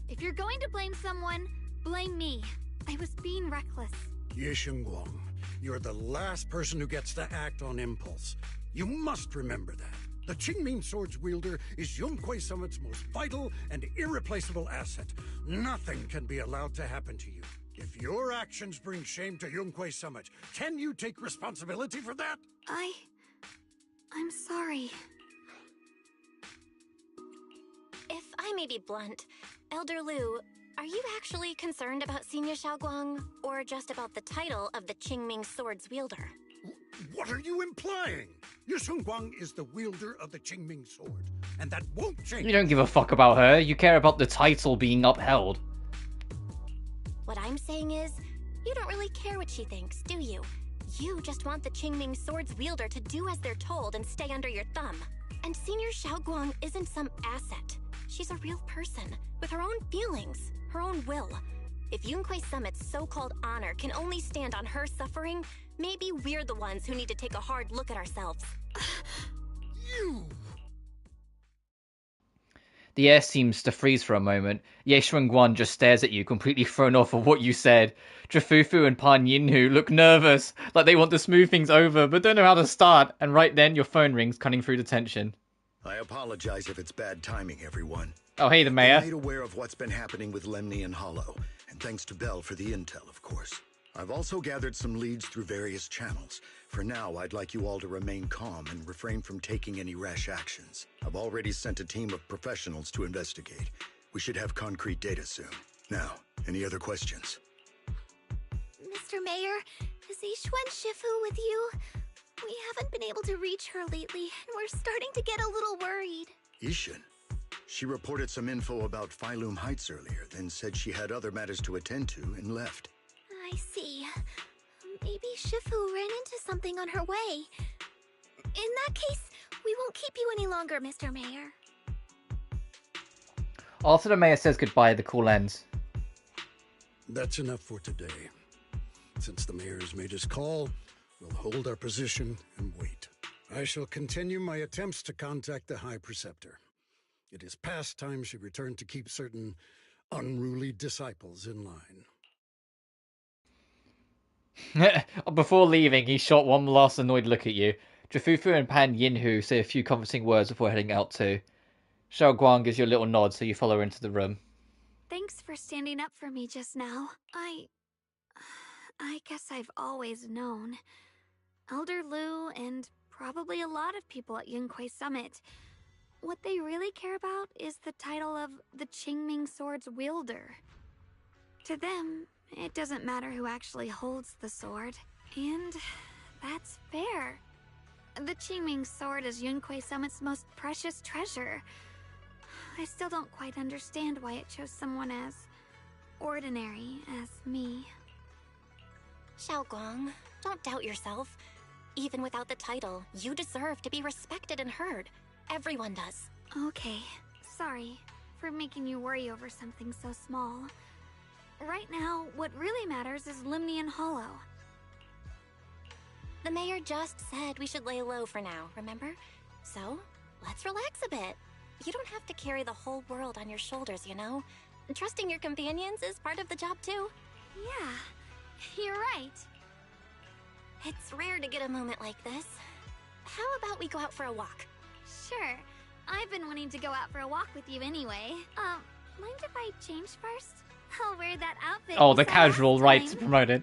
If you're going to blame someone, blame me. I was being reckless. Ye Shengguang, you're the last person who gets to act on impulse. You must remember that. The Qingming Sword's wielder is Yunquei Summit's most vital and irreplaceable asset. Nothing can be allowed to happen to you. If your actions bring shame to Yunquei Summit, can you take responsibility for that? I'm sorry. If I may be blunt, Elder Liu, are you actually concerned about Senior Xiaoguang, or just about the title of the Qingming Sword's wielder? What are you implying? Ye Shengguang is the wielder of the Qingming Sword, and that won't change. You don't give a fuck about her. You care about the title being upheld. What I'm saying is, you don't really care what she thinks, do you? You just want the Qingming Sword's wielder to do as they're told and stay under your thumb. And Senior Xiaoguang isn't some asset. She's a real person, with her own feelings, her own will. If Yunquei Summit's so-called honor can only stand on her suffering, Maybe we're the ones who need to take a hard look at ourselves. The air seems to freeze for a moment. Ye Guan just stares at you, completely thrown off of what you said. Drafufu and Pan Yinhu look nervous, like they want to smooth things over, but don't know how to start. And right then, your phone rings, cutting through the tension. I apologize if it's bad timing, everyone. Oh, hey, the mayor. I'm made aware of what's been happening with Lemny and Hollow, and thanks to Bell for the intel, of course. I've also gathered some leads through various channels. For now, I'd like you all to remain calm and refrain from taking any rash actions. I've already sent a team of professionals to investigate. We should have concrete data soon. Now, any other questions? Mr. Mayor, is Ishwen Shifu with you? We haven't been able to reach her lately, and we're starting to get a little worried. Ishin? She reported some info about Phylum Heights earlier, then said she had other matters to attend to and left. I see. Maybe Shifu ran into something on her way. In that case, we won't keep you any longer, Mr. Mayor. After the mayor says goodbye, the call ends. That's enough for today. Since the mayor has made his call, we'll hold our position and wait. I shall continue my attempts to contact the High Preceptor. It is past time she returned to keep certain unruly disciples in line. Before leaving, he shot one last annoyed look at you. Drafufu and Pan Yinhu say a few comforting words before heading out too. Xiao Guang gives you a little nod, so you follow her into the room. Thanks for standing up for me just now. I guess I've always known. Elder Lu and probably a lot of people at Yunquay Summit, what they really care about is the title of the Qingming Sword's wielder. To them, it doesn't matter who actually holds the sword, and that's fair. The Qingming Sword is Yunquay Summit's most precious treasure. I still don't quite understand why it chose someone as ordinary as me. Xiaoguang, don't doubt yourself. Even without the title, you deserve to be respected and heard. Everyone does. Okay, sorry for making you worry over something so small. Right now, what really matters is Lemny and Hollow. The mayor just said we should lay low for now, remember? So, let's relax a bit. You don't have to carry the whole world on your shoulders, you know? Trusting your companions is part of the job too. Yeah, you're right. It's rare to get a moment like this. How about we go out for a walk? Sure. I've been wanting to go out for a walk with you anyway. Mind if I change first? I'll wear that outfit. Oh, the casual right to promote it.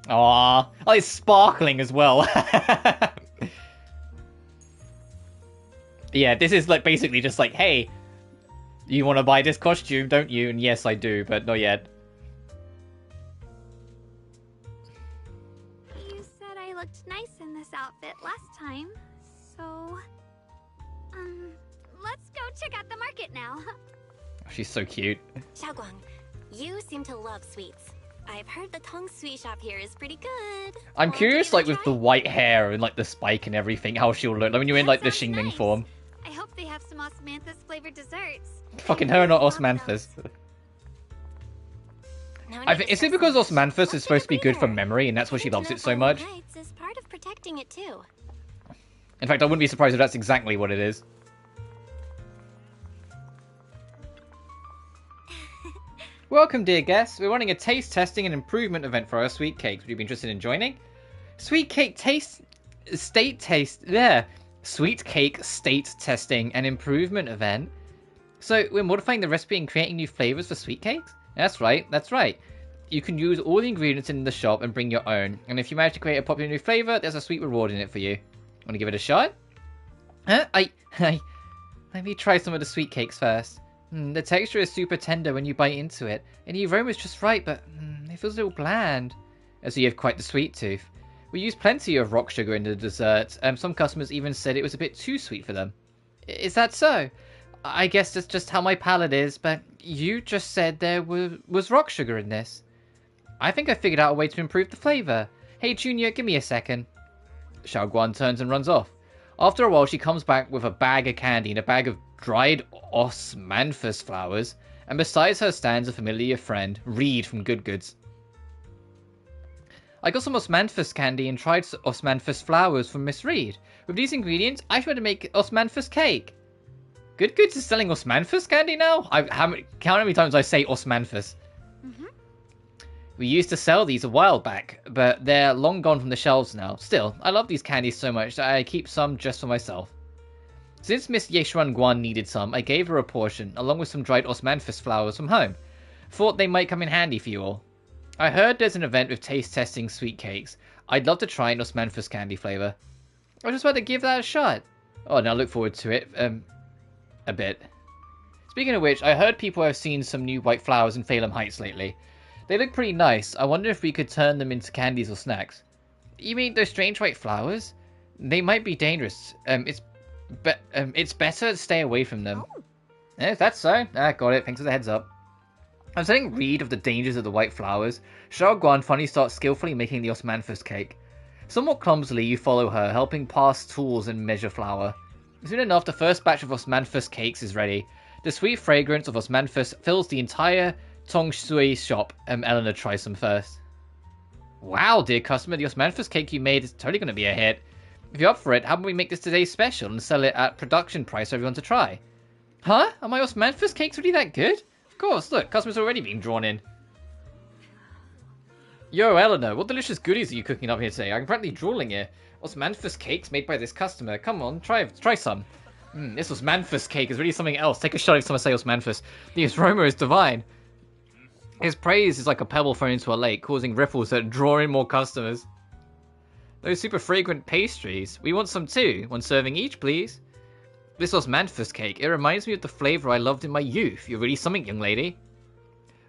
Aww. Oh, it's sparkling as well. Yeah, this is like basically just like, hey, you want to buy this costume, don't you? And yes, I do, but not yet. You said I looked nice in this outfit last time, so... let's go check out the market now. She's so cute. Xiaoguang, you seem to love sweets. I've heard the Tong Sweet shop here is pretty good. I'm curious, like, with the white hair and, like, the spike and everything, how she'll look. Like, when you're in, like, the Xingming form. I hope they have some osmanthus flavored desserts. Fucking her, not osmanthus. Is it because osmanthus is supposed to be good for memory, and that's why she loves it so much? Is part of protecting it too. In fact, I wouldn't be surprised if that's exactly what it is. Welcome, dear guests. We're running a taste testing and improvement event for our sweet cakes. Would you be interested in joining? Sweet cake state testing and improvement event. So we're modifying the recipe and creating new flavors for sweet cakes? That's right, that's right. You can use all the ingredients in the shop and bring your own. And if you manage to create a popular new flavor, there's a sweet reward in it for you. Want to give it a shot? Huh? Let me try some of the sweet cakes first. The texture is super tender when you bite into it, and the aroma is just right, but it feels a little bland. So you have quite the sweet tooth. We use plenty of rock sugar in the dessert, and some customers even said it was a bit too sweet for them. Is that so? I guess that's just how my palate is, but you just said there was rock sugar in this. I think I figured out a way to improve the flavor. Hey Junior, give me a second. Xiaoguan turns and runs off. After a while, she comes back with a bag of candy and a bag of dried osmanthus flowers, and beside her stands a familiar friend, Reed from Good Goods. I got some osmanthus candy and tried osmanthus flowers from Miss Reed. With these ingredients, I should make osmanthus cake. Good Goods is selling osmanthus candy now? Count how many times I say osmanthus. We used to sell these a while back, but they're long gone from the shelves now. Still, I love these candies so much that I keep some just for myself. Since Miss Yeshuan Guan needed some, I gave her a portion, along with some dried osmanthus flowers from home. Thought they might come in handy for you all. I heard there's an event with taste testing sweet cakes. I'd love to try an osmanthus candy flavour. I was just about to give that a shot. Oh, and I look forward to it, a bit. Speaking of which, I heard people have seen some new white flowers in Phalem Heights lately. They look pretty nice. I wonder if we could turn them into candies or snacks. You mean those strange white flowers? They might be dangerous. It's better to stay away from them. If that's so. Got it. Thanks for the heads up. I'm telling Reed of the dangers of the white flowers. Xiao Guan finally starts skillfully making the osmanthus cake. Somewhat clumsily, you follow her, helping pass tools and measure flour. Soon enough, the first batch of osmanthus cakes is ready. The sweet fragrance of osmanthus fills the entire Tong Sui shop. Eleanor tries some first. Wow, dear customer, the osmanthus cake you made is totally going to be a hit. If you're up for it, how about we make this today's special and sell it at production price for everyone to try? Huh? Are my osmanthus cakes really that good? Of course, look, customers are already being drawn in. Yo, Eleanor, what delicious goodies are you cooking up here today? I'm practically drooling here. Osmanthus cakes made by this customer. Come on, try some. This osmanthus cake is really something else. Take a shot if someone say osmanthus. The aroma is divine. His praise is like a pebble thrown into a lake, causing ripples that draw in more customers. Those super fragrant pastries. We want some too. One serving each, please. This osmanthus cake. It reminds me of the flavour I loved in my youth. You're really something, young lady.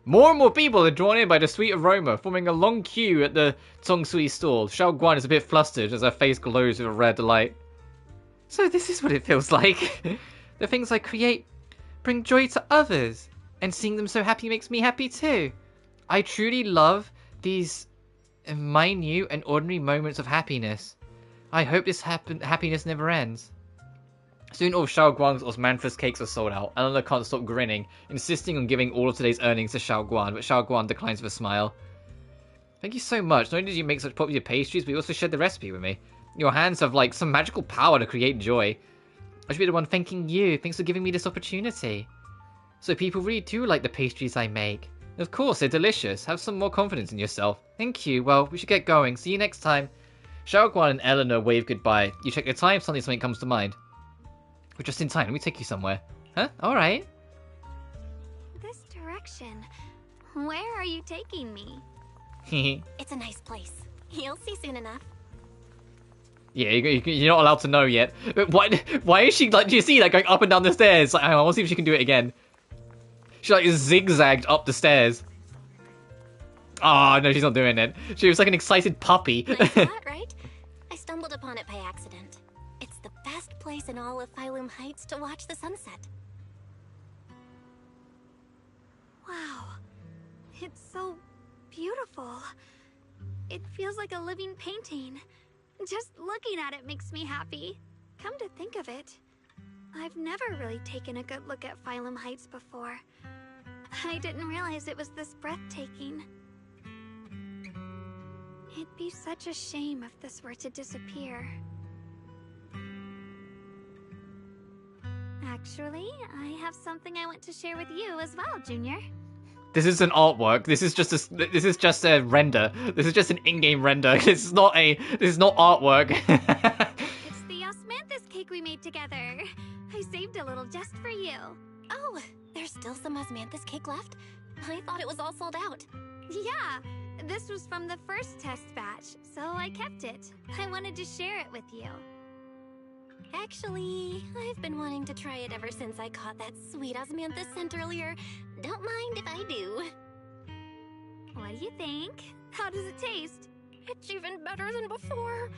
More and more people are drawn in by the sweet aroma, forming a long queue at the Tong Sui stall. Xiao Guan is a bit flustered as her face glows with a rare delight. So this is what it feels like. The things I create bring joy to others, and seeing them so happy makes me happy too. I truly love these minute and ordinary moments of happiness. I hope this happiness never ends. Soon all of Xiao Guang's osmanthus cakes are sold out. Eleanor can't stop grinning, insisting on giving all of today's earnings to Xiao Guan, but Xiao Guan declines with a smile. Thank you so much. Not only did you make such popular pastries, but you also shared the recipe with me. Your hands have like some magical power to create joy. I should be the one thanking you. Thanks for giving me this opportunity. So people really do like the pastries I make. Of course, they're delicious. Have some more confidence in yourself. Thank you. Well, we should get going. See you next time. Xiao Guan and Eleanor wave goodbye. You check your time, suddenly something comes to mind. We're just in time. Let me take you somewhere. Huh? Alright. This direction. Where are you taking me? It's a nice place. You'll see soon enough. Yeah, you're not allowed to know yet. But why is she, like, do you see that going up and down the stairs? Like, I want to see if she can do it again. She, like, zigzagged up the stairs. Oh, no, she's not doing it. She was like an excited puppy. Nice spot, right? I stumbled upon it by accident. It's the best place in all of Phalem Heights to watch the sunset. Wow. It's so beautiful. It feels like a living painting. Just looking at it makes me happy. Come to think of it, I've never really taken a good look at Phalem Heights before. I didn't realize it was this breathtaking. It'd be such a shame if this were to disappear. Actually, I have something I want to share with you as well, Junior. This is an artwork. This is just a render. This is just an in-game render. This is not artwork. It's the osmanthus cake we made together. I saved a little just for you. Oh, there's still some osmanthus cake left? I thought it was all sold out. Yeah, this was from the first test batch, so I kept it. I wanted to share it with you. Actually, I've been wanting to try it ever since I caught that sweet osmanthus scent earlier. Don't mind if I do. What do you think? How does it taste? It's even better than before.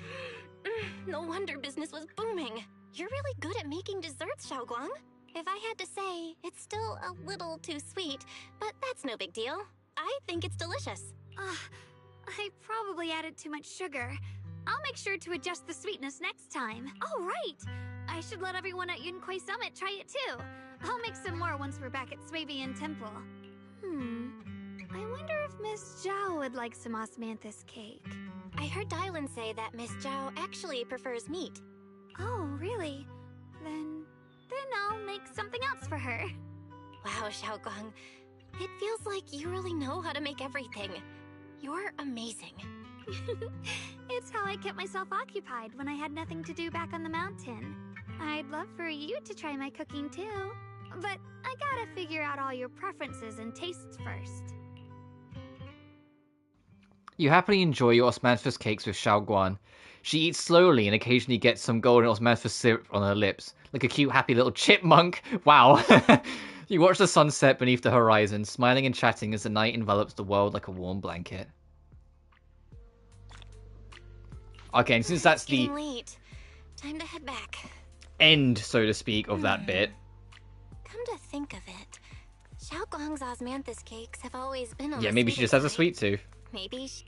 No wonder business was booming. You're really good at making desserts, Xiao Guang. If I had to say, it's still a little too sweet, but that's no big deal. I think it's delicious. I probably added too much sugar. I'll make sure to adjust the sweetness next time. Oh, right! I should let everyone at Yunkui Summit try it too. I'll make some more once we're back at Swabian Temple. I wonder if Miss Zhao would like some osmanthus cake. I heard Dylan say that Miss Zhao actually prefers meat. Oh, really? Then I'll make something else for her. Wow, Xiaoguang. It feels like you really know how to make everything. You're amazing. It's how I kept myself occupied when I had nothing to do back on the mountain. I'd love for you to try my cooking too, but I gotta figure out all your preferences and tastes first. You happily enjoy your osmanthus cakes with Xiaoguan. She eats slowly and occasionally gets some golden osmanthus syrup on her lips, like a cute, happy little chipmunk. Wow. You watch the sunset beneath the horizon, smiling and chatting as the night envelops the world like a warm blanket. Okay, and since that's the late. Time to head back. end, so to speak, of that bit. Come to think of it, Xiaoguang's osmanthus cakes have always been on Yeah, the maybe she sweeter just has a side. sweet tooth. Maybe she...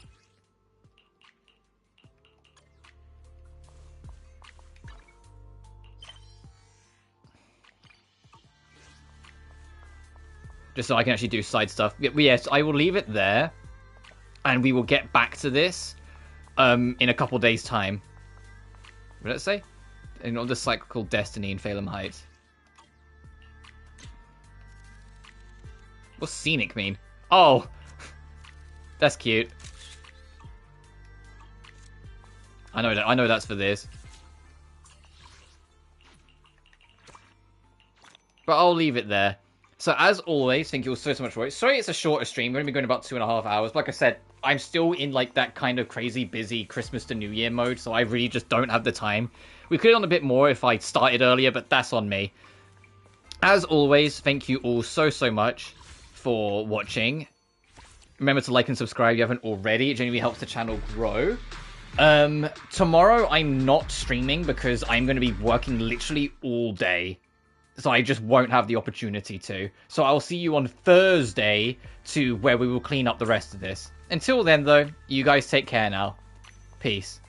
Just so I can actually do side stuff. Yes, I will leave it there. And we will get back to this in a couple days' time. What did it say? In the cyclical destiny in Phalem Heights. What's scenic mean? Oh! That's cute. I know that's for this. But I'll leave it there. So as always, thank you all so much for it. Sorry it's a shorter stream. We're going to be going about 2.5 hours. Like I said, I'm still in like that kind of crazy busy Christmas to New Year mode, so I really just don't have the time. We could have done a bit more if I started earlier, but that's on me. As always, thank you all so much for watching. Remember to like and subscribe if you haven't already. It genuinely helps the channel grow. Tomorrow I'm not streaming because I'm going to be working literally all day. So I just won't have the opportunity to. So I'll see you on Thursday to where we will clean up the rest of this. Until then, though, you guys take care now. Peace.